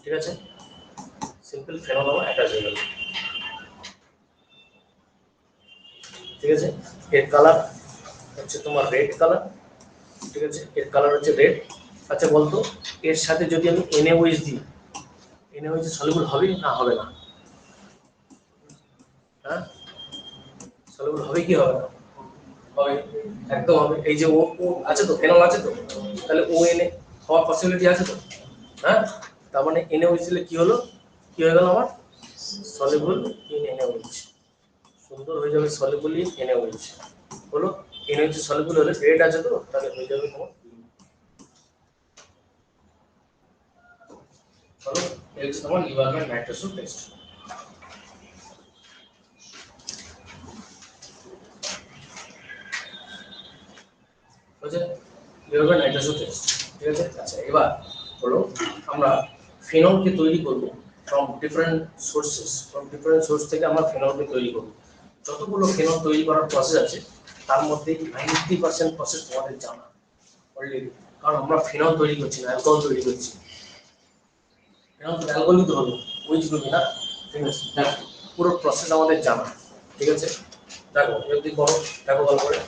ঠিক আছে, সিম্পল ফেনল আমার অ্যাটাচ হয়ে গেল, ঠিক আছে, এর কালার হচ্ছে তোমার রেড কালার, ঠিক আছে, এর কালার হচ্ছে রেড, আচ্ছা বলতো এর সাথে যদি আমি NaOH দিই, NaOH সলিউবল হবে না হবে না, হ্যাঁ, সলিউবল হবে কি হবে না, হবে, একদম হবে। এই যে ও ও আছে তো, ফেনল আছে তো, তাহলে ও এনে হওয়ার পসিবিলিটি আছে তো, হ্যাঁ। তার মানে এনে হয়েছিল কি হলো, কি হয়ে গেল আমার সলিবল ইন NaOH, সুন্দর হয়ে যাবে সলিবল ইন NaOH হলো। NaOH সলিবল হলে রেড আছে তো, তাহলে হয়ে যাবে তোমার হলো। এই হচ্ছে তোমার লিভারম্যান নাইট্রোসো টেস্ট। বুঝলে লিভারম্যান নাইট্রোসো টেস্ট, ঠিক আছে। আচ্ছা এবার হলো আমরা ফেনলকে তৈরি করব from different sources, from different source থেকে আমরা ফেনলকে তৈরি করব। যতগুলো ফেনল তৈরি করার প্রসেস আছে তার মধ্যে 90% প্রসেস তোমাদের জানা অলরেডি, কারণ আমরা ফেনল তৈরি করছি না, অ্যালকোহল তৈরি করছি। ফেনল তো অ্যালকোহলই তো হবে, ওই জিনিস না, ঠিক আছে। দেখো পুরো প্রসেস আমাদের জানা, ঠিক আছে। দেখো যদি করো, দেখো ভালো করে।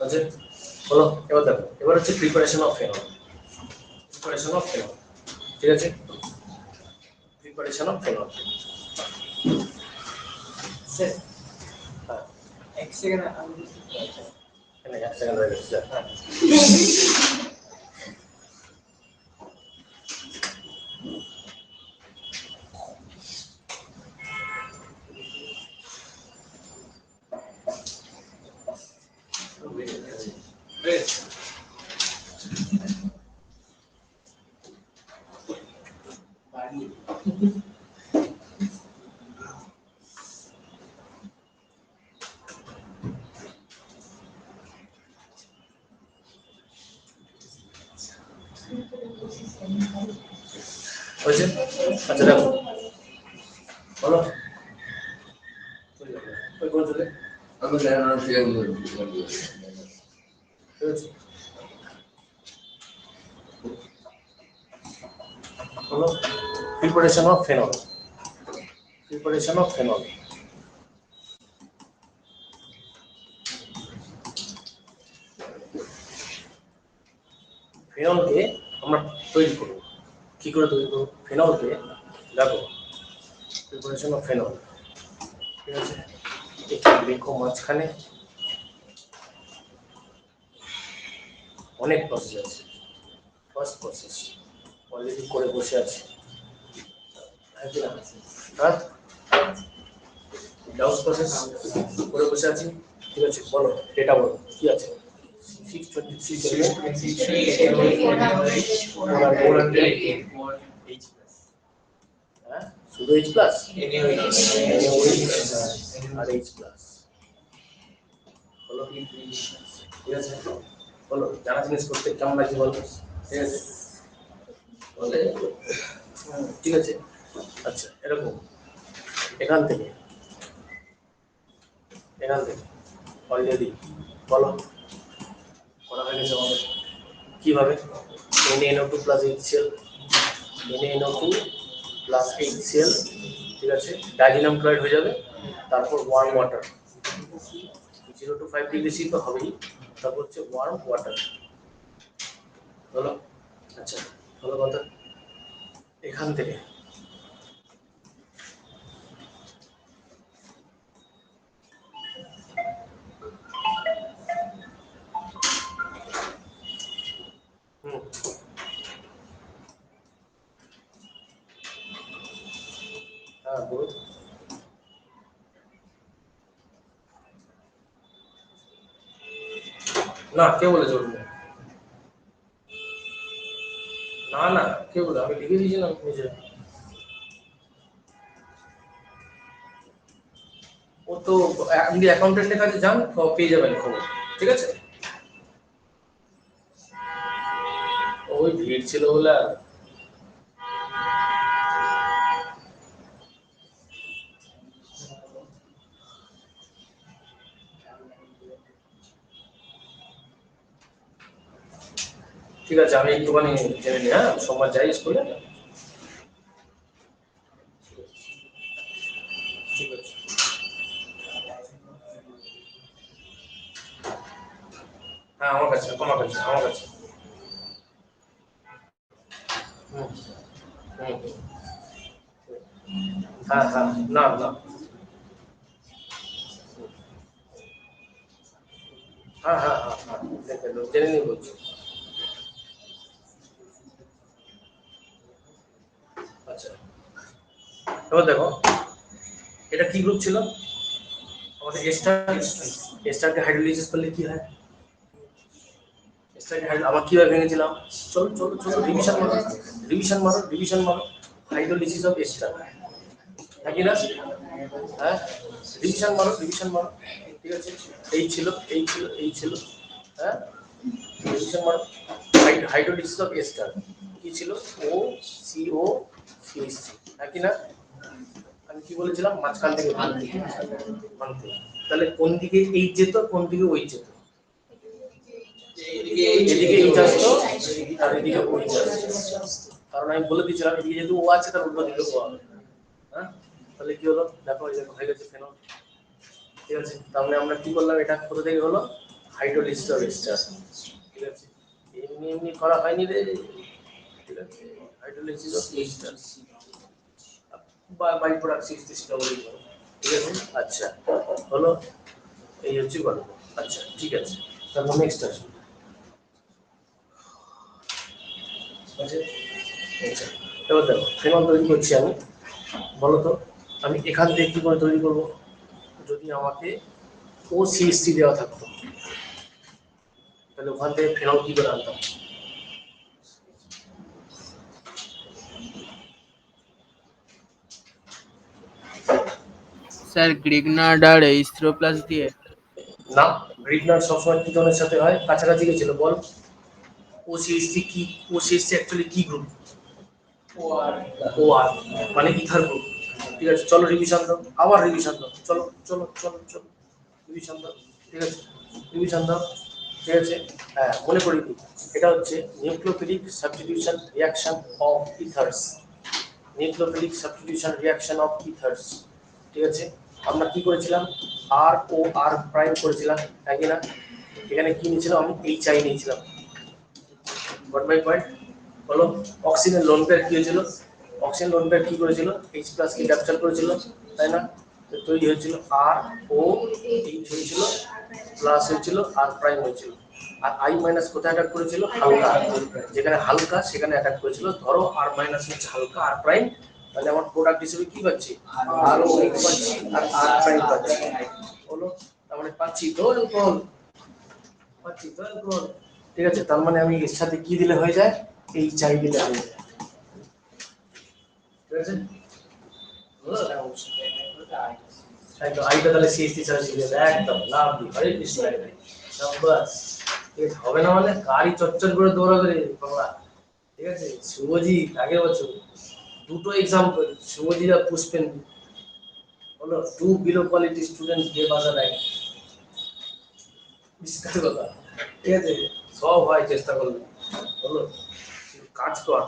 আছে বলো, এবার দেখো, এবার হচ্ছে preparation of phenol, preparation of phenol, ঠিক আছে। প্রিপারেশন অফ ফেনল, হ্যাঁ এক সেকেন্ড এখানে এক সেকেন্ড হয়ে গেছে, হ্যাঁ। হয়েছে, আচ্ছা দেখো বলো, ওই কোন চলে, আমি জানি না শেয়ার করব। ঠিক আছে। হলো preparation of phenol, preparation of phenol. ফেনলকে আমরা তৈরি করব, কি করে তৈরি করব ফেনলকে, দেখো প্রিপারেশন অফ ফেনল, ঠিক আছে। একটু দেখো মাঝখানে অনেক প্রসেস আছে, ফার্স্ট প্রসেস অলরেডি করে বসে আছে, হ্যাঁ ডাউস প্রসেস করে বসে আছি, ঠিক আছে। বলো ডেটা বলো কি আছে, 623 হ্যাঁ শুধু H প্লাস আর H প্লাস হলো, ঠিক আছে। বলো জানা জিনিস করতে কেমন লাগছে বলো, ঠিক আছে বলে, ঠিক আছে। আচ্ছা এরকম এখান থেকে অলরেডি বলো করা হয়ে গেছে আমাদের, কিভাবে NaNO2 plus HCl, NaNO2 plus HCl, ঠিক আছে, ডাইজিনাম ক্লোরাইড হয়ে যাবে, তারপর warm water 0 to 5 degree C তো হবেই, তারপর হচ্ছে ওয়ার্ম ওয়াটার হলো। আচ্ছা ভালো কথা, এখান থেকে হুম হ্যাঁ বলুন, না কে বলেছে বলুন, না না কে বলে, আমি লিখে দিয়েছিলাম নিজে, ও তো আপনি অ্যাকাউন্টেন্টের কাছে যান পেয়ে যাবেন খবর, ঠিক আছে। ওই ভিড় ছিল বলে ঠিক আছে, আমি একটুখানি জেনে নিই, হ্যাঁ সোমবার যাই স্কুলে, ঠিক আছে। হ্যাঁ আমার কাছে আমার কাছে হুম, হুম, হ্যাঁ হ্যাঁ না না হ্যাঁ হ্যাঁ হ্যাঁ হ্যাঁ দেখে নাও, জেনে নিয়ে বলছি। আচ্ছা এবার দেখো এটা কি গ্রুপ ছিল আমাদের এস্টারকে হাইড্রোলাইসিস করলে কি হয় এস্টারকে আবার কিভাবে ভেঙেছিলাম চলো চলো চলো রিভিশন মারো হাইড্রোলাইসিস অফ এস্টার নাকি না হ্যাঁ রিভিশন মারো ঠিক আছে এই ছিল হ্যাঁ রিভিশন মারো হাইড্রোলাইসিস অফ এস্টার কি ছিল ও সিও সিএইচসি নাকি না আমি কি বলেছিলাম মাঝখান থেকে ভাঙতে তাহলে কোন দিকে এই যেত কোন দিকে ওই যেত এদিকে এই আসতো আর এদিকে ওই আসতো কারণ আমি বলে দিয়েছিলাম এদিকে যেহেতু ও আছে তার উল্টো দিকে ও হবে হ্যাঁ তাহলে কি হলো দেখো এই দেখো হয়ে গেছে ফেনল ঠিক আছে তাহলে আমরা কি করলাম এটা কোথা থেকে হলো হাইড্রোলিসিস অফ এস্টার ঠিক আছে এমনি এমনি করা হয়নি রে ঠিক আছে hydrolysis of ester by product 66 double ঠিক আছে আচ্ছা হলো এই হচ্ছে গল্প আচ্ছা ঠিক আছে তারপর নেক্সট আসুন আচ্ছা আচ্ছা এবার দেখো ফেনল তৈরি করছি আমি বলো তো আমি এখান থেকে কি করে তৈরি করব যদি আমাকে ও সিএসসি দেওয়া থাকতো তাহলে ওখান থেকে ফেনল কি করে আনতাম স্যার গ্রিগনার্ড আর এইস্ট্রোপ্লাস দিয়ে। না গ্রিগনার সবসময় কিটনের সাথে হয় কাছাকাছি গেছিল বল ও সিএসসি কি ও সিএসসি অ্যাকচুয়ালি কি গ্রুপ ও আর মানে ইথার গ্রুপ ঠিক আছে চলো রিভিশন দাও আবার রিভিশন দাও চলো চলো চলো চলো রিভিশন দাও ঠিক আছে রিভিশন দাও ঠিক আছে হ্যাঁ মনে করি কি এটা হচ্ছে nucleophilic substitution reaction of ethers nucleophilic substitution reaction of ethers ঠিক আছে আমরা কি করেছিলাম আর ও আর প্রাইম করেছিলাম তাই কি না এখানে কি নিয়েছিলাম আমি এইচ আই নিয়েছিলাম গট মাই পয়েন্ট বলো অক্সিজেন লোন পেয়ার কি হয়েছিল অক্সিজেন লোন পেয়ার কি করেছিল এইচ প্লাস কে ক্যাপচার করেছিল তাই না তো তৈরি হয়েছিল আর ও এইচ হয়েছিল প্লাস হয়েছিল আর প্রাইম হয়েছিল আর আই মাইনাস কোথায় অ্যাটাক করেছিল হালকা যেখানে হালকা সেখানে অ্যাটাক করেছিল ধরো আর মাইনাস হচ্ছে হালকা আর প্রাইম তাহলে আমার প্রোডাক্ট হিসেবে কি পাচ্ছি আর ও এইচ পাচ্ছি আর আর প্রাইম পাচ্ছি বলো তার মানে পাচ্ছি তো অ্যালকোহল পাচ্ছি তো অ্যালকোহল ঠিক আছে তার মানে আমি এর সাথে কি দিলে হয়ে যায় এই চাই দিলে হয়ে যায় ঠিক আছে আইটা তাহলে সিএসটি চার্জ দিলে একদম লাভ দি হরে কৃষ্ণ শাবাশ এই হবে না মানে গাড়ি চচ্চর করে দৌড়াবে রে বাবা ঠিক আছে শুভজিৎ আগের বছর দুটো এক্সাম্পল শুভজিৎ আর পুষ্পেন বলো to below quality student give us a right বিস্কার কথা ঠিক আছে সব হয় চেষ্টা করলে বলো কাজ কর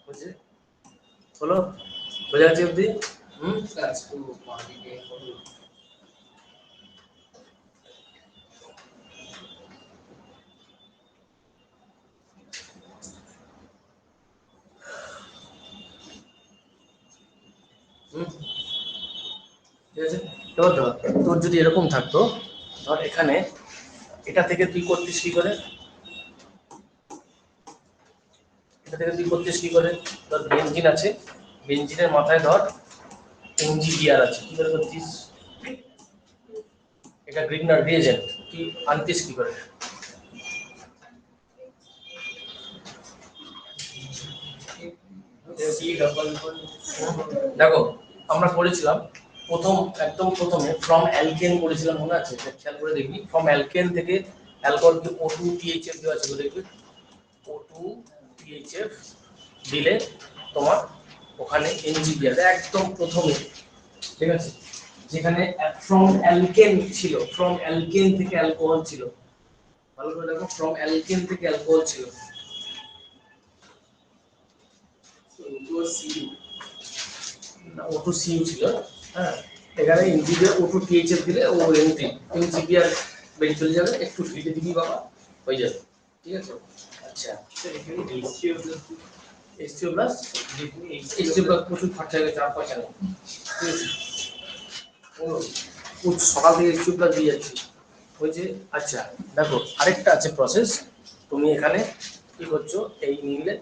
বুঝছে বলো বোঝা যাচ্ছে অব্দি That's too complicated for you. ঠিক আছে এবার ধর তোর যদি এরকম থাকতো ধর এখানে এটা থেকে তুই করতিস কি করে এটা থেকে তুই করতিস কি করে ধর বেঞ্জিন আছে বেঞ্জিনের মাথায় ধর এনজিবিআর আছে কি করে করতিস এটা গ্রিগনার রিএজেন্ট তুই আনতিস কি করে দেখো আমরা করেছিলাম প্রথম একদম প্রথমে ফ্রম অ্যালকেন করেছিলাম মনে আছে খেয়াল করে দেখবি ফ্রম অ্যালকেন থেকে অ্যালকোহল O2 THF দেওয়া ছিল দেখবি O2 THF দিলে তোমার ওখানে এনজিবিআর একদম প্রথমে ঠিক আছে যেখানে ফ্রম অ্যালকেন ছিল ফ্রম অ্যালকেন থেকে অ্যালকোহল ছিল ভালো করে দেখো ফ্রম অ্যালকেন থেকে অ্যালকোহল ছিল O2 CU ছিল হ্যাঁ এখানে এনজিবিআর O2 THF দিলে ও এনটি এনজিবিআর বেরিয়ে চলে যাবে, একটু হিটে দিবি বাবা, হয়ে যাবে। ঠিক আছে? আচ্ছা, স্যার এখানে H3O plus H2O plus H2O plus প্রচুর খরচা হয়ে গেছে, আর পয়সা নেই। ঠিক আছে? সকাল থেকে H2O প্লাস দিয়ে যাচ্ছি, হয়েছে। আচ্ছা দেখো, আরেকটা আছে প্রসেস। তুমি এখানে কি করছো, এই নিলে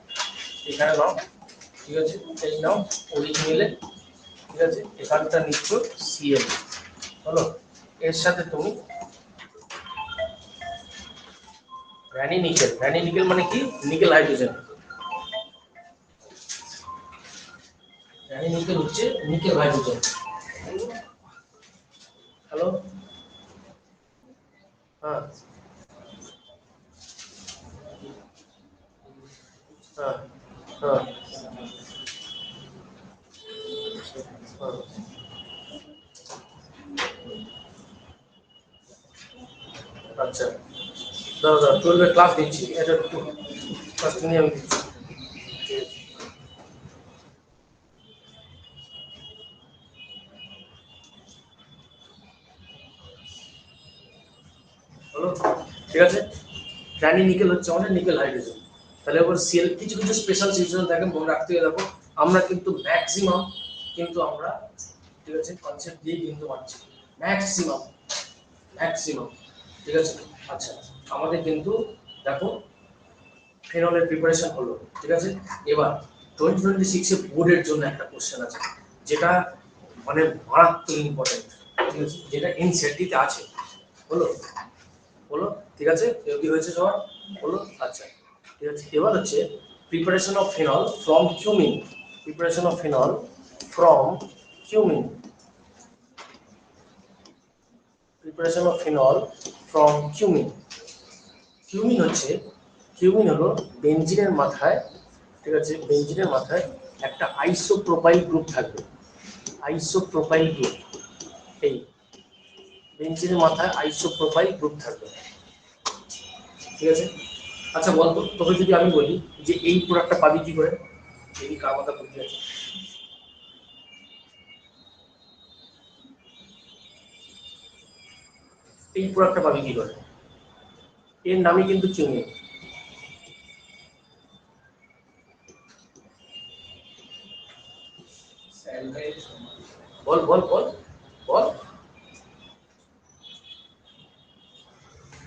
এখানে নাও, ঠিক আছে, এই নাও ওই নিলে, ঠিক আছে, এখানটা নিচ্ছ সিএল, হলো। এর সাথে তুমি ভ্যানি নিকেল মানে কি, নিকেল হাইড্রোজেন। ভ্যানি নিকেল হচ্ছে নিকেল হাইড্রোজেন। হ্যালো, হ্যাঁ হ্যাঁ হ্যাঁ হ্যাঁ। আচ্ছা দাঁড়া দাঁড়া, 12 ক্লাস দিচ্ছি, এটা একটু ক্লাস নিয়ে আমি দিচ্ছি। হলো, ঠিক আছে। ভ্যানি নিকেল হচ্ছে আমাদের নিকেল হাইড্রোজেন। তাহলে এবার সিএল কিছু কিছু স্পেশাল সিচুয়েশন থাকে, মনে রাখতে হবে। দেখো আমরা কিন্তু ম্যাক্সিমাম কিন্তু আমরা, ঠিক আছে, কনসেপ্ট দিয়ে কিন্তু পাচ্ছি ম্যাক্সিমাম ম্যাক্সিমাম। ঠিক আছে? আচ্ছা, আমাদের কিন্তু দেখো ফেনলের প্রিপারেশন হলো, ঠিক আছে। এবার 2026 এর বোর্ডের জন্য একটা কোশ্চেন আছে, যেটা মানে মারাত্মক ইম্পর্টেন্ট, ঠিক আছে, যেটা এনসিইআরটি তে আছে। হলো, হলো, ঠিক আছে, কি হয়েছে সবার, হলো। আচ্ছা, ঠিক আছে, এবার হচ্ছে preparation of phenol from cumin. Preparation of phenol from cumin. Preparation of phenol from cumin. Cumin হচ্ছে, কিউমিন হলো বেনজিনের মাথায়, ঠিক আছে, বেনজিনের মাথায় একটা আইসোপ্রোপাইল গ্রুপ থাকবে, আইসোপ্রোপাইল গ্রুপ। এই বেনজিনের মাথায় আইসোপ্রোপাইল গ্রুপ থাকবে, ঠিক আছে। আচ্ছা বলতো, তবে যদি আমি বলি যে এই প্রোডাক্টটা পাবি কি করে, এই কার মাথা বুদ্ধি আছে, এই প্রোডাক্টটা পাবি কি করে, এর নামই কিন্তু কিউমিন। অ্যালকাইল বল বল বল বল।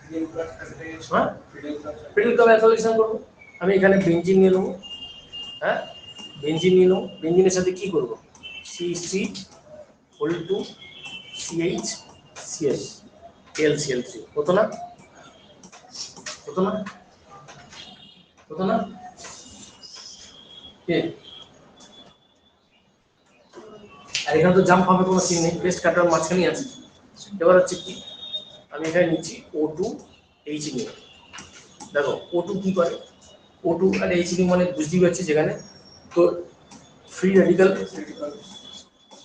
ফিডেল প্লাস থাকলে হ্যাঁ, fiddle plus pedal cup association করবো। আমি এখানে বেঞ্জিন নিয়ে নেবো, হ্যাঁ, বেঞ্জিন নিয়ে নেবো। বেঞ্জিনের সাথে কি করবো, CH3 whole to CH CS LCl3, হতো না, হতো না, হতো না, কে? আর এখানে তো জাম্প হবে কোনো সিন নেই, পেস্ট কাটার মাঝখানেই আছে। এবার হচ্ছে কি, আমি এখানে নিচ্ছি O2 H নিয়ে। দেখো O2 কি করে, O2 আর H মানে বুঝতেই পারছি, যেখানে তো free radical,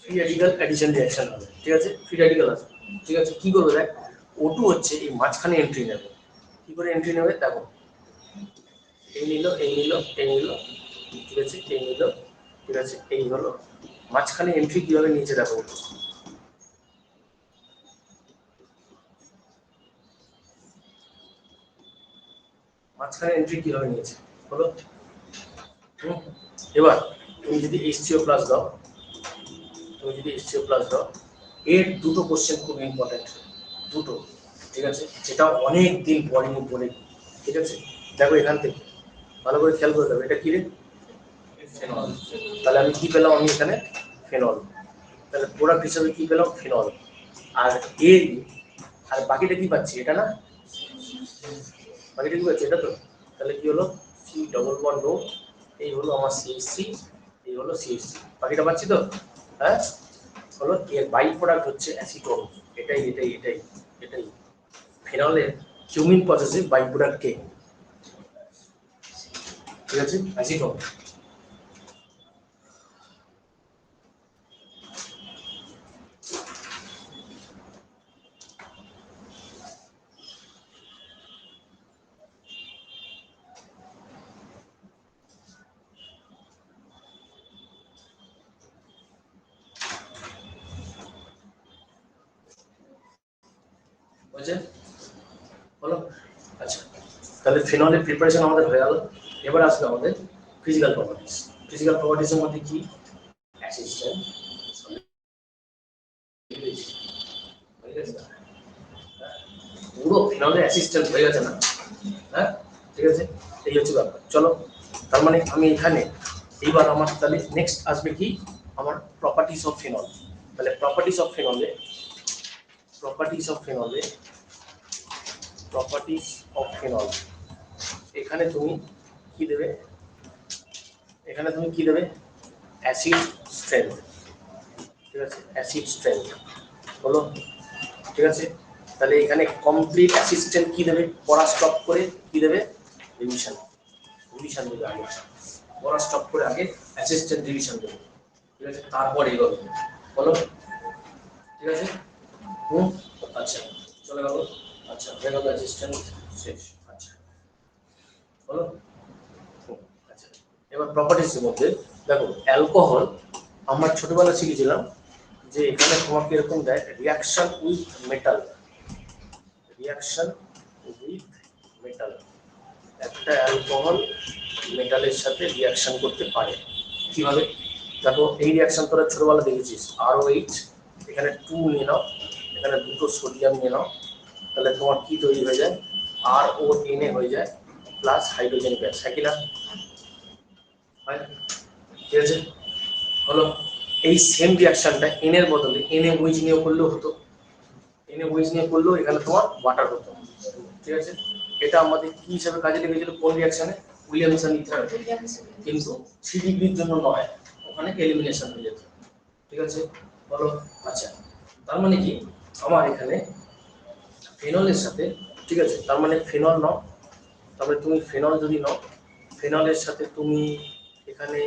free radical addition reaction হবে, ঠিক আছে, ফ্রি রেডিকাল আছে। ঠিক আছে, কি করবে দেখ, O2 হচ্ছে এই মাঝখানে এন্ট্রি নেবে। কি করে এন্ট্রি নেবে দেখো, এই নিল এই নিল এই নিল, ঠিক আছে, এই নিল, ঠিক আছে, এই হলো মাঝখানে এন্ট্রি কিভাবে নিচে দেখো, মাঝখানে এন্ট্রি কিভাবে নিয়েছে, হলো। হুম, এবার তুমি যদি H3O প্লাস দাও, তুমি যদি H3O প্লাস দাও, এর দুটো কোশ্চেন খুব ইম্পর্টেন্ট, দুটো, ঠিক আছে, যেটা অনেক দিন পড়িনি বলে, ঠিক আছে। দেখো এখান থেকে ভালো করে খেয়াল করে দেবো, এটা কি রে, ফেনল। তাহলে আমি কি পেলাম, আমি এখানে ফেনল, তাহলে প্রোডাক্ট হিসেবে কি পেলাম, ফেনল। আর এর, আর বাকিটা কি পাচ্ছি, এটা না, বাকিটা কি পাচ্ছি, এটা তো। তাহলে কি হলো, সি ডবল বন্ড ও, এই হলো আমার CH3, এই হলো CH3, বাকিটা পাচ্ছি তো, হ্যাঁ। হলো, এর বাই প্রোডাক্ট হচ্ছে অ্যাসিটোন। এটাই এটাই এটাই এটাই ফেনলের কিউমিন প্রসেসে বাই প্রোডাক্ট কে, ঠিক আছে, অ্যাসিটোন। বুঝছেন? বলো। আচ্ছা, তাহলে ফিনলের প্রিপারেশন আমাদের হয়ে গেল। এবার আসবে আমাদের ফিজিক্যাল প্রপার্টিস। ফিজিক্যাল প্রপার্টিসের মধ্যে কি অ্যাসিস্ট্যান্ট, পুরো ফিনলের অ্যাসিস্ট্যান্ট হয়ে গেছে না? হ্যাঁ, ঠিক আছে, এই হচ্ছে ব্যাপার। চলো, তার মানে আমি এখানে এইবার আমার তাহলে নেক্সট আসবে কি আমার প্রপার্টিস অফ ফিনল। তাহলে properties of Finlay, properties of Finlay, properties of phenol, এখানে তুমি কি দেবে? এখানে তুমি কি দেবে? অ্যাসিড স্ট্রেংথ, ঠিক আছে, অ্যাসিড স্ট্রেংথ হলো, ঠিক আছে। তাহলে এখানে কমপ্লিট অ্যাসিস্ট্যান্ট কি দেবে? পড়া স্টপ করে কি দেবে? রিভিশন, রিভিশন দেবে আগে, পড়া স্টপ করে আগে অ্যাসিস্ট্যান্ট রিভিশন দেবে, ঠিক আছে, তারপর এগোবে। বলো, ঠিক আছে। হুম, আচ্ছা, চলে গেল। আচ্ছা, হয়ে গেল অ্যাসিস্ট্যান্ট শেষ। আচ্ছা, বলো। হুম, আচ্ছা, এবার প্রপার্টিসের মধ্যে দেখো অ্যালকোহল আমরা ছোটবেলা শিখেছিলাম যে এখানে তোমাকে এরকম দেয় reaction with metal, reaction with metal, একটা অ্যালকোহল মেটালের সাথে রিয়াকশন করতে পারে। কিভাবে? দেখো এই রিয়াকশন তোরা ছোটবেলা দেখেছিস, ROH, এখানে 2 নিয়ে নাও, এখানে দুটো সোডিয়াম নিয়ে নাও, তাহলে তোমার কি তৈরি হয়ে যায়? RONA হয়ে যায় প্লাস হাইড্রোজেন গ্যাস, হ্যাঁ কি না? হয়, ঠিক আছে, হলো। এই সেম রিয়াকশনটা এন এর বদলে NaOH নিয়ে করলেও হতো, NaOH নিয়ে করলেও এখানে তোমার ওয়াটার হতো, ঠিক আছে। এটা আমাদের কি হিসাবে কাজে লেগেছিল? কোন রিয়াকশনে? উইলিয়ামসন ইথার, কিন্তু 3 ডিগ্রির জন্য নয়, ওখানে এলিমিনেশন হয়ে যেত, ঠিক আছে, বলো। আচ্ছা, তার মানে কি আমার এখানে ফেনলের সাথে, ঠিক আছে, তার মানে ফেনল নাও, তারপরে তুমি ফেনল যদি নাও, ফেনলের সাথে তুমি এখানে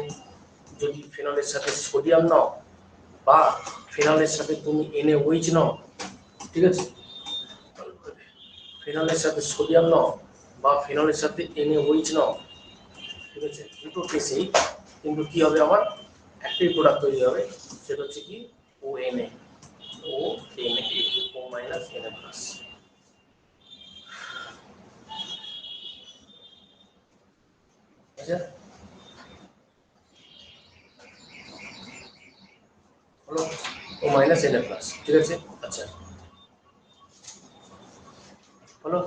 যদি ফেনলের সাথে সোডিয়াম নাও বা ফেনলের সাথে তুমি NaOH নাও, ঠিক আছে, ফেনলের সাথে সোডিয়াম নাও বা ফেনলের সাথে NaOH নাও, ঠিক আছে, দুটো কেসেই কিন্তু কি হবে? আমার একটাই প্রোডাক্ট তৈরি হবে, সেটা হচ্ছে কি ONA, ONA, O minus Na plus. আচ্ছা, হলো, O মাইনাস Na প্লাস, ঠিক আছে। আচ্ছা, হলো,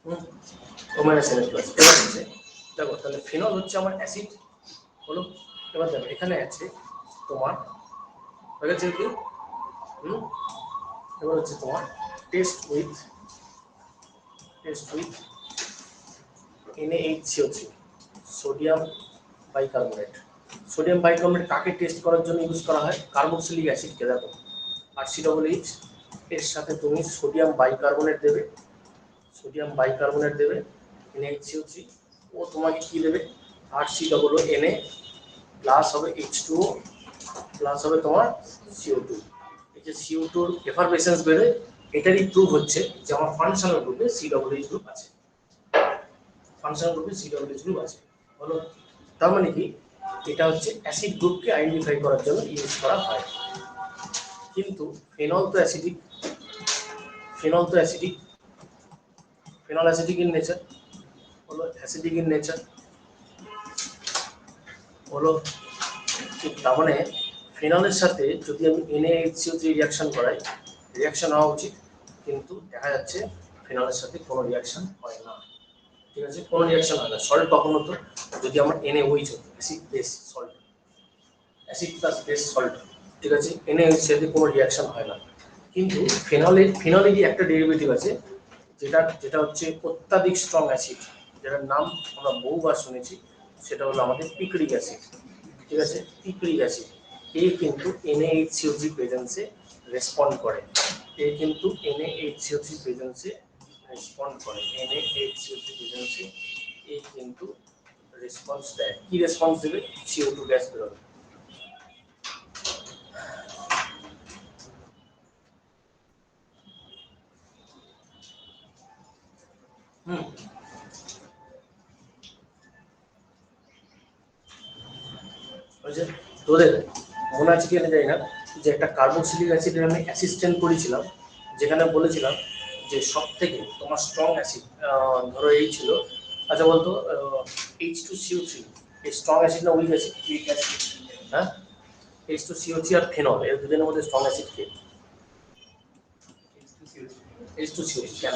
হুম, O মাইনাস Na প্লাস। এবার হচ্ছে দেখো, তাহলে ফিনল হচ্ছে আমার অ্যাসিড, হলো। এবার দেখো এখানে আছে তোমার হয়ে গেছে কি, হুম, এবার হচ্ছে তোমার test with, test with NaHCO3, sodium bicarbonate. Sodium bicarbonate কাকে টেস্ট করার জন্য ইউজ করা হয়? কার্বক্সিলিক অ্যাসিডকে। দেখো RCOH এর সাথে তুমি সোডিয়াম বাইকার্বনেট দেবে, সোডিয়াম বাইকার্বনেট দেবে, NaHCO3, ও তোমাকে কি দেবে? RCOONA প্লাস হবে H2O প্লাস হবে তোমার CO2। এই যে CO2 এর এফারভেসেন্স বেড়ে, এটারই প্রুফ হচ্ছে যে আমার ফাংশনাল গ্রুপে COOH গ্রুপ আছে, ফাংশনাল গ্রুপে COOH গ্রুপ আছে, হলো। তার মানে কি এটা হচ্ছে অ্যাসিড গ্রুপকে আইডেন্টিফাই করার জন্য ইউজ করা হয়। কিন্তু ফেনল তো অ্যাসিডিক, ফেনল তো acidic, phenol acidic in nature, হলো অ্যাসিডিক ইন নেচার, হলো। ঠিক তার মানে ফেনলের সাথে যদি আমি NaHCO3 রিয়াকশন করাই, রিয়াকশন হওয়া উচিত, কিন্তু দেখা যাচ্ছে ফেনলের সাথে কোনো রিয়াকশন হয় না, ঠিক আছে, কোনো রিয়াকশন হয় না। সল্ট কখন হতো? যদি আমার NaOH হতো, acid base salt, acid plus base salt, ঠিক আছে, NaOH সাথে কোনো রিয়াকশন হয় না। কিন্তু ফেনলেরই একটা ডেরিভেটিভ আছে যেটা যেটা হচ্ছে অত্যাধিক স্ট্রং অ্যাসিড, যেটার নাম আমরা বহুবার শুনেছি, সেটা হলো আমাদের পিকরিক অ্যাসিড, ঠিক আছে, পিকরিক অ্যাসিড। এ কিন্তু NaHCO3 প্রেজেন্সে রেসপন্ড করে, এ কিন্তু NaHCO3 প্রেজেন্সে রেসপন্ড করে, NaHCO3 প্রেজেন্সে এ কিন্তু রেসপন্স দেয়। কি রেসপন্স দেবে? CO2 গ্যাস বেরোবে। হুম, ওই যে তোদের মনে আছে কি না জানি না, যে একটা কার্বক্সিলিক অ্যাসিডের আমি অ্যাসিস্ট্যান্ট করেছিলাম, যেখানে বলেছিলাম যে সব থেকে তোমার স্ট্রং অ্যাসিড ধরো এই ছিল, আচ্ছা বলতো H2CO3 এই স্ট্রং অ্যাসিড না উইক অ্যাসিড? হ্যাঁ, H2CO3 আর ফেনল এর দুজনের মধ্যে স্ট্রং অ্যাসিড কে? H2CO3 কেন?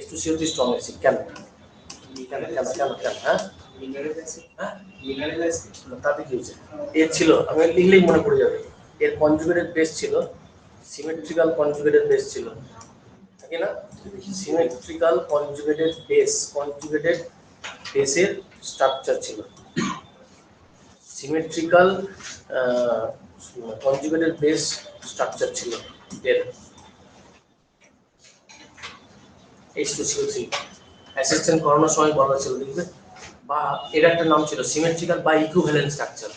H2CO3 স্ট্রং অ্যাসিড কেন? কেন কেন কেন কেন হ্যাঁ হ্যাঁ তাতে কি হয়েছে? এর ছিল, আমি লিখলেই মনে পড়ে যাবে, এর কনজুগেটেড বেস ছিল সিমেট্রিক্যাল কনজুগেটেড বেস ছিল, ঠিক না? সিমেট্রিক্যাল কনজুগেটেড বেসের স্ট্রাকচার ছিল, সিমেট্রিক্যাল কনজুগেটেড বেস স্ট্রাকচার ছিল এর H2CO3 অ্যাসিস্ট্যান্ট করানোর সময় বলা ছিল, দেখবে, বা এর একটা নাম ছিল সিমেট্রিক্যাল বা equivalent structure,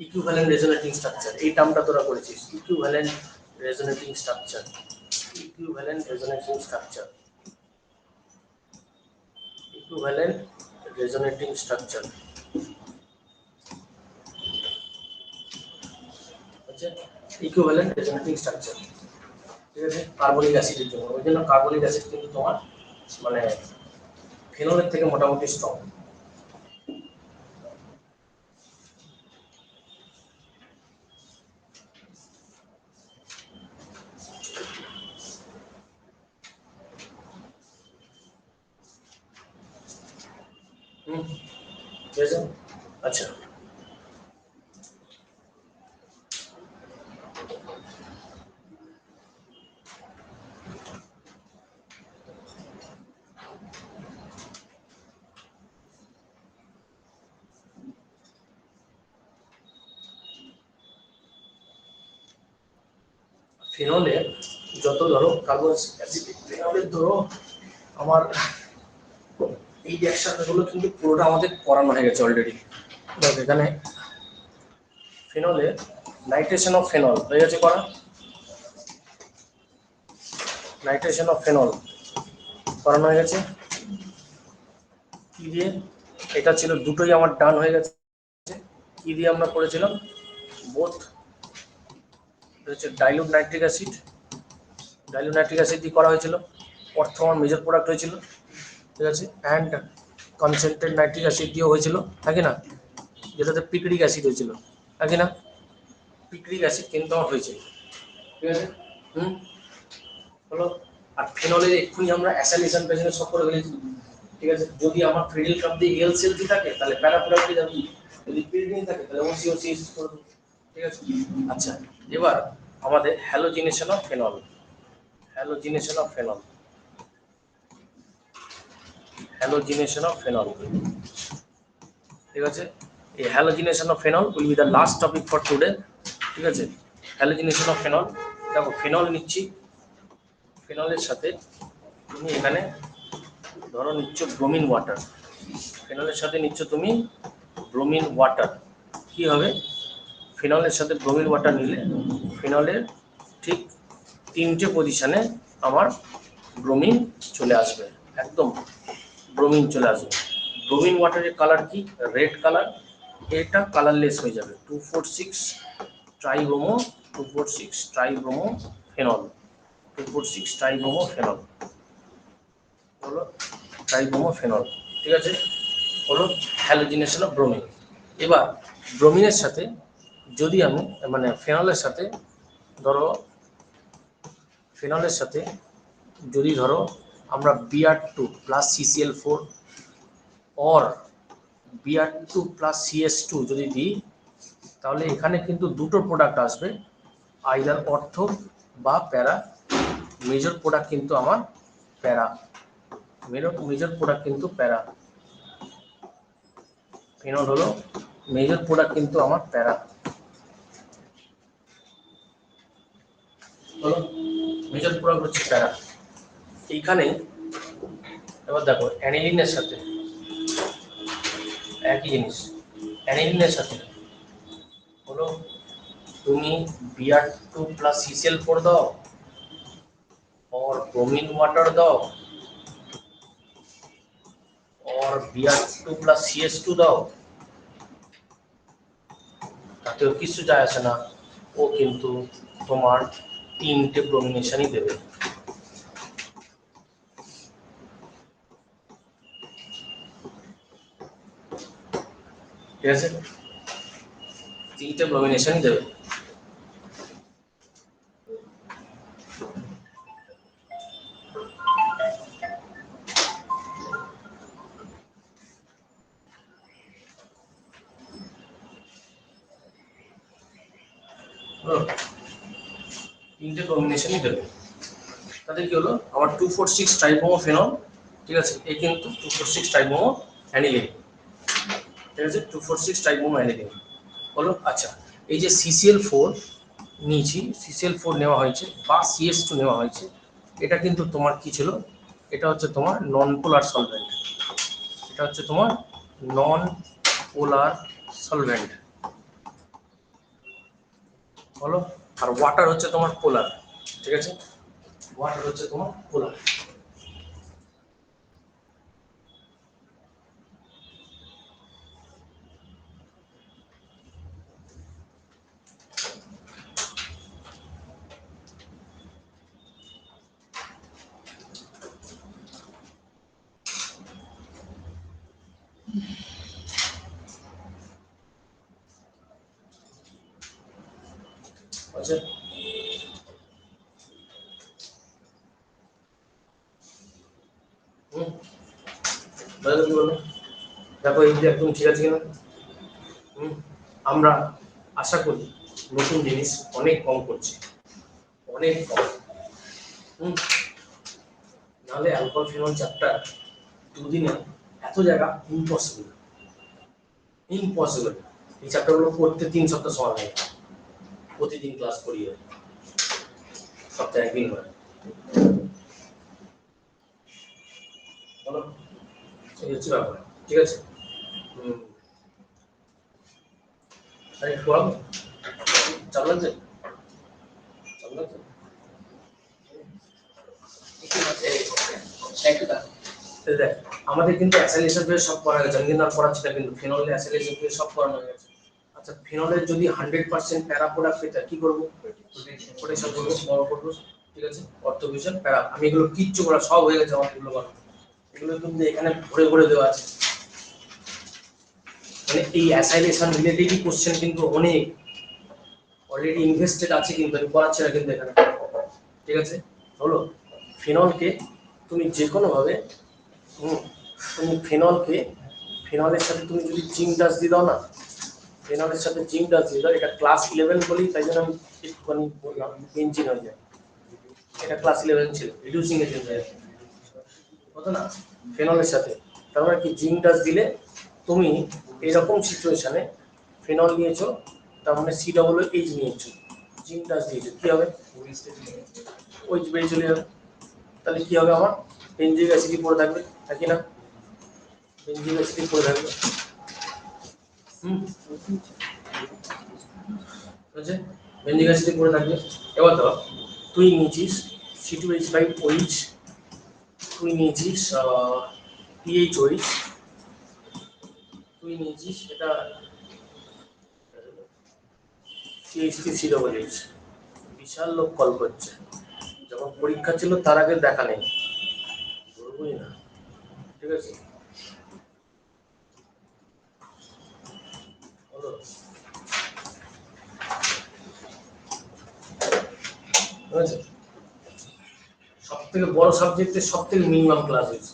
equivalent resonating structure, এই টার্মটা তোরা করেছিস, equivalent resonating structure, equivalent resonating structure, equivalent resonating structure, আচ্ছা, ইকুইভ্যালেন্ট রেজোনেটিং স্ট্রাকচার, ঠিক আছে, কার্বনিক অ্যাসিডের জন্য, ওই জন্য কার্বনিক অ্যাসিড কিন্তু তোমার মানে ফেনলের থেকে মোটামুটি স্ট্রং। ঠিক আছে, আচ্ছা ফেনলের যত ধরো কার্বন অ্যাসিড, ফেনলের ধরো আমার এই রিঅ্যাকশনগুলো কিন্তু পুরোটা আমাদের করানো হয়ে গেছে অলরেডি। দেখো এখানে ফেনলের নাইট্রেশন অফ ফেনল হয়ে গেছে করা, নাইট্রেশন অফ ফেনল করানো হয়ে গেছে কি দিয়ে? এটা ছিল দুটোই আমার ডান হয়ে গেছে। কি দিয়ে আমরা করেছিলাম? বোথ হচ্ছে dilute nitric acid, dilute nitric acid দিয়ে করা হয়েছিল, অর্থ আমার মেজর প্রোডাক্ট হয়েছিল, ঠিক আছে, অ্যান্ড কনসেন্ট্রেট নাইট্রিক অ্যাসিড দিয়েও হয়েছিল, থাকে না, যেটাতে পিকরিক অ্যাসিড হয়েছিল, থাকে না, পিকরিক অ্যাসিড কিন্তু আমার হয়েছিল, ঠিক আছে, হলো। আর ফেনলের এক্ষুনি আমরা অ্যাসাইলেশন পেছনে সব করে ফেলেছি, ঠিক আছে, যদি আমার ফ্রিডিল কাপ দিয়ে এল সেলফি থাকে তাহলে প্যারাপ্যারাফি যাবে, যদি পিরিডিন থাকে তাহলে ওসি করব, ঠিক আছে। আচ্ছা, এবার আমাদের halogenation of phenol, halogenation of phenol, halogenation of phenol, ঠিক আছে, এই halogenation of phenol will be the last topic for today, ঠিক আছে। হ্যালোজিনেশন অফ ফেনল, দেখো ফেনল নিচ্ছি, ফেনলের সাথে তুমি এখানে ধরো নিচ্ছ ব্রোমিন ওয়াটার, ফেনলের সাথে নিচ্ছ তুমি ব্রোমিন ওয়াটার, কি হবে? ফেনলের সাথে ব্রোমিন ওয়াটার নিলে ফেনলের ঠিক তিনটে পজিশনে আমার ব্রোমিন চলে আসবে, একদম ব্রোমিন চলে আসবে। ব্রোমিন ওয়াটারের কালার কি? রেড কালার, এটা কালারলেস হয়ে যাবে, 246 ট্রাইব্রোমো, 246 ট্রাইব্রোমো ফেনল, 246 ট্রাইব্রোমো ফেনল হলো, ট্রাইব্রোমো ফেনল, ঠিক আছে, হলো হ্যালোজিনেশন অফ ব্রোমিন। এবার ব্রোমিনের সাথে যদি আমি মানে ফেনলের সাথে ধরো, ফেনলের সাথে যদি ধরো আমরা Br2 plus CCl4 or Br2 plus CS2 যদি দিই, তাহলে এখানে কিন্তু দুটো প্রোডাক্ট আসবে, আইদার অর্থ বা প্যারা, মেজর প্রোডাক্ট কিন্তু আমার প্যারা, মেজর প্রোডাক্ট কিন্তু প্যারা, ফেনল হলো মেজর প্রোডাক্ট কিন্তু আমার প্যারা, হলো মেজর প্রোডাক্ট হচ্ছে প্যারা। এইখানে এবার দেখো অ্যানিলিনের সাথে একই জিনিস, অ্যানিলিনের সাথে হলো তুমি Br2 প্লাস CCl4 দাও और ब्रोमीन वाटर দাও और Br2 প্লাস CS2 দাও, তাতেও কিছু যায় আসে না, ও কিন্তু তোমার তিনটে ব্রোমিনেশনই দেবে। ঠিক আছে, তিনটে ব্রোমিনেশনই দেবে। তিনটে কম্বিনেশনই দেবে। তাহলে কি হলো, আমার 246 ট্রাইব্রোমোফেনল, ঠিক আছে, এই কিন্তু 246 ট্রাইব্রোমো অ্যানিলিন, ঠিক আছে, 246 ট্রাইব্রোমো অ্যানিলিন হলো। আচ্ছা, এই যে CCl4 নিয়েছি, CCl4 নেওয়া হয়েছে বা CS2 নেওয়া হয়েছে, এটা কিন্তু তোমার কি ছিল, এটা হচ্ছে তোমার নন পোলার সলভেন্ট, এটা হচ্ছে তোমার নন পোলার সলভেন্ট হলো। আর ওয়াটার হচ্ছে তোমার পোলার, ঠিক আছে, ওয়াটার হচ্ছে তোমার পোলার। আচ্ছা, তাহলে কি বলো, দেখো এই যে একদম ঠিক আছে কিনা। আমরা আশা করি নতুন জিনিস অনেক কম করছি, অনেক কম। নাহলে অ্যালকোহল ফিনল চ্যাপ্টার দুদিনে এত জায়গা ইম্পসিবল, ইম্পসিবল। এই চ্যাপ্টারগুলো পড়তে 3 সপ্তাহ সময় লাগে, প্রতিদিন ক্লাস করিয়ে, সপ্তাহে একদিন করে। বলো, এই হচ্ছে ব্যাপার, ঠিক আছে। আরে পড়াবো, চাপ লাগছে, চাপ লাগছে। দেখ, আমাদের কিন্তু অ্যাসাইলেশন পেয়ে সব করা গেছে, আমি কিন্তু আর পড়াচ্ছি না, কিন্তু ফিনলের অ্যাসাইলেশন পেয়ে সব করানো হয়ে গেছে। আচ্ছা, ফিনলের যদি 100% প্যারা প্রোডাক্ট পেতে কি করবো, প্রোটেকশন করবো, বড় করবো, ঠিক আছে, অর্থোভিশন প্যারা, আমি এগুলো কিচ্ছু করা সব হয়ে গেছে আমার, এগুলো করা, এগুলো কিন্তু এখানে ভরে ভরে দেওয়া আছে। মানে এই অ্যাসাইলেশন রিলেটেড কোশ্চেন কিন্তু অনেক অলরেডি ইনভেস্টেড আছে, কিন্তু আমি পড়াচ্ছি না কিন্তু এখানে, ঠিক আছে। হলো, ফিনলকে তুমি যে কোনো ভাবে, তুমি ফিনলের সাথে তুমি যদি জিঙ্ক ডাস্ট দিয়ে দাও না, ফিনলের সাথে জিঙ্ক ডাস্ট দিয়ে দাও, এটা ক্লাস 11 বলি, তাই জন্য আমি একটুখানি বললাম বেঞ্জিন হয়ে যায়, এটা ক্লাস 11 ছিল, রিডিউসিং এজেন্ট হয়ে যায়, হতো না ফিনলের সাথে। তার মানে কি, জিঙ্ক ডাস্ট দিলে তুমি এরকম সিচুয়েশনে ফিনল নিয়েছো, তার মানে COOH নিয়েছো, জিঙ্ক ডাস্ট দিয়েছো, কি হবে, ওই বেরিয়ে চলে যাবে। তাহলে কি হবে, আমার বেঞ্জিক অ্যাসিড পড়ে থাকবে, নাকি না, বেঞ্জিক অ্যাসিড পড়ে থাকবে। বুঝছে, বেঞ্জিক অ্যাসিড পড়ে থাকবে। এবার ধর তুই নিয়েছিস C2H5OH, তুই নিয়েছিস PHOH, তুই নিয়েছিস এটা CH3COOH, বিশাল লোক কল করছে, যখন পরীক্ষা ছিল তার আগে দেখা নেই, বলবোই না, ঠিক আছে। হলো, বুঝেছো, সব থেকে বড় সাবজেক্টের সব থেকে মিনিমাম ক্লাস হয়েছে।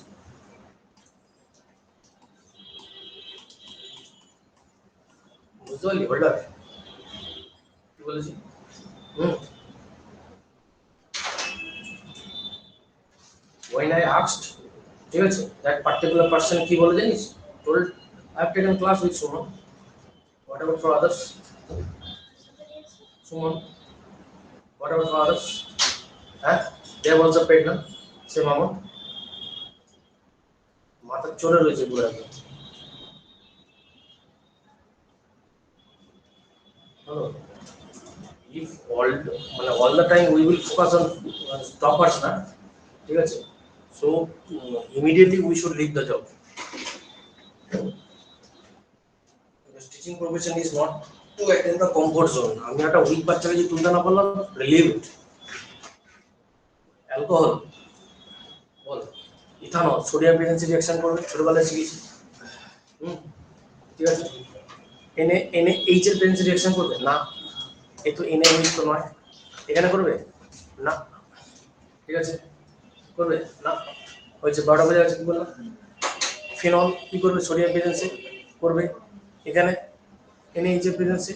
বুঝতে পারলি হোল্ডার কি বলেছি? when I asked, ঠিক আছে, that particular person কি বলে জানিস, told I have taken class with Suman, what about for others, Suman, what about for others, হ্যাঁ, they have also paid না, same amount, মাথা চলে রয়েছে পুরো একদম। if all মানে all the time we will focus on toppers না, ঠিক আছে, so immediately we should leave the job, because teaching profession is not to attend the comfort zone। আমি একটা উইক বাচ্চাকে যে তুলতে না পারলাম, রিলিভ ইট, অ্যালকোহল বল ইথানল সোডিয়াম প্রেজেন্সি রিঅ্যাকশন করবে ছোটবেলায় শিখেছি ঠিক আছে এইচ এর প্রেজেন্সি রিঅ্যাকশন করবে না এ তো NaOH তো নয় এখানে করবে না ঠিক আছে করবে না হয়েছে 12টা বাজে আছে কি বললাম ফিনল কি করবে সোডিয়াম প্রেজেন্সি করবে এখানে NaH এর প্রেজেন্সি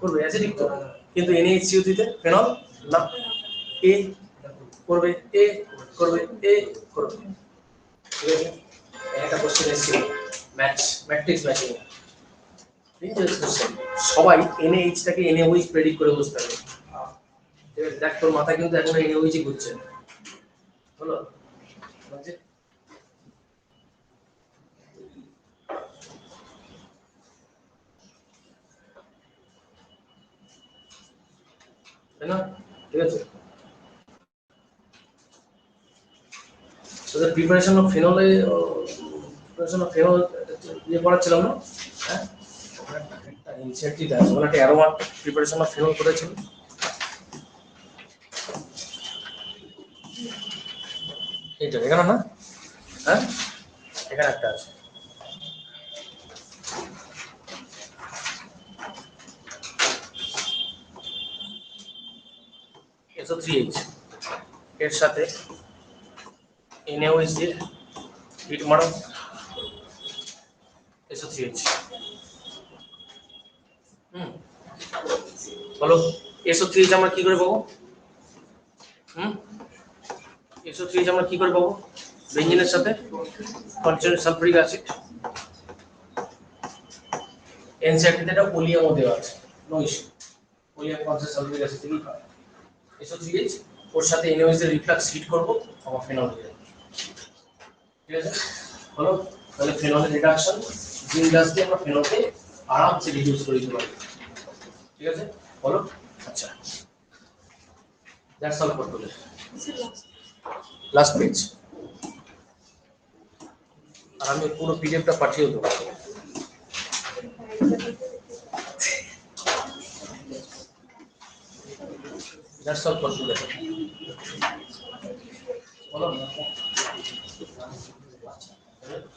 করবে অ্যাসিডিক তো কিন্তু NaHCO দিতে ফিনল না এ করবে এ করবে এ করবে ঠিক আছে একটা কোশ্চেন এসেছিল ম্যাট্রিক্স ম্যাচিং সবাই NaH টাকে NaOH প্রেডিক্ট করে বুঝতে হবে ঠিক আছে দেখ তোর মাথা কিন্তু এখন NaOH ঘুরছে হলো বুঝছে তাই না ঠিক আছে তোদের preparation of Finlay preparation of phenol ইয়ে পড়াচ্ছিলাম না হ্যাঁ একটা ইনসেক্টিভ আছে ওখানে একটা অ্যারোমা প্রিপারেশন অফ ফিনল করেছিল এইটা এখানে না হ্যাঁ এখানে একটা আছে SO3H এর সাথে NaOH দিয়ে হিট মারো SO3H বলো SO3H আমরা কি করে পাবো SO3H আমরা কি করে পাবো বেঞ্জিনের সাথে কনসেন্ট্রেটেড সালফিউরিক অ্যাসিড এনসিআরটিতে এটা ওলিয়ামও দেওয়া আছে no issue oleum concentrated sulphuric acid থেকেই পাই SO3H ওর সাথে NaOH এর রিফ্লাক্স হিট করবো আমার ফেনল হয়ে যাবে ঠিক আছে হলো তাহলে ফেনলের রিডাকশন জিন গ্যাস দিয়ে আমরা ফেনলকে আরামসে রিডিউস করে দিতে পারি ঠিক আছে বলো আচ্ছা that's all for today last page আর আমি পুরো পিডিএফটা পাঠিয়ে দেবো দ্যাটস অল ফর টুডে বলো